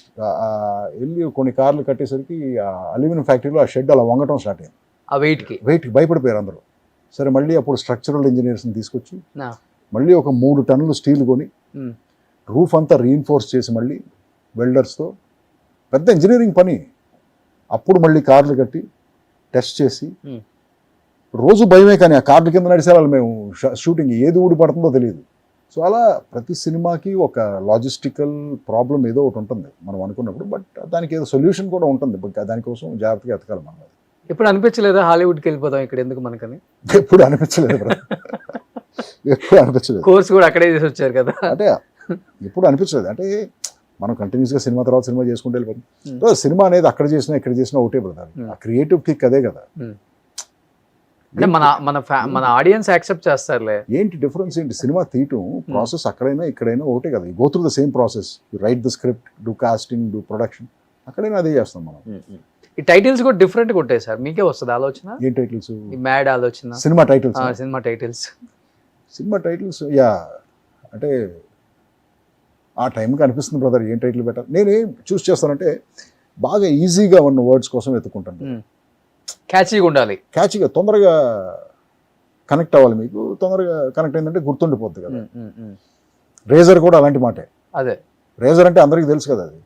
వెళ్ళి కొన్ని కార్లు కట్టేసరికి అల్యూమినియం ఫ్యాక్టరీలో ఆ షెడ్ అలా వంగటం స్టార్ట్ అయింది. ఆ వెయిట్కి వెయిట్కి భయపడిపోయారు అందరూ. సరే మళ్ళీ అప్పుడు స్ట్రక్చరల్ ఇంజనీర్స్ని తీసుకొచ్చి నా. మళ్ళీ ఒక 3 టన్నులు స్టీల్ కొని ఉమ్. రూఫ్ అంతా రీఇన్ఫోర్స్ చేసి మళ్ళీ వెల్డర్స్తో పెద్ద ఇంజనీరింగ్ పని. అప్పుడు మళ్ళీ కార్లు కట్టి టెస్ట్ చేసి, Hmm. రోజు భయమే, కానీ ఆ కార్ల కింద నడిచేవాళ్ళు మేము. షూటింగ్ ఏది ఊడి పడుతుందో తెలియదు. సో అలా ప్రతి సినిమాకి ఒక లాజిస్టికల్ ప్రాబ్లం ఏదో ఒకటి ఉంటుంది మనం అనుకున్నప్పుడు. బట్ దానికి ఏదో సొల్యూషన్ కూడా ఉంటుంది, బట్ దానికోసం జాగ్రత్తగా ఎతకాలి మనం. ఇప్పుడు అనిపించలేదా హాలీవుడ్కి వెళ్ళిపోతాం ఇక్కడ ఎందుకు మనకని? ఎప్పుడు అనిపించలేదు బ్రదర్, ఎప్పుడు అనిపించలేదు. కోర్స్ కూడా అక్కడే చేసి వచ్చారు కదా. అంటే ఎప్పుడు అనిపించలేదు. అంటే మనం కంటిన్యూస్గా సినిమా తర్వాత సినిమా చేసుకుంటూ వెళ్ళిపోతాం. Hmm. సినిమా అనేది అక్కడ చేసినా ఇక్కడ చేసినా ఒకటే బ్రదర్. ఆ క్రియేటివ్ కిక్ అదే కదా. అంటే మన ఆడియన్స్ యాక్సెప్ట్ చేస్తారులే. ఏంటి డిఫరెన్స్ ఏంటి? సినిమా తీయటం ప్రాసెస్ అక్కడైనా ఇక్కడైనా ఒకటే కదా. Go through the same process, right the script, do casting, do production, అక్కడైనా అదే చేస్తాం మనం. ఈ టైటిల్స్ కూడా డిఫరెంట్గా ఉంటాయి సార్, మీకే వస్తుంది ఆలోచన? ఏం టైటిల్స్? ఈ మ్యాడ్ ఆలోచన cinema titles. Cinema titles yeah, అంటే ఆ టైంకి అనిపిస్తుంది బ్రదర్ ఏం టైటిల్ పెట్టాలి. నేనేం చూస్ చేస్తానంటే బాగా ఈజీగా ఉన్న వర్డ్స్ కోసం వెతుక్కుంటాను. క్యాచీగా ఉండాలి, క్యాచీగా, తొందరగా కనెక్ట్ అవ్వాలి. మీకు తొందరగా కనెక్ట్ అయిందంటే గుర్తుండిపోద్ది కదా. రేజర్ కూడా అలాంటి మాటే. అదే రేజర్ అంటే అందరికీ తెలుసు కదా, అది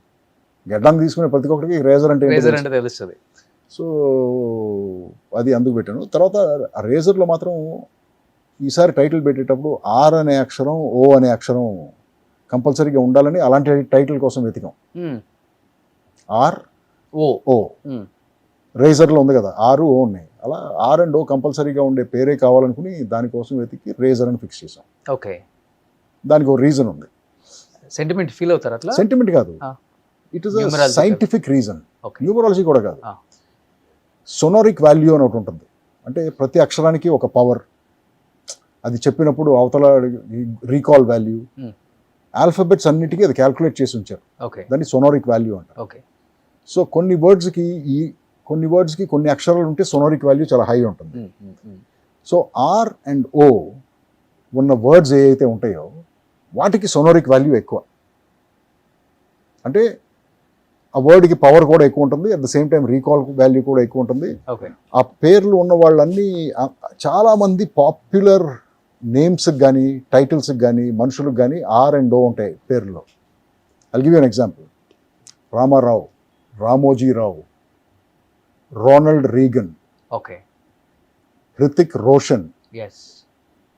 గడ్డం తీసుకునే ప్రతి ఒక్కరికి రేజర్ అంటే ఏంటో రేజర్ తెలుసు. అంటే తెలుస్తుంది. సో అది అందుకు పెట్టాను. తర్వాత ఆ రేజర్లో మాత్రం ఈసారి టైటిల్ పెట్టేటప్పుడు ఆర్ అనే అక్షరం, ఓ అనే అక్షరం కంపల్సరీగా ఉండాలని అలాంటి టైటిల్ కోసం వెతికాం. ఆర్ ఓ ఓ రేజర్లో ఉంది కదా, ఆరు ఓ ఉన్నాయి, అలా ఆర్ అండ్ ఓ కంపల్సరీగా ఉండే పేరే కావాలనుకుని దానికోసం వెతికి రేజర్ అని ఫిక్స్ చేసాం. ఓకే. దానికి ఒక రీజన్ ఉంది. సెంటిమెంట్ ఫీల్ అవుతారు అట్లా? సెంటిమెంట్ కాదు, it is a scientific reason. Numerology కూడా కాదు. సొనోరిక్ వాల్యూ అని ఒకటి ఉంటుంది. అంటే ప్రతి అక్షరానికి ఒక పవర్, అది చెప్పినప్పుడు అవతల రీకాల్ వాల్యూ, ఆల్ఫాబెట్స్ అన్నిటికీ అది క్యాల్కులేట్ చేసి ఉంచారు. దాన్ని సొనోరిక్ వాల్యూ అంటారు. సో కొన్ని వర్డ్స్కి కొన్ని అక్షరాలు ఉంటే సొనోరిక్ వాల్యూ చాలా హై ఉంటుంది. సో ఆర్ అండ్ ఓ ఉన్న వర్డ్స్ ఏవైతే ఉంటాయో వాటికి సొనోరిక్ వాల్యూ ఎక్కువ. అంటే ఆ వర్డ్కి పవర్ కూడా ఎక్కువ ఉంటుంది, at the same time recall value కూడా ఎక్కువ ఉంటుంది. ఆ పేర్లు ఉన్న వాళ్ళన్నీ చాలామంది పాపులర్ నేమ్స్కి కానీ టైటిల్స్కి కానీ మనుషులకు కానీ ఆర్ అండ్ ఓ ఉంటాయి పేర్లలో. I'll give you an example. Rama Rao, Ramoji Rao, Ronald Reagan, Hrithik Roshan,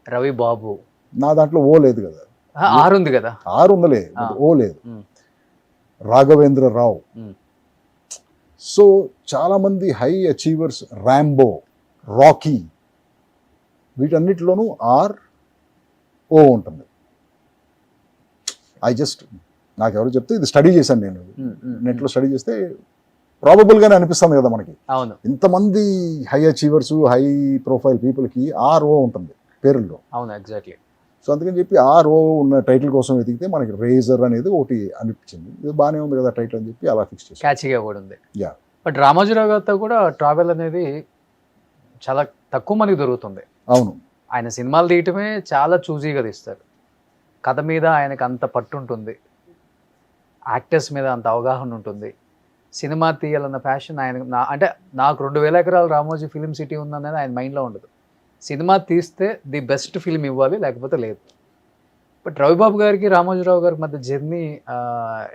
Ravi Babu. నా దాంట్లో ఓ లేదు కదా, ఆరు ఉంది కదా, ఆరు ఉందలే, ఓ లేదు. రాఘవేంద్ర రావు. సో చాలామంది హై అచీవర్స్, ర్యాంబో, రాకీ, వీటన్నిటిలోనూ ఆర్ ఓ ఉంటుంది. నాకు ఎవరు చెప్తే ఇది స్టడీ చేశాను నేను, నెట్లో స్టడీ చేస్తే ప్రాబబుల్గానే అనిపిస్తుంది కదా మనకి. అవును, ఇంతమంది హై అచీవర్స్, హై ప్రొఫైల్ పీపుల్కి ఆర్ ఓ ఉంటుంది పేరుల్లో. అవును, ఎగ్జాక్ట్లీ. సో అందుకని చెప్పి ఆర్ ఓ ఉన్న టైటిల్ కోసం వెతికితే మనకి రేజర్ అనేది ఒకటి అనిపించింది. ఇది బాగానే ఉంది కదా టైటిల్ అని చెప్పి అలా ఫిక్స్ చేసి. క్యాచీగా కూడా ఉంది. బట్ రామోజీరావు గారితో కూడా ట్రావెల్ అనేది చాలా తక్కువ మందికి దొరుకుతుంది. అవును, ఆయన సినిమాలు తీయటమే చాలా చూజీగా తీస్తారు. కథ మీద ఆయనకు అంత పట్టు ఉంటుంది, యాక్టర్స్ మీద అంత అవగాహన ఉంటుంది. సినిమా తీయాలన్న ప్యాషన్ ఆయన అంటే నాకు 2000 ఎకరాలు రామోజీ ఫిలిం సిటీ ఉందనేది ఆయన మైండ్లో ఉండదు. సినిమా తీస్తే ది బెస్ట్ ఫిల్మ్ ఇవ్వాలి, లేకపోతే లేదు. బట్ రవిబాబు గారికి రామోజీరావు గారికి మధ్య జర్నీ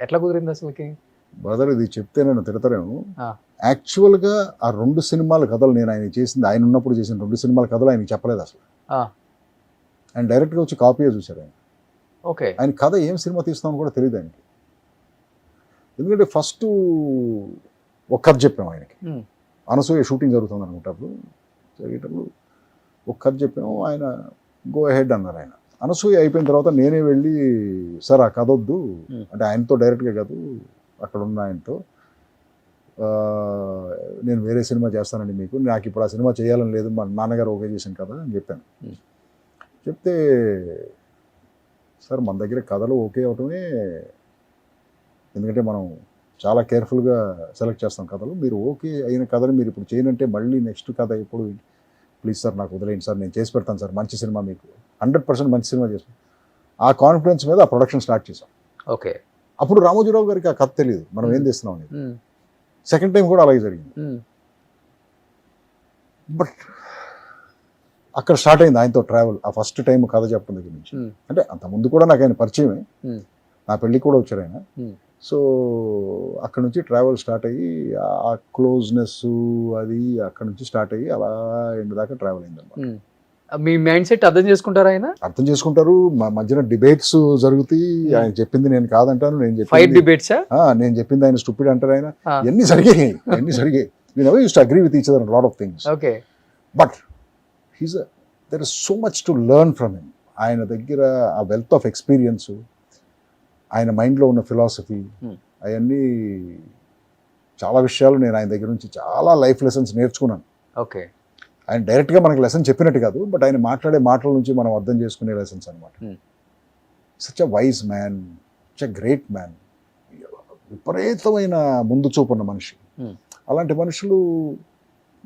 ఎట్లా కుదిరింది అసలుకి? బ్రదర్ ఇది చెప్తే నేను తిడతారేమో. యాక్చువల్గా ఆ 2 సినిమాల కథలు నేను ఆయన చేసింది, ఆయన ఉన్నప్పుడు చేసిన 2 సినిమాల కథలు ఆయనకి చెప్పలేదు అసలు. ఆయన డైరెక్ట్గా వచ్చి కాపీయే చూశారు ఆయన. ఓకే. ఆయన కథ ఏం సినిమా తీస్తామని కూడా తెలియదు ఆయనకి. ఎందుకంటే ఫస్ట్ ఒక కథ చెప్పాము ఆయనకి. అనసూయ షూటింగ్ జరుగుతుంది అనుకుంటప్పుడు, జరిగేటప్పుడు ఒక కథ చెప్పాము. ఆయన గో అహెడ్ అన్నారు. ఆయన అనసూయ అయిపోయిన తర్వాత నేనే వెళ్ళి, సార్ ఆ కథ వద్దు అంటే, ఆయనతో డైరెక్ట్గా కాదు, అక్కడ ఉన్న ఆయనతో, నేను వేరే సినిమా చేస్తానండి మీకు, నాకు ఇప్పుడు ఆ సినిమా చేయాలని లేదు, మా నాన్నగారు ఓకే చేశాను కదా అని చెప్పాను. చెప్తే, సార్ మన దగ్గర కథలు ఓకే అవటమే, ఎందుకంటే మనం చాలా కేర్ఫుల్గా సెలెక్ట్ చేస్తాం కథలు, మీరు ఓకే అయిన కథలు మీరు ఇప్పుడు చేయనంటే మళ్ళీ నెక్స్ట్ కథ ఎప్పుడు, ప్లీజ్ సార్ నాకు వదిలేయండి సార్, నేను చేసి పెడతాను సార్ మంచి సినిమా, మీకు 100% మంచి సినిమా చేస్తాను. ఆ కాన్ఫిడెన్స్ మీద ఆ ప్రొడక్షన్ స్టార్ట్ చేసాం. ఓకే. అప్పుడు రామోజీరావు గారికి ఆ కథ తెలియదు మనం ఏం చేస్తున్నాం అనేది. సెకండ్ టైం కూడా అలాగే జరిగింది. బట్ అక్కడ స్టార్ట్ అయింది ఆయనతో ట్రావెల్. ఆ ఫస్ట్ టైం కథ చెప్పడం దగ్గర నుంచి, అంటే అంత ముందు కూడా నాకు ఆయన పరిచయమే, నా పెళ్ళికి కూడా వచ్చారు ఆయన. సో అక్కడ నుంచి ట్రావెల్ స్టార్ట్ అయ్యి ఆ క్లోజ్నెస్ అది అక్కడ నుంచి స్టార్ట్ అయ్యి అలా ఎండ్ దాకా ట్రావెల్ అయింది అన్నమాట. మీ మైండ్ సెట్ అర్థం చేసుకుంటారా ఆయన? అర్థం చేసుకుంటారు. మా మధ్యన డిబేట్స్ జరుగుతాయి. ఆయన చెప్పింది నేను కాదంటాను, నేను చెప్పింది ఆయన స్టూపిడ్ అంటారు. ఆయన ఎన్ని జరిగాయి. We never used to agree with each other on a lot of things. Okay. But there is so much to learn from him. ఆయన దగ్గర ఆ వెల్త్ ఆఫ్ ఎక్స్పీరియన్స్, ఆయన మైండ్లో ఉన్న ఫిలాసఫీ, అవన్నీ చాలా విషయాలు నేను ఆయన దగ్గర నుంచి చాలా లైఫ్ లెసన్స్ నేర్చుకున్నాను. ఓకే. ఆయన డైరెక్ట్గా మనకి లెసన్ చెప్పినట్టు కాదు, బట్ ఆయన మాట్లాడే మాటల నుంచి మనం అర్థం చేసుకునే లెసన్స్ అనమాట. Such a wise man, such a great man, విపరీతమైన ముందు చూపు ఉన్న మనిషి. అలాంటి మనుషులు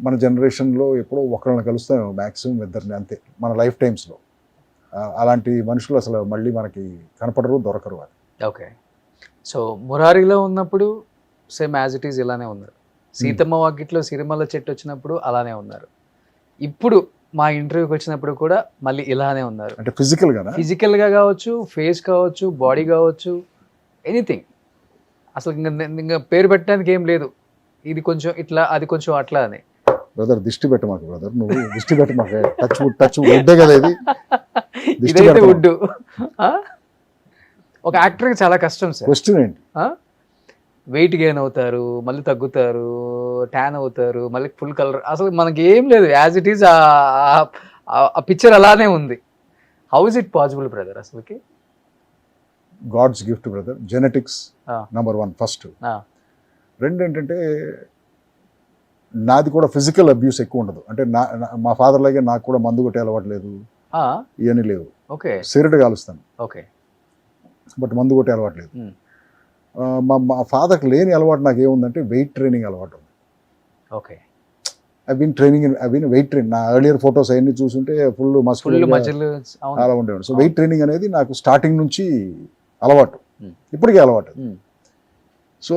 మన జనరేషన్లో ఎప్పుడో ఒకళ్ళని కలుస్తాం, మ్యాక్సిమం ఇద్దరిని, అంతే మన లైఫ్ టైమ్స్లో. అలాంటి మనుషులు అసలు మళ్ళీ మనకి కనపడరు, దొరకరు. అది ఓకే. సో మురారిలో ఉన్నప్పుడు సేమ్ యాజ్ ఇట్ ఈజ్ ఇలానే ఉన్నారు. సీతమ్మ వాకిట్లో సిరిమల్ల చెట్టు వచ్చినప్పుడు అలానే ఉన్నారు. ఇప్పుడు మా ఇంటర్వ్యూకి వచ్చినప్పుడు కూడా మళ్ళీ ఇలానే ఉన్నారు. అంటే ఫిజికల్ గానా? ఫిజికల్గా కావచ్చు, ఫేస్ కావచ్చు, బాడీ కావచ్చు, ఎనీథింగ్. అసలు ఇంకా పేరు పెట్టడానికి ఏం లేదు, ఇది కొంచెం ఇట్లా, అది కొంచెం అట్లా అని. బ్రదర్ దిష్టి పెట్టమాకు బ్రదర్, నువ్వు దిష్టి పెట్టమాక. టచ్ వుడ్డే కదా ఇది. దిష్టి ఇదైతే పెట్టమాకు. వుడ్. ఒక యాక్టర్కి చాలా కష్టం సార్. క్వశ్చన్ ఏంటి? వెయిట్ గెయిన్ అవుతారు, మళ్ళీ తగ్గుతారు, ట్యాన్ అవుతారు, మళ్ళీ ఫుల్ కలర్. అసలు మనకి ఏం లేదు, యాజ్ ఇట్ ఈస్ ఆ పిక్చర్ అలానే ఉంది. How is it possible brother అసలుకి? God's gift brother. Genetics Ah. Number 1 first. Ah. రెండు ఏంటంటే నాది కూడా ఫిజికల్ అబ్యూస్ ఎక్కువ ఉండదు. అంటే మా ఫాదర్ లాగే నాకు కూడా మందు కొట్టే అలవాటు లేదు, ఇవన్నీ లేవు. ఓకే సిగరెట్ కాలుస్తాను ఓకే. బట్ మందు కొట్టే అలవాటు లేదు. Hmm. మా ఫాదర్కి లేని అలవాటు నాకు ఏముందంటే వెయిట్ ట్రైనింగ్ అలవాటు ఉంది. Okay. I been weight train. నా ఎర్లియర్ ఫొటోస్ అవన్నీ చూస్తుంటే ఫుల్ ఫుల్ మస్కులర్ మజిల్. అలా ఉండేవాడు. సో వెయిట్ ట్రైనింగ్ అనేది నాకు స్టార్టింగ్ నుంచి అలవాటు, ఇప్పటికీ అలవాటు. సో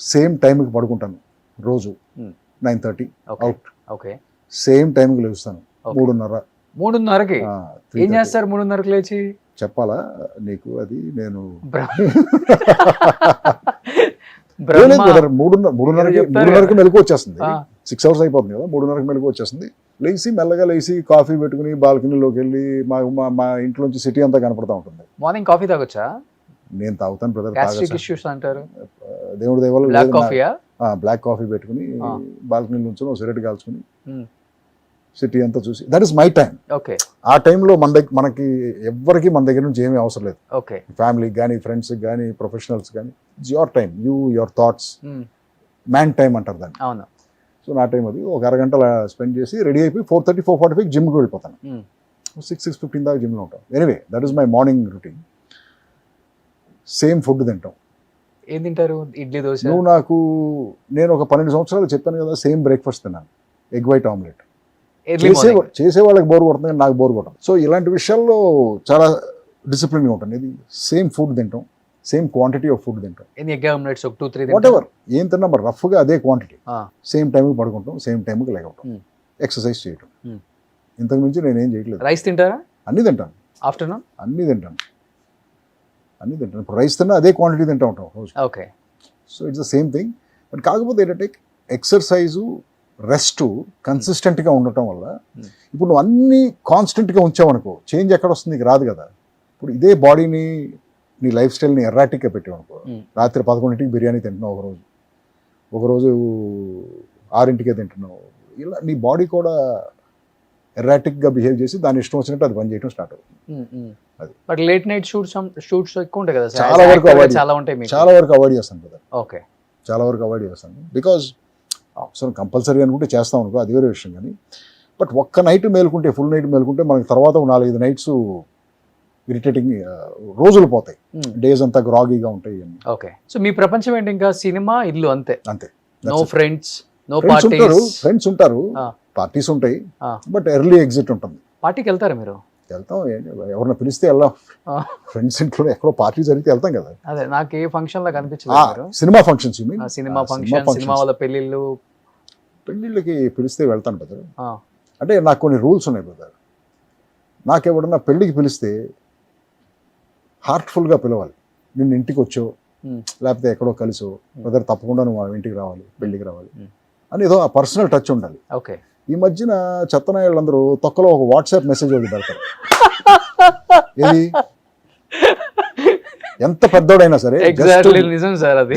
సేమ్ టైంకి పడుకుంటాను రోజు, 9:30 అవుట్. ఓకే. సేమ్ టైంకి లేస్తాను 3:30. 3:30కి ఏం చేస్తారు? 3:30కి లేచి చెప్పాలా నీకు అది? నేను బ్రహ్మ 3:30కి మెలకు వచ్చేస్తుంది. 6 hours అయిపోతుంది కదా, 3:30కి మెలకు వచ్చేస్తుంది. మెల్లగా లేచి కాఫీ పెట్టుకుని బాల్కనీలోకి వెళ్ళి మా ఇంట్లోంచి సిటీ అంతా కనపడతా ఉంటుంది. మార్నింగ్ కాఫీ తాగొచ్చా? నేను తాగుతాను బ్రదర్. గ్యాస్ట్రిక్ ఇష్యూస్ అంటారు. దేవుడి దయవల్ల బ్లాక్ కాఫీయా? బ్లాక్ కాఫీ పెట్టుకుని బాల్కనీలో నుంచి సిగరెట్ కాల్చుకుని సిటీ అంతా చూసి, that is my time. Okay. ఆ టైంలో మనకి ఎవ్వరికి మన దగ్గర నుంచి ఏమీ అవసరం లేదు. ఓకే. ఫ్యామిలీకి కానీ, ఫ్రెండ్స్కి కానీ, ప్రొఫెషనల్స్ కానీ, it's your time, your thoughts, man time అంటారు దాన్ని. అవును. సో నా టైం అది. ఒక అరగంట స్పెండ్ చేసి రెడీ అయిపోయి 4:30, 4:45 జిమ్కి వెళ్ళిపోతాను. 6:15 దాకా జిమ్లో ఉంటాం. Anyway that is my morning routine. Same food తింటాం. ఏం తింటారు? ఇడ్లీ, దోశ? నేను ఒక 12 సంవత్సరాలు చెప్పాను కదా, సేమ్ బ్రేక్ఫాస్ట్ తిన్నాను, egg white omelette. Early morning. చేసే వాళ్ళకి బోర్ కొడుతుంది కానీ నాకు బోర్ కొట్టదు. సో ఇలాంటి విషయాల్లో చాలా డిసిప్లిన్గా ఉంటుంది. ఇది సేమ్ ఫుడ్ తింటాం, సేమ్ క్వాంటిటీ ఆఫ్ ఫుడ్ తింటాం. ఎగ్ ఆమ్లెట్స్ ఒక 2-3 వాట్ ఎవర్ ఏం తిన్నా మరి రఫ్గా అదే క్వాంటిటీ. సేమ్ టైంకి పడుకుంటాం, సేమ్ టైంకి లేకపోవటం, ఎక్సర్సైజ్ చేయటం. ఇంతకు మించి నేనేం చేయట్లేదు. రైస్ తింటారా? అన్నీ తింటాను. ఆఫ్టర్నూన్ అన్నీ తింటాను. ఇప్పుడు రైస్ తిన్నా అదే క్వాంటిటీ తింటా ఉంటాం రోజు. Okay. So it's the same thing. But కాకపోతే ఏంటంటే ఎక్సర్సైజు, రెస్ట్ కన్సిస్టెంట్గా ఉండటం వల్ల, ఇప్పుడు నువ్వు అన్నీ కాన్స్టెంట్గా ఉంచావనుకో చేంజ్ ఎక్కడ వస్తుంది? నీకు రాదు కదా. ఇప్పుడు ఇదే బాడీని, నీ లైఫ్ స్టైల్ని ఎర్రాటిక్గా పెట్టావనుకో, రాత్రి 11ంటికి బిర్యానీ తింటున్నావు ఒకరోజు 6ంటికే తింటున్నావు, ఇలా నీ బాడీ కూడా ఎర్రాటిక్గా బిహేవ్ చేసి దాని ఇష్టం వచ్చినట్టు అది పని చేయడం స్టార్ట్ అవుతుంది. అది బట్ లేట్ నైట్ షూట్స్ ఎక్కువ ఉంటాయి కదా, చాలా వరకు అవాయిడ్ చేస్తాను కదా. ఓకే. చాలా వరకు అవాయిడ్ చేస్తాను. బికాజ్ అవసరం కంపల్సరీ అనుకుంటే చేస్తాం అనుకో, అది వేరే విషయం. కానీ బట్ ఒక్క నైట్ మేలుకుంటే, ఫుల్ నైట్ మేలుకుంటే మనకి తర్వాత 4-5 నైట్స్ ఇరిటేటింగ్ రోజులు పోతాయి, డేస్ అంతా గ్రాగీగా ఉంటాయి. ఓకే. సో మీ ప్రపంచం ఏంటి? ఇంకా సినిమా, ఇల్లు, అంతే. నో ఫ్రెండ్స్, నో ఫ్రెండ్స్ ఉంటారు, Ah. పార్టీస్ ఉంటాయి, బట్ ఎర్లీ ఎగ్జిట్ ఉంటుంది. పార్టీకి వెళ్తారా మీరు? వెళ్తాం, ఎవరిని పిలిస్తే వెళ్దాం. ఫ్రెండ్స్ ఇంట్లో ఎక్కడో పార్టీ జరిగితే వెళ్తాం కదా. అదే నాకు ఏ ఫంక్షన్ లాగా అనిపించలేదు. Cinema functions, cinema function, cinema వాళ్ళ పెళ్ళిళ్ళకి పిలిస్తే వెళ్తాను బ్రదర్. అంటే నాకు కొన్ని రూల్స్ ఉన్నాయి బ్రదర్. నాకు ఎవడన్నా పెళ్ళికి పిలిస్తే హార్ట్ఫుల్గా పిలవాలి. నిన్ను ఇంటికి వచ్చో లేకపోతే ఎక్కడో కలిసో, బ్రదర్ తప్పకుండా నువ్వు ఇంటికి రావాలి, పెళ్ళికి రావాలి అని ఏదో ఆ పర్సనల్ టచ్ ఉండాలి. ఓకే. ఈ మధ్యన చెత్తనాయాళ్ళందరూ తొక్కలో ఒక వాట్సాప్ మెసేజ్ ఒకటి పెడతారు. ఏది ఎంత పెద్దోడైనా సరే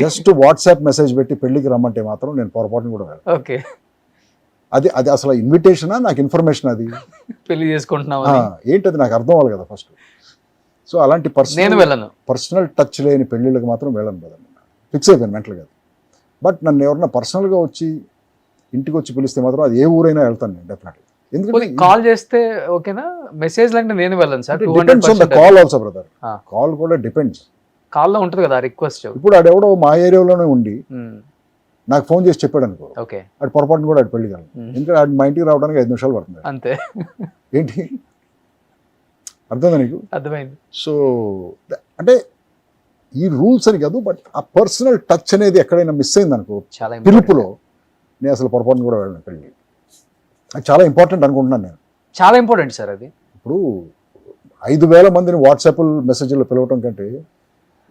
జస్ట్ వాట్సాప్ మెసేజ్ పెట్టి పెళ్లికి రమ్మంటే మాత్రం నేను పొరపాటును కూడా వెళ్ళను. ఓకే. అది అసలు ఇన్విటేషనా, నాకు ఇన్ఫర్మేషన్? అది పెళ్లి చేసుకుంటున్నావు ఏంటది నాకు అర్థం అవ్వాలి కదా ఫస్ట్. సో అలాంటి పర్సనల్ టచ్ లేని పెళ్ళిళ్ళకి మాత్రం వెళ్ళను కదా, ఫిక్స్ అయిపోయాను మెంటల్గా. బట్ నన్ను ఎవరన్నా పర్సనల్గా వచ్చి ఇంటికి వచ్చి పిలిస్తే మాత్రం అది ఏ ఊరైనా వెళ్తాను నేను డెఫినెట్లీ. ఎందుకంటే కాల్ చేస్తే ఓకేనా, మెసేజ్ అంటే నేను వెళ్ళను sir. Call also brother, call కూడా డిపెండ్స్. కాల్లో ఉంటుంది కదా రిక్వెస్ట్. ఇప్పుడు ఆడెవడో మా ఏరియాలోనే ఉండి నాకు ఫోన్ చేసి చెప్పాడు అనుకో, ఓకే, అటు పొరపాటును కూడా అటు పెళ్లి కాదు. ఎందుకంటే మా ఇంటికి రావడానికి 5 నిమిషాలు పడుతుంది అంతే. ఏంటి అర్థమైందా నీకు? అర్థమైంది. సో అంటే ఈ రూల్స్ అని కాదు, బట్ ఆ పర్సనల్ టచ్ అనేది ఎక్కడైనా మిస్ అయింది అనుకో పిలుపులో, నేను అసలు పొరపాటును కూడా వెళ్ళను పెళ్ళి. అది చాలా ఇంపార్టెంట్ అనుకుంటున్నాను నేను. చాలా ఇంపార్టెంట్ సార్ అది. ఇప్పుడు 5,000 మందిని వాట్సాప్ మెసేజ్లో పిలవటం కంటే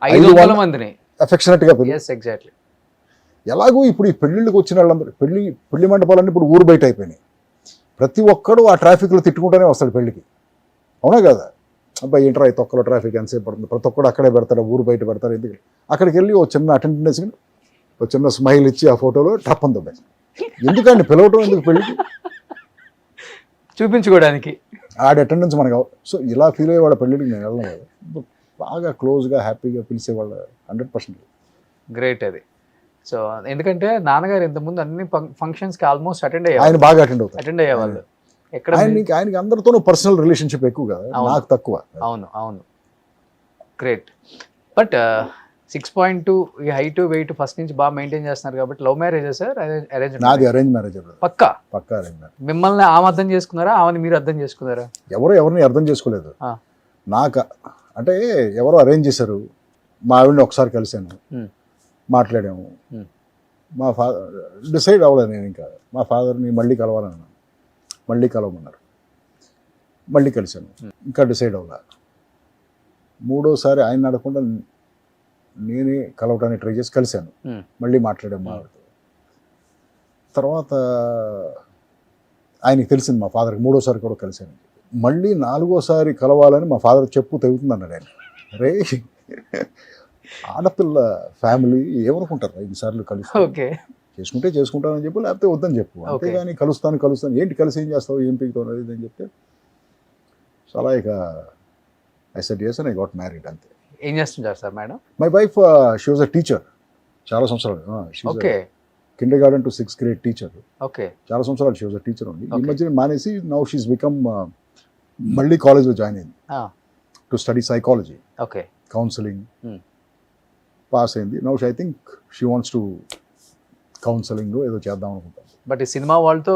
500 మందిని అఫెక్షనెట్గా పిలువ. Yes exactly. ఎలాగో ఇప్పుడు ఈ పెళ్ళిళ్ళకి వచ్చిన వాళ్ళందరూ పెళ్లి మండపాలన్నీ ఇప్పుడు ఊరు బయట అయిపోయినాయి. ప్రతి ఒక్కడు ఆ ట్రాఫిక్లో తిట్టుకుంటూనే వస్తాడు పెళ్ళికి, అవునా కదా? అబ్బాయి ఏంట్రా ఈ తొక్కలో ట్రాఫిక్ ఎంతసేపు పడుతుంది, ప్రతి ఒక్కడు అక్కడే పెడతాడు, ఊరు బయట పెడతారు. ఎందుకు అక్కడికి వెళ్ళి ఓ చిన్న అటెండెన్స్ ఒక చిన్న స్మైల్ ఇచ్చి ఆ ఫోటోలో టప్పంతో ఎందుకండి పిలవటం, ఎందుకు పెళ్ళికి? చూపించుకోవడానికి. ఆడ అటెండెన్స్ మనకు సో ఇలా ఫీల్ అయ్యే వాళ్ళ పెళ్ళికి నేను వెళ్ళను కదా. బాగా క్లోజ్గా హ్యాపీగా పిలిచేవాళ్ళ 100%. గ్రేట్ అది. సో ఎందుకంటే నాన్నగారు ఇంతకుముందు అన్ని ఫంక్షన్స్కి ఆల్మోస్ట్ అటెండ్ ఆయన అయ్యారు, బాగా అటెండ్ అవుతారు. అటెండ్ అయ్యేవాళ్ళు. ఎక్కడ ఆయనకి అందరితోనూ పర్సనల్ రిలేషన్షిప్ ఎక్కువ కదా, అవును. నాకు తక్కువ. అవును అవును. గ్రేట్. బట్ 6.2 ఈ హైట్ వెయిట్ ఫస్ట్ నుంచి బాగా మెయింటైన్ చేస్తున్నారు కాబట్టి లవ్ మ్యారేజ్ సార్ అరేంజ్? నాది అరేంజ్ మ్యారేజ్. పక్కా అరేంజ్ మ్యారేజ్. మిమ్మల్ని ఆమె అర్థం చేసుకున్నారా, ఆమెను మీరు అర్థం చేసుకున్నారా? ఎవరిని అర్థం చేసుకోలేదు. ఆ. నాకు అంటే ఎవరో అరేంజ్ చేశారు. మా ఆవిడని ఒకసారి కలిశాను, మాట్లాడాము. మా ఫాదర్ డిసైడ్ అవ్వలేదు నేను ఇంకా. మా ఫాదర్ని మళ్ళీ కలవాలన్నాను, మళ్ళీ కలవమన్నారు, మళ్ళీ కలిశాను, ఇంకా డిసైడ్ అవ్వలే. మూడోసారి ఆయన అడగకుండా నేనే కలవటానికి ట్రై చేసి కలిశాను, మళ్ళీ మాట్లాడాము మా ఆవిడతో. తర్వాత ఆయనకి తెలిసింది మా ఫాదర్కి, మూడోసారి కూడా కలిశాను. మళ్ళీ 4వసారి కలవాలని మా ఫాదర్ చెప్పు తెగుతుందన్నాడు ఆయన. రే ఆడపిల్ల ఫ్యామిలీ ఏమనుకుంటారు 5 సార్లు కలిసి చేసుకుంటానని చెప్పు, లేకపోతే వద్దని చెప్పు, అంతేగాని కలుస్తాను ఏంటి కలిసి ఏం చేస్తావు, ఏం పీకుతావు అది అని చెప్తే సో అలా ఇక I said yes and I got married అంతే. ఏం చేస్తుంటారు sir madam? My wife she was a teacher చాలా సంవత్సరాలు. Kinder garden to 6th grade teacher. చాలా సంవత్సరాలు షీ వాజ్ అ టీచర్ ఉంది. ఈ మధ్యన మానేసి నౌ షీస్ బికమ్ మళ్ళీ కాలేజ్లో జాయిన్ అయింది to study psychology, counselling pass అయింది. Now I think she wants to counselling ఏదో చేద్దాం అనుకుంటాను. బట్ ఈ సినిమా వాళ్ళతో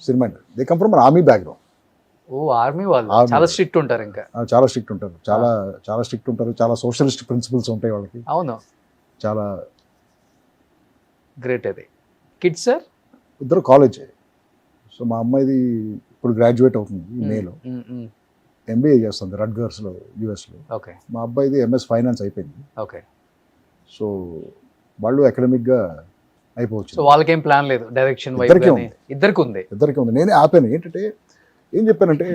cinema they come from army background. ఓ ఆర్మీ వాళ్ళు చాలా స్ట్రిక్ట్ ఉంటారు, ఇంకా చాలా స్ట్రిక్ట్ ఉంటారు, చాలా స్ట్రిక్ట్ ఉంటారు, చాలా సోషలిస్ట్ ప్రిన్సిపల్స్ ఉంటాయి వాళ్ళకి. అవును, చాలా గ్రేట్. అది కిడ్స్ సార్? ఇద్దరు కాలేజ్. సో మా అమ్మాయిది ఇప్పుడు గ్రాడ్యుయేట్ అవుతుంది ఈ మేలో, MBA చేస్తుంది రట్గర్స్లో యూఎస్లో. మా అబ్బాయిది MS ఫైనాన్స్ అయిపోయింది. సో వాళ్ళు అకాడమిక్గా అయిపోవచ్చు. సో వాళ్ళకేం ప్లాన్ లేదు, డైరెక్షన్ ఇద్దరికి ఉంది. నేనే ఆపాను. ఏంటంటే ఏం చెప్పానంటే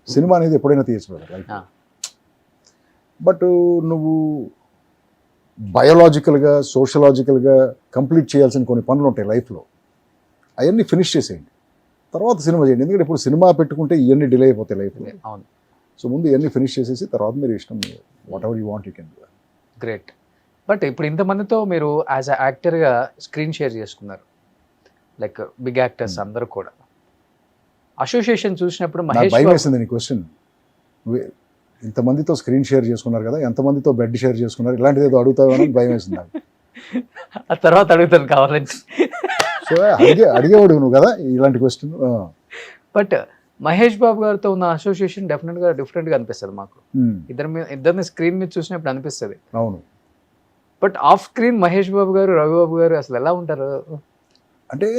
సినిమా అనేది ఎప్పుడైనా తీయచ్చు లైఫ్, బట్ నువ్వు బయోలాజికల్గా సోషలాజికల్గా కంప్లీట్ చేయాల్సిన కొన్ని పనులు ఉంటాయి లైఫ్లో, అవన్నీ ఫినిష్ చేసేయండి, తర్వాత సినిమా చేయండి. ఎందుకంటే ఇప్పుడు సినిమా పెట్టుకుంటే ఇవన్నీ డిలే అయిపోతాయి లైఫ్లో. అవును. సో ముందు ఇవన్నీ ఫినిష్ చేసేసి తర్వాత మీరు ఇష్టం, what ever you want you can do. Great. But ఇప్పుడు ఇంతమందితో మీరు యాజ్ అ యాక్టర్గా స్క్రీన్ షేర్ చేసుకున్నారు, లైక్ బిగ్ యాక్టర్స్ అందరూ కూడా. అసోసియేషన్ చూసినప్పుడు మహేష్ భయం వేసింది నీ క్వశ్చన్. ఇంతమందితో స్క్రీన్ షేర్ చేసుకున్నారు కదా, ఎంతమందితో బెడ్ షేర్ చేసుకున్నారు, ఇలాంటిది ఏదో అడుగుతావు అని భయం వేసింది నాకు. ఆ తర్వాత అడుగుతాను కావాలని. సో అడిగేవాడు నువ్వు కదా ఇలాంటి క్వశ్చన్. బట్ మహేష్ బాబు గారితో ఉన్న అసోసియేషన్ డెఫినెట్గా డిఫరెంట్గా అనిపిస్తుంది మాకు. ఇద్దరిని స్క్రీన్ మీద చూసినప్పుడు అనిపిస్తుంది. అవును. But off screen Mahesh Babu గారు, రవిబాబు గారు అసలు ఎలా ఉంటారు? అంటే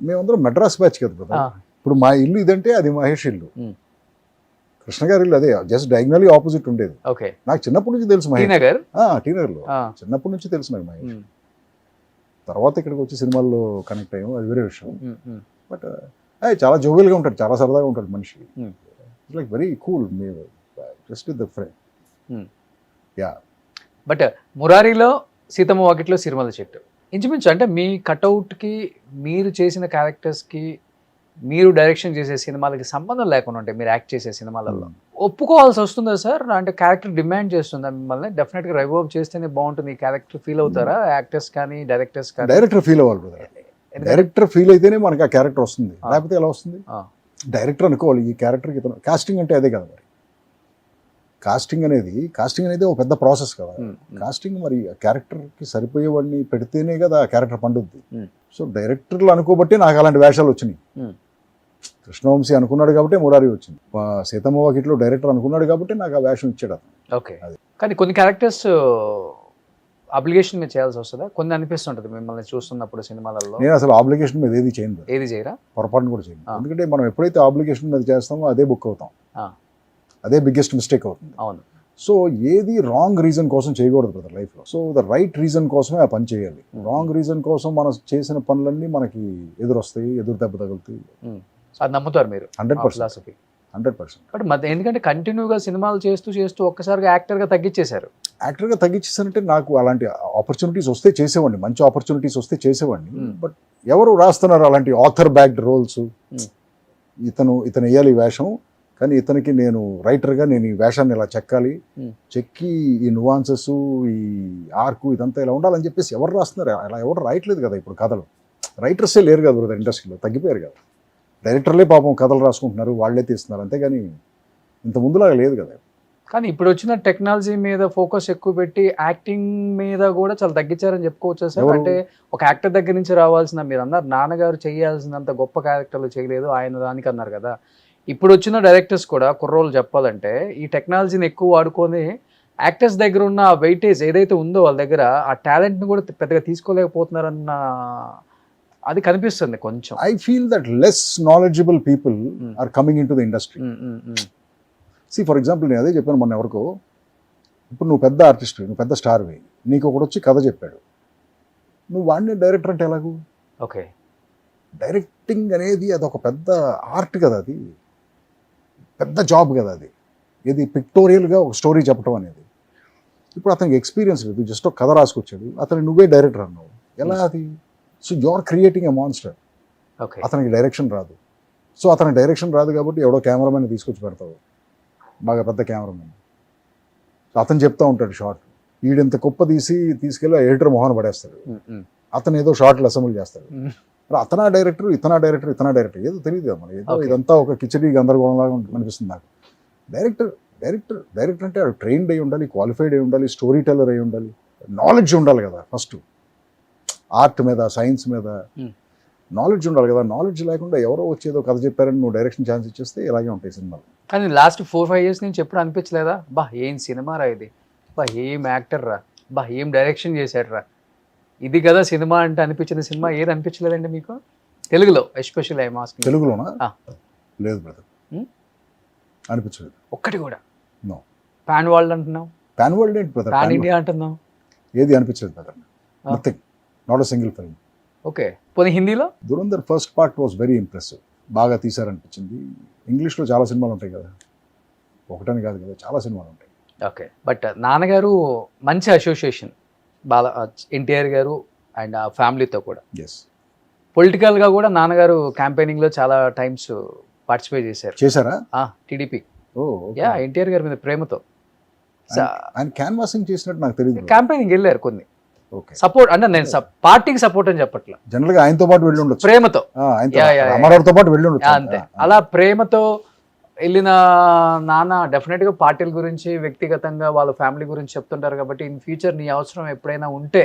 మేమందరం మెడ్రాస్ బ్యాచ్ కదా కదా. ఇప్పుడు మా ఇల్లు ఇదంటే అది మహేష్ ఇల్లు, కృష్ణ గారి ఇల్లు అదే, జస్ట్ డయాగ్నల్లీ ఆపోజిట్ ఉండేది. నాకు చిన్నప్పటి నుంచి తెలుసు మహేష్. టీనగర్లో చిన్నప్పటి నుంచి తెలుసు నాకు మహేష్. తర్వాత ఇక్కడికి వచ్చి సినిమాల్లో కనెక్ట్ అయ్యాము, అది వేరే విషయం. బట్ చాలా జోవియల్గా ఉంటాడు, చాలా సరదాగా ఉంటాడు మనిషి. Like very cool, just with the friend. Yeah. But మురారిలో, సీతమ్మ వాకిట్లో సిరిమల్ల చెట్టు ఇంచుమించు అంటే మీ కట్అవుట్కి, మీరు చేసిన క్యారెక్టర్స్కి, మీరు డైరెక్షన్ చేసే సినిమాలకి సంబంధం లేకుండా ఉంటాయి మీరు యాక్ట్ చేసే సినిమాలలో. ఒప్పుకోవాల్సి వస్తుందా సార్? అంటే క్యారెక్టర్ డిమాండ్ చేస్తుందా మిమ్మల్ని? డెఫినెట్గా రివోల్వ్ చేస్తేనే బాగుంటుంది ఈ క్యారెక్టర్ ఫీల్ అవుతారా యాక్టర్స్ కానీ డైరెక్టర్స్ కానీ? డైరెక్టర్ ఫీల్ అవ్వాలి. డైరెక్టర్ ఫీల్ అయితేనే మనకి ఆ క్యారెక్టర్ వస్తుంది, లేకపోతే ఎలా వస్తుంది? డైరెక్టర్ అనుకోవాలి ఈ క్యారెక్టర్కి. కాస్టింగ్ అంటే అదే కదా మరి. కాస్టింగ్ అనేది ఒక పెద్ద ప్రాసెస్ కదా. కాస్టింగ్ మరి ఆ క్యారెక్టర్కి సరిపోయేవాడిని పెడితేనే కదా ఆ క్యారెక్టర్ పండుద్ది. సో డైరెక్టర్లు అనుకోబట్టి నాకు అలాంటి వేషాలు వచ్చినాయి. కృష్ణవంశీ అనుకున్నాడు కాబట్టి మురారి వచ్చింది. సీతమ్మ వాకిట్లో డైరెక్టర్ అనుకున్నాడు కాబట్టి నాకు ఆ వేషం ఇచ్చాడు. ఓకే. కానీ కొన్ని క్యారెక్టర్స్ అప్లికేషన్ మీద చేయాల్సి వస్తుందా? కొన్ని అనిపిస్తుంటది మిమ్మల్ని చూస్తున్నప్పుడు సినిమాలలో. నేను అసలు ఆబ్లిగేషన్ మీద ఏది చేయను, ఏది చేయరా? పొరపాటును కూడా చేయను. ఆ. ఎందుకంటే మనం ఎప్పుడైతే ఆబ్లిగేషన్ మీద చేస్తామో అదే బుక్ అవుతాం, ఆ. అదే బిగ్గెస్ట్ మిస్టేక్ అవుతుంది. అవును. సో ఏది రాంగ్ రీజన్ కోసం చేయకూడదు బ్రదర్ లైఫ్లో. సో ద రైట్ రీజన్ కోసమే ఆ పని చేయాలి. రాంగ్ రీజన్ కోసం మనం చేసిన పనులన్నీ మనకి ఎదురొస్తాయి, ఎదురు దెబ్బ తగులుతాయి. అది నమ్ముతారు మీరు? 100%. ఫిలాసఫీ. 100%. బట్ మధ్య ఎందుకంటే కంటిన్యూగా సినిమాలు చేస్తూ చేస్తూ ఒక్కసారిగా యాక్టర్గా తగ్గించేశారు. యాక్టర్గా తగ్గించేసానంటే నాకు అలాంటి ఆపర్చునిటీస్ వస్తే చేసేవాడిని, మంచి ఆపర్చునిటీస్ వస్తే చేసేవాడిని. బట్ ఎవరు రాస్తున్నారు అలాంటి ఆథర్ బ్యాక్డ్ రోల్స్? ఇతను వేయాలి ఈ వేషం, కానీ ఇతనికి నేను రైటర్గా నేను ఈ వేషాన్ని ఇలా చెక్కాలి, చెక్కి ఈ నువాన్సెస్, ఈ ఆర్కు ఇదంతా ఇలా ఉండాలని చెప్పేసి ఎవరు రాస్తున్నారు? అలా ఎవరు రాయట్లేదు కదా ఇప్పుడు కథలు. రైటర్సే లేరు కదా బ్రదర్ ఇండస్ట్రీలో, తగ్గిపోయారు కదా. డైరెక్టర్లే పాపం కథలు రాసుకుంటున్నారు, వాళ్ళే తీస్తున్నారు, అంతేగాని ఇంత ముందులాగా లేదు కదా. కానీ ఇప్పుడు వచ్చిన టెక్నాలజీ మీద ఫోకస్ ఎక్కువ పెట్టి యాక్టింగ్ మీద కూడా చాలా తగ్గించారని చెప్పుకోవచ్చు సార్. ఎవరు? అంటే ఒక యాక్టర్ దగ్గర నుంచి రావాల్సిన, మీరు అన్నారు నాన్నగారు చేయాల్సినంత గొప్ప క్యారెక్టర్లు చేయలేదు ఆయన దానికి అన్నారు కదా. ఇప్పుడు వచ్చిన డైరెక్టర్స్ కూడా కుర్రోళ్ళు చెప్పాలంటే ఈ టెక్నాలజీని ఎక్కువ వాడుకొని యాక్టర్స్ దగ్గర ఉన్న వెయిటేజ్ ఏదైతే ఉందో వాళ్ళ దగ్గర ఆ టాలెంట్ని కూడా పెద్దగా తీసుకోలేకపోతున్నారన్న అది కనిపిస్తుంది కొంచెం. I feel that less knowledgeable people are coming into the industry. See for example నేను అదే చెప్పాను మొన్న ఎవరికో, ఇప్పుడు నువ్వు పెద్ద ఆర్టిస్ట్, నువ్వు పెద్ద స్టార్వి, నీకు ఒకడు వచ్చి కథ చెప్పాడు, నువ్వు వాడిని డైరెక్టర్ అంటే ఎలాగూ? ఓకే. డైరెక్టింగ్ అనేది అది ఒక పెద్ద ఆర్ట్ కదా, అది పెద్ద జాబ్ కదా అది. ఇది పిక్టోరియల్గా ఒక స్టోరీ చెప్పడం అనేది. ఇప్పుడు అతనికి ఎక్స్పీరియన్స్ లేదు, జస్ట్ ఒక కథ రాసుకొచ్చాడు, అతను నువ్వే డైరెక్టర్ అన్నావు, ఎలా అది? So you are creating a monster. Okay. అతనికి డైరెక్షన్ రాదు. సో అతనికి డైరెక్షన్ రాదు కాబట్టి ఎవడో కెమెరామెన్ తీసుకొచ్చి పెడతావు, బాగా పెద్ద కెమెరామెన్. సో అతను చెప్తా ఉంటాడు షార్ట్, వీడింత కుప్ప తీసుకెళ్ళి ఎడిటర్ మొహాన్ని పడేస్తాడు, అతను ఏదో షార్ట్లు అసెంబ్లీ చేస్తాడు. మరి అతనా డైరెక్టర్, ఇతనా డైరెక్టర్ ఏదో తెలియదు కదా మనకి. ఏదో ఇదంతా ఒక కిచడీ గందరగోళంలాగా అనిపిస్తుంది నాకు. డైరెక్టర్ అంటే ట్రైన్డ్ అయి ఉండాలి, క్వాలిఫైడ్ అయి ఉండాలి, స్టోరీ టెల్లర్ అయి ఉండాలి, నాలెడ్జ్ ఉండాలి కదా ఫస్ట్. ఆర్ట్ మీద, సైన్స్ మీద నాలెడ్జ్ ఉండాలి కదా. నాలెడ్జ్ లేకుండా ఎవరో వచ్చేదో కథ చెప్పారని నువ్వు డైరెక్షన్ ఛాన్స్ ఇచ్చేస్తే ఇలాగే ఉంటాయి సినిమాలు. కానీ లాస్ట్ 4-5 years నుంచి ఎప్పుడు అనిపించలేదా, బా ఏం సినిమా రా ఇది, బా ఏం యాక్టర్ రా, బా ఏం డైరెక్షన్ చేశాడు రా, ఇది కదా సినిమా అంటే అనిపించిన సినిమా ఏది అనిపించలేదండి మీకు తెలుగులో? Especially I masking. తెలుగులోనా? లేదు బ్రదర్, అనిపించలేదు ఒక్కటి కూడా. నో. పాన్ వరల్డ్ అంటున్నావు, పాన్ వరల్డ్ ఏంటి బ్రదర్? పాన్ ఇండియా అంటున్నావు, ఏది అనిపించలేదు brother, nothing, not a single film. Okay. పోనీ హిందీలో? Dhurandhar first part was very impressive, బాగా తీశారనిపించింది. ఇంగ్లీష్లో చాలా సినిమాలు ఉంటాయి కదా, ఒకటని కాదు కదా, చాలా సినిమాలు ఉంటాయి. ఓకే. బట్ నాన్నగారు మంచి అసోసియేషన్ ఎన్టీఆర్ గారు అండ్ ఆ ఫ్యామిలీతో కూడా. ఎస్. పొలిటికల్గా కూడా నాన్నగారు క్యాంపెయినింగ్లో చాలా టైమ్స్ పార్టిసిపేట్ చేశారా? టీడీపీ. ఓ యా, ఎన్టీఆర్ గారి మీద ప్రేమతో ఆయన క్యాన్వాసింగ్ చేసినట్టు నాకు తెలియదు. క్యాంపెయినింగ్ వెళ్ళారు కొన్ని. ఓకే. సపోర్ట్ అంటే నేను పార్టీకి సపోర్ట్ అని చెప్పట్లా, జనరల్ గా ఆయనతో పాటు వెళ్ళి ఉండొచ్చు, ప్రేమతో, రామారావుతో పాటు వెళ్ళి ఉండొచ్చు. అంతే. అలా ప్రేమతో వెళ్ళిన నాన్న డెఫినెట్గా పార్టీల గురించి, వ్యక్తిగతంగా వాళ్ళ ఫ్యామిలీ గురించి చెప్తుంటారు. కాబట్టి ఇన్ ఫ్యూచర్ నీ అవసరం ఎప్పుడైనా ఉంటే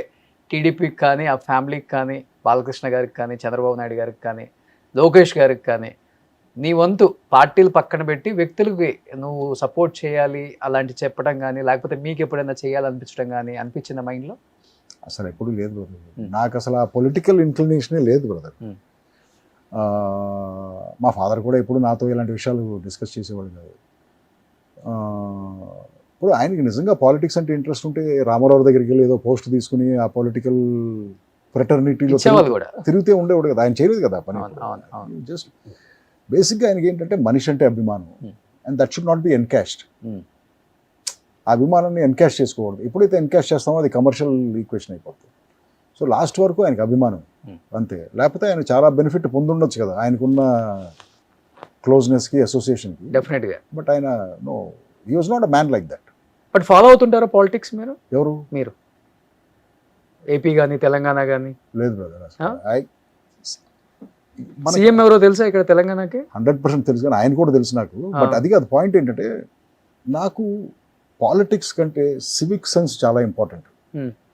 టీడీపీకి కానీ, ఆ ఫ్యామిలీకి కానీ, బాలకృష్ణ గారికి కానీ, చంద్రబాబు నాయుడు గారికి కానీ, లోకేష్ గారికి కానీ, నీ వంతు పార్టీలు పక్కన పెట్టి వ్యక్తులకి నువ్వు సపోర్ట్ చేయాలి అలాంటి చెప్పడం కానీ, లేకపోతే మీకు ఎప్పుడైనా చేయాలనిపించడం కానీ అనిపించిన మైండ్లో? అసలు ఎప్పుడు లేదు బ్రదర్, నాకు అసలు ఆ పొలిటికల్ ఇంక్లినేషనే లేదు బ్రదర్. మా ఫాదర్ కూడా ఎప్పుడు నాతో ఇలాంటి విషయాలు డిస్కస్ చేసేవాడు కాదు. ఇప్పుడు ఆయనకి నిజంగా పాలిటిక్స్ అంటే ఇంట్రెస్ట్ ఉంటే రామారావు దగ్గరికి వెళ్ళి ఏదో పోస్ట్ తీసుకుని ఆ పొలిటికల్ ఫ్రెటర్నిటీలో తిరిగితే ఉండేవాడు కదా. ఆయన చేయలేదు కదా పని. జస్ట్ బేసిక్గా ఆయనకి ఏంటంటే మనిషి అంటే అభిమానం, and that should not be encashed. ఆ అభిమానాన్ని ఎన్కాష్ చేసుకోకూడదు. ఎప్పుడైతే ఎన్కాష్ చేస్తామో అది కమర్షియల్ ఈక్వేషన్ అయిపోతుంది. సో లాస్ట్ వరకు ఆయనకు అభిమానం అంతే, లేకపోతే ఆయన చాలా బెనిఫిట్ పొందుండొచ్చు కదా ఆయనకున్న క్లోజ్నెస్కి, అసోసియేషన్కి. డెఫినెట్గా. బట్ ఆయన no, he was not a man like that. But follow అవుతుంటారా పాలిటిక్స్ మీరు? ఎవరు? మీరు. ఏపీ కానీ, తెలంగాణ కానీ? లేదు బ్రదర్, సీఎం ఎవరో తెలుసా ఇక్కడ తెలంగాణకి? 100% తెలుసు, కానీ ఆయన కూడా తెలుసు నాకు. బట్ అది కాదు పాయింట్. ఏంటంటే నాకు పాలిటిక్స్ కంటే సివిక్ సెన్స్ చాలా ఇంపార్టెంట్.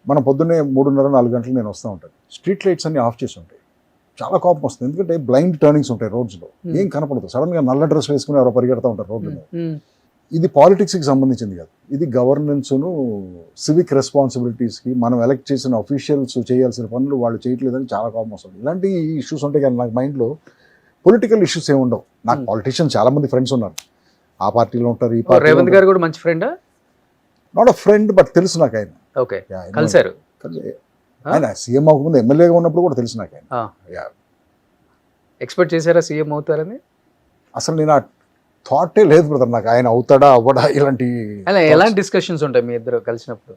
మనం పొద్దున్నే 3:30-4 గంటలు నేను వస్తూ ఉంటాను, స్ట్రీట్ లైట్స్ అన్ని ఆఫ్ చేసి ఉంటాయి, చాలా కోపం వస్తుంది. ఎందుకంటే బ్లైండ్ టర్నింగ్స్ ఉంటాయి రోడ్స్లో, ఏం కనపడదు. సడన్గా నల్ల డ్రెస్ వేసుకుని ఎవరో పరిగెడతా ఉంటారు రోడ్డు మీద. ఇది పాలిటిక్స్కి సంబంధించింది కాదు, ఇది గవర్నెన్స్ను సివిక్ రెస్పాన్సిబిలిటీస్కి మనం ఎలక్ట్ చేసిన అఫీషియల్స్ చేయాల్సిన పనులు వాళ్ళు చేయట్లేదని చాలా కోపం వస్తుంది. ఇలాంటి ఇష్యూస్ ఉంటాయి కానీ నాకు మైండ్లో పొలిటికల్ ఇష్యూస్ ఏమి ఉండవు. నాకు పాలిటిషియన్స్ చాలా మంది ఫ్రెండ్స్ ఉన్నారు, ఆ పార్టీలో ఉంటారు, ఈ పార్టీ. రేవంత్ గారు కూడా మంచి ఫ్రెండా? నాట్ అ ఫ్రెండ్ బట్ తెలుసు నాకు ఆయన. ఓకే, కలిసారు. ఆయన సీఎం అవ్వకముందు ఎమ్మెల్యేగా ఉన్నప్పుడు కూడా తెలుసు నాకు ఆయన. ఎక్స్పెక్ట్ చేశారా సీఎం అవుతారని? అసలు నేను ఆ థాటే లేదు బ్రదర్ నాకు ఆయన అవుతాడా అవ్వడా ఇలాంటి. ఎలాంటి డిస్కషన్స్ ఉంటాయి మీ ఇద్దరు కలిసినప్పుడు?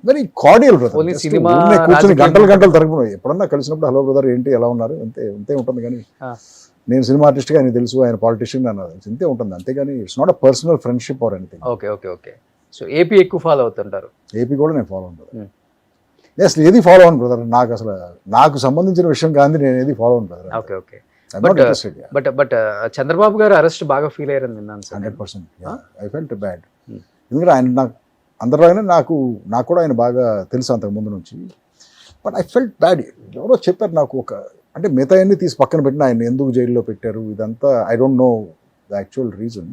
Very cordial brother. Only cinema, కూర్చొని రాజకీయం. గంటలు గంటలు తరగడం ఎప్పుడన్నా కలిసినప్పుడు హలో బ్రదర్ ఏంటి ఎలా ఉన్నారు అంతే అంతే ఉంటుంది. కానీ నేను సినిమా ఆర్టిస్ట్గా ఆయన తెలుసు, ఆయన పాలిటిషియన్ అన్నారు, ఇంతే ఉంటుంది. అంతేగాని it's not a personal friendship or anything. Okay okay okay. So AP ఎక్కువ ఫాలో అవుతుంటారు? ఏపీ కూడా నేను ఫాలో అవును. నేను అసలు ఏది ఫాలో అవును బ్రదర్, నాకు అసలు నాకు సంబంధించిన విషయం కానీ నేను ఏది ఫాలో అవును brother. Okay okay. But Chandrababu గారు అరెస్ట్ బాగా ఫీల్ అయ్యారని విన్నాను సార్. 100%. I felt bad. ఎందుకంటే ఆయన నాకు అందరిలాగానే నాకు కూడా ఆయన బాగా తెలుసు అంతకు ముందు నుంచి. But I felt bad. ఎవరో చెప్పారు నాకు ఒక, అంటే మిగతా అన్ని తీసి పక్కన పెట్టిన ఆయన ఎందుకు జైల్లో పెట్టారు ఇదంతా I don't know the actual reason.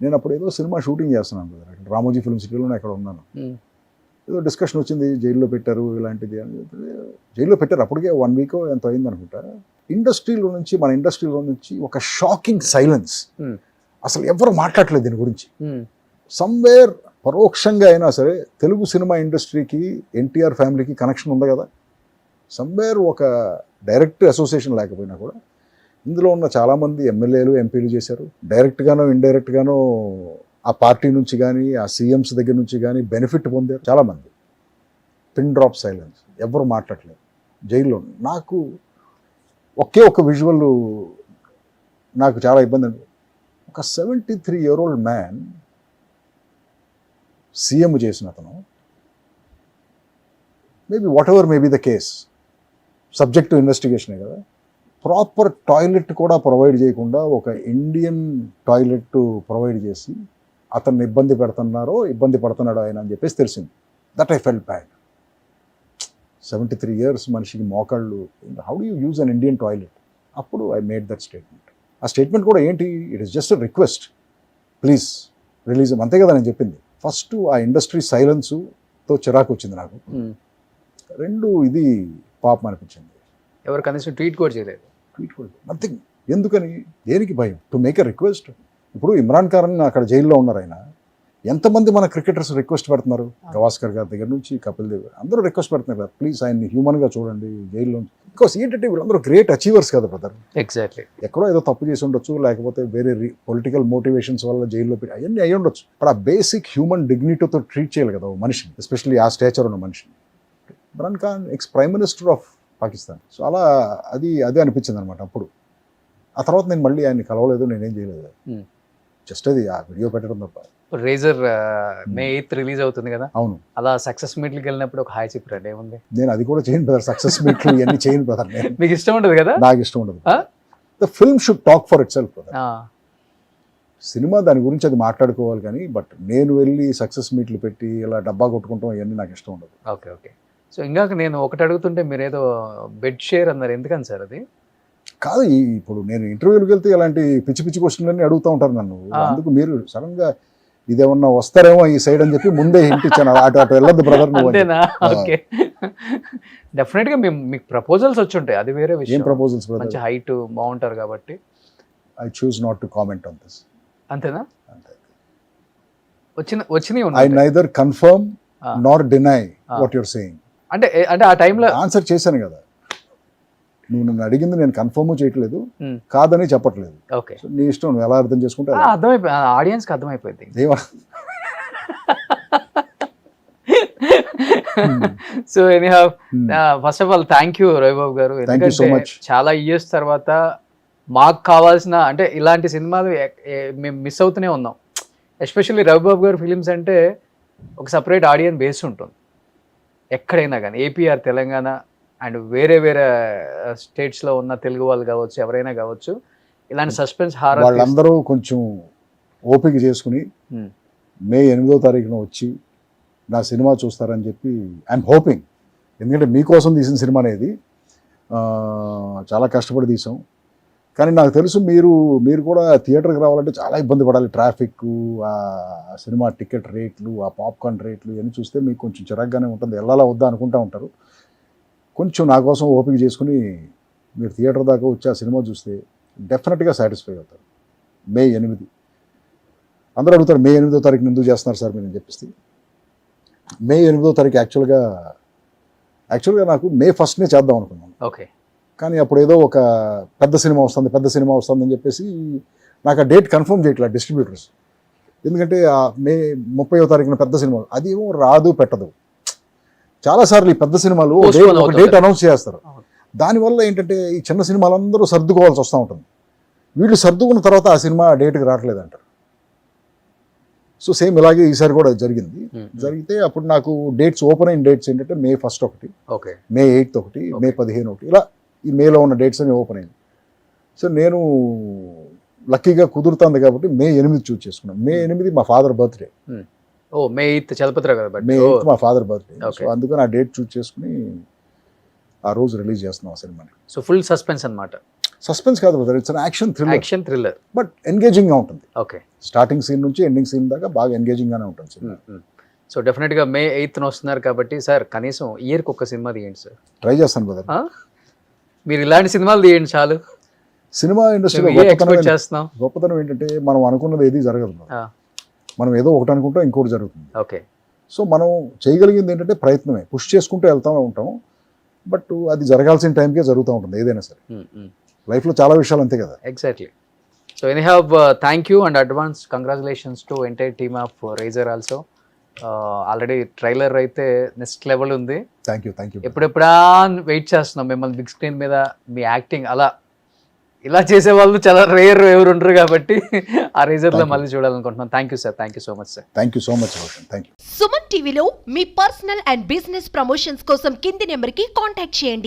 నేను అప్పుడు ఏదో సినిమా షూటింగ్ చేస్తున్నాను కదా, రామోజీ ఫిల్మ్ సిటీలో అక్కడ ఉన్నాను. ఏదో డిస్కషన్ వచ్చింది జైల్లో పెట్టారు ఇలాంటిది అని. జైల్లో పెట్టారు అప్పటికే 1 week ఎంత అయింది అనుకుంటా. మన ఇండస్ట్రీలో నుంచి ఒక షాకింగ్ సైలెన్స్. అసలు ఎవరు మాట్లాడలేదు దీని గురించి. సమ్వేర్ పరోక్షంగా అయినా సరే తెలుగు సినిమా ఇండస్ట్రీకి ఎన్టీఆర్ ఫ్యామిలీకి కనెక్షన్ ఉంది కదా. సమ్వేర్ ఒక డైరెక్ట్ అసోసియేషన్ లేకపోయినా కూడా ఇందులో ఉన్న చాలామంది ఎమ్మెల్యేలు ఎంపీలు చేశారు. డైరెక్ట్గానో ఇండైరెక్ట్గానో ఆ పార్టీ నుంచి కానీ ఆ సీఎంస్ దగ్గర నుంచి కానీ బెనిఫిట్ పొందారు చాలామంది. పిన్ డ్రాప్ సైలెన్స్, ఎవరు మాట్లాడలేదు జైల్లో. నాకు ఒకే ఒక విజువల్ నాకు చాలా ఇబ్బంది అండి. ఒక 73-year-old మ్యాన్ సీఎం చేసిన అతను, maybe whatever may be the case, subject to ఇన్వెస్టిగేషనే కదా, ప్రాపర్ టాయిలెట్ కూడా ప్రొవైడ్ చేయకుండా ఒక ఇండియన్ టాయిలెట్ ప్రొవైడ్ చేసి అతన్ని ఇబ్బంది పడుతున్నాడు ఆయన అని చెప్పేసి తెలిసింది. That I felt bad. 73 years మనిషికి మోకాళ్ళు, how do you use an Indian toilet? అప్పుడు ఐ మేడ్ దట్ స్టేట్మెంట్. ఆ స్టేట్మెంట్ కూడా ఏంటి, it is just a request, please release, అంతే కదా నేను చెప్పింది. ఫస్ట్ ఆ ఇండస్ట్రీ సైలెన్స్తో చిరాకు వచ్చింది నాకు. 2 ఇది పాపం అనిపించింది. ఎవరు కనీసం ట్వీట్ కూడా చేయలేదు. నథింగ్. ఎందుకని, దేనికి భయం? To make a request. ఇప్పుడు ఇమ్రాన్ ఖాన్ అక్కడ జైల్లో ఉన్నారు. ఆయన ఎంతమంది మన క్రికెటర్స్ రిక్వెస్ట్ పెడుతున్నారు, గవాస్కర్ గారి దగ్గర నుంచి కపిల్ దేవ్ అందరూ రిక్వెస్ట్ పెడుతున్నారు కదా, ప్లీజ్ ఆయన్ని హ్యూమన్గా చూడండి జైల్లో. బికాస్ ఏంటంటే వీళ్ళందరూ గ్రేట్ అచీవర్స్ కదా బ్రదర్. ఎగ్జాక్ట్లీ. ఎక్కడో ఏదో తప్పు చేసి ఉండొచ్చు, లేకపోతే వేరే పొలిటికల్ మోటివేషన్స్ వల్ల జైల్లో పెట్టి అవన్నీ అయ్యి ఉండొచ్చు. బట్ ఆ బేసిక్ హ్యూమన్ డిగ్నిటీతో ట్రీట్ చేయాలి కదా మనిషిని, ఎస్పెషల్లీ ఆ స్టేచర్ ఉన్న మనిషిని. Imran Khan prime minister of Pakistan. So అలా అదే అనిపించింది అనమాట అప్పుడు. ఆ తర్వాత నేను మళ్ళీ ఆయన్ని కలవలేదు, నేనేం చేయలేదు, జస్ట్ అది ఆ వీడియో పెట్టడం తప్ప. రేజర్ May 8th రిలీజ్ అవుతుంది కదా. అవును. అలా సక్సెస్ మీట్లకి వెళ్ళినప్పుడు ఒక హాయ్ చెప్పారండి, ఏముంది? నేను అది కూడా చేయను బ్రదర్, సక్సెస్ మీట్లు ఇవన్నీ చేయను బ్రదర్. మీకు ఇష్టం ఉండదు కదా? నాకు ఇష్టం ఉండదు. The film should talk for it self brother. Cinema దాని గురించి అది మాట్లాడుకోవాలి కానీ, బట్ నేను వెళ్ళి సక్సెస్ మీట్లు పెట్టి ఇలా డబ్బా కొట్టుకుంటాం ఇవన్నీ నాకు ఇష్టం ఉండదు. Okay okay. సో ఇందాక నేను ఒకటి అడుగుతుంటే మీరు ఏదో బెడ్ షేర్ అన్నారు, ఎందుకని సార్ అది? కాదు, ఇప్పుడు నేను ఇంటర్వ్యూకి వెళ్తే ఇలాంటి పిచ్చి పిచ్చి క్వశ్చన్లన్నీ అడుగుతూ ఉంటారు నన్ను. అందుకు మీరు సడన్గా ఇదేమన్నా వస్తారేమో ఈ సైడ్ అని చెప్పి ముందే హింట్ ఇచ్చాను, అటు వెళ్ళొద్దు బ్రదర్. అంతేనా? ఓకే. డెఫినెట్ గా మీకు ప్రపోజల్స్ వచ్చి ఉంటాయి, అది వేరే విషయం. ఏం ప్రపోజల్స్? మంచి హైట్ బాగుంటారు కాబట్టి. I choose not to comment on this. అంతేనా? వచ్చినాయి. I neither confirm Nar deny what you're saying. అంటే ఆ టైంలో ఆన్సర్ చేశాను కదా, నువ్వు నన్ను అడిగింది నేను కన్ఫర్మ్ చేయట్లేదు, కాదని చెప్పట్లేదు. ఓకే, నీ ఇష్టం, నువ్వు ఎలా అర్థం చేసుకుంటే అర్థమైపోయింది, ఆడియన్స్కి అర్థమైపోయింది. So anyhow, first of all thank you Ravibabu గారు. ఎందుకంటే చాలా ఇయర్స్ తర్వాత మాకు కావాల్సిన, అంటే ఇలాంటి సినిమాలు మేము మిస్ అవుతూనే ఉన్నాం. ఎస్పెషల్లీ రవిబాబు గారు ఫిలిమ్స్ అంటే ఒక సపరేట్ ఆడియన్స్ బేస్ ఉంటుంది ఎక్కడైనా కానీ, ఏపీఆర్ తెలంగాణ అండ్ వేరే స్టేట్స్లో ఉన్న తెలుగు వాళ్ళు కావచ్చు, ఎవరైనా కావచ్చు, ఇలాంటి సస్పెన్స్ హారర్ వాళ్ళందరూ కొంచెం ఓపిక చేసుకుని May 8th వచ్చి నా సినిమా చూస్తారని చెప్పి ఐఎమ్ హోపింగ్. ఎందుకంటే మీకోసం తీసిన సినిమా అనేది చాలా కష్టపడి తీసాం. కానీ నాకు తెలుసు మీరు కూడా థియేటర్కి రావాలంటే చాలా ఇబ్బంది పడాలి. ట్రాఫిక్, ఆ సినిమా టికెట్ రేట్లు, ఆ పాప్కార్న్ రేట్లు ఇవన్నీ చూస్తే మీకు కొంచెం చిరాగ్గానే ఉంటుంది. వెళ్ళాలా వద్దా అనుకుంటా ఉంటారు. కొంచెం నా కోసం ఓపిక చేసుకుని మీరు థియేటర్ దాకా వచ్చి ఆ సినిమా చూస్తే డెఫినెట్గా సాటిస్ఫై అవుతారు. మే 8 అందరూ అడుగుతారు, మే 8వ తారీఖున ఎందుకు చేస్తున్నారు సార్ మీరు అని చెప్పేసి. మే 8వ తారీఖు యాక్చువల్గా నాకు మే 1నే చేద్దాం అనుకున్నాను. ఓకే. కానీ అప్పుడు ఏదో ఒక పెద్ద సినిమా వస్తుంది అని చెప్పేసి నాకు ఆ డేట్ కన్ఫర్మ్ చేయట్లేదు డిస్ట్రిబ్యూటర్స్. ఎందుకంటే ఆ మే 30వ తారీఖున పెద్ద సినిమా అది ఏమో రాదు పెట్టదు. చాలాసార్లు ఈ పెద్ద సినిమాలు ఒక డేట్ అనౌన్స్ చేస్తారు. దానివల్ల ఏంటంటే ఈ చిన్న సినిమాలందరూ సర్దుకోవాల్సి వస్తూ ఉంటుంది. వీళ్ళు సర్దుకున్న తర్వాత ఆ సినిమా డేట్కి రావట్లేదు అంటారు. సో సేమ్ ఇలాగే ఈసారి కూడా జరిగింది. జరిగితే అప్పుడు నాకు డేట్స్ ఓపెన్ అయిన డేట్స్ ఏంటంటే మే 1 ఒకటి, మే 8 ఒకటి, మే 15 ఒకటి, ఇలా ఈ మేలో ఉన్న డేట్స్ అని ఓపెన్ అయింది. సో నేను లక్కీగా కుదురుతుంది కాబట్టి మే 8 చూస్ చేసుకున్నాను. మే 8 మా ఫాదర్ బర్త్డే. మే 8 చలపతిరావు కదా. మే 8 మా ఫాదర్ బర్త్డే. సో అందుకని ఆ డేట్ చూస్ చేసుకుని ఆ రోజు రిలీజ్ చేస్తున్నాం ఆ సినిమాని. సో ఫుల్ సస్పెన్స్ అన్నమాట. సస్పెన్స్ కాదు brother, it's action thriller but ఎంగేజింగ్గా ఉంటుంది. ఓకే. స్టార్టింగ్ సీన్ నుంచి ఎండింగ్ సీన్ దాకా బాగా ఎంగేజింగ్గానే ఉంటుంది సినిమా. సో డెఫినెట్గా మే 8న వస్తున్నారు కాబట్టి సార్ కనీసం ఇయర్కి ఒక సినిమా తీయండి సార్. ట్రై చేస్తాను బ్రదర్. మీరు ఇలాంటి సినిమాలు తీయండి చాలు. సినిమా ఇండస్ట్రీలో గొప్పతనం ఏంటంటే మనం అనుకున్నది ఏది జరగదు. మనం ఏదో ఒకటి అనుకుంటాం, ఇంకోటి జరుగుతుంది. ఓకే. సో మనం చేయగలిగింది ఏంటంటే ప్రయత్నమే, పుష్ చేసుకుంటూ వెళ్తూ ఉంటాం. బట్ అది జరగాల్సిన టైంకే జరుగుతూ ఉంటుంది ఏదైనా సరే. లైఫ్లో చాలా విషయాలు అంతే కదా. Exactly. So anyhow thank you and advance congratulations to entire team of Riser also. Already trailer అయితే నెక్స్ట్ లెవెల్ ఉంది. Thank you. ఎప్పుడెప్పుడా వెయిట్ చేస్తున్నాం మిమ్మల్ని బిగ్ స్క్రీన్ మీద మీ యాక్టింగ్ ఇలా చేసే వాళ్ళు చాలా రేర్ ఎవరు ఉండరు కాబట్టి ఆ రైజర్లో మళ్ళీ చూడాలనుకుంటున్నాం. Thank you sir. Thank you so much sir. Thank you so much. Thank you. Suman టీవీలో మీ పర్సనల్ అండ్ బిజినెస్ ప్రమోషన్స్ కోసం కింది నెంబర్కి కాంటాక్ట్ చేయండి.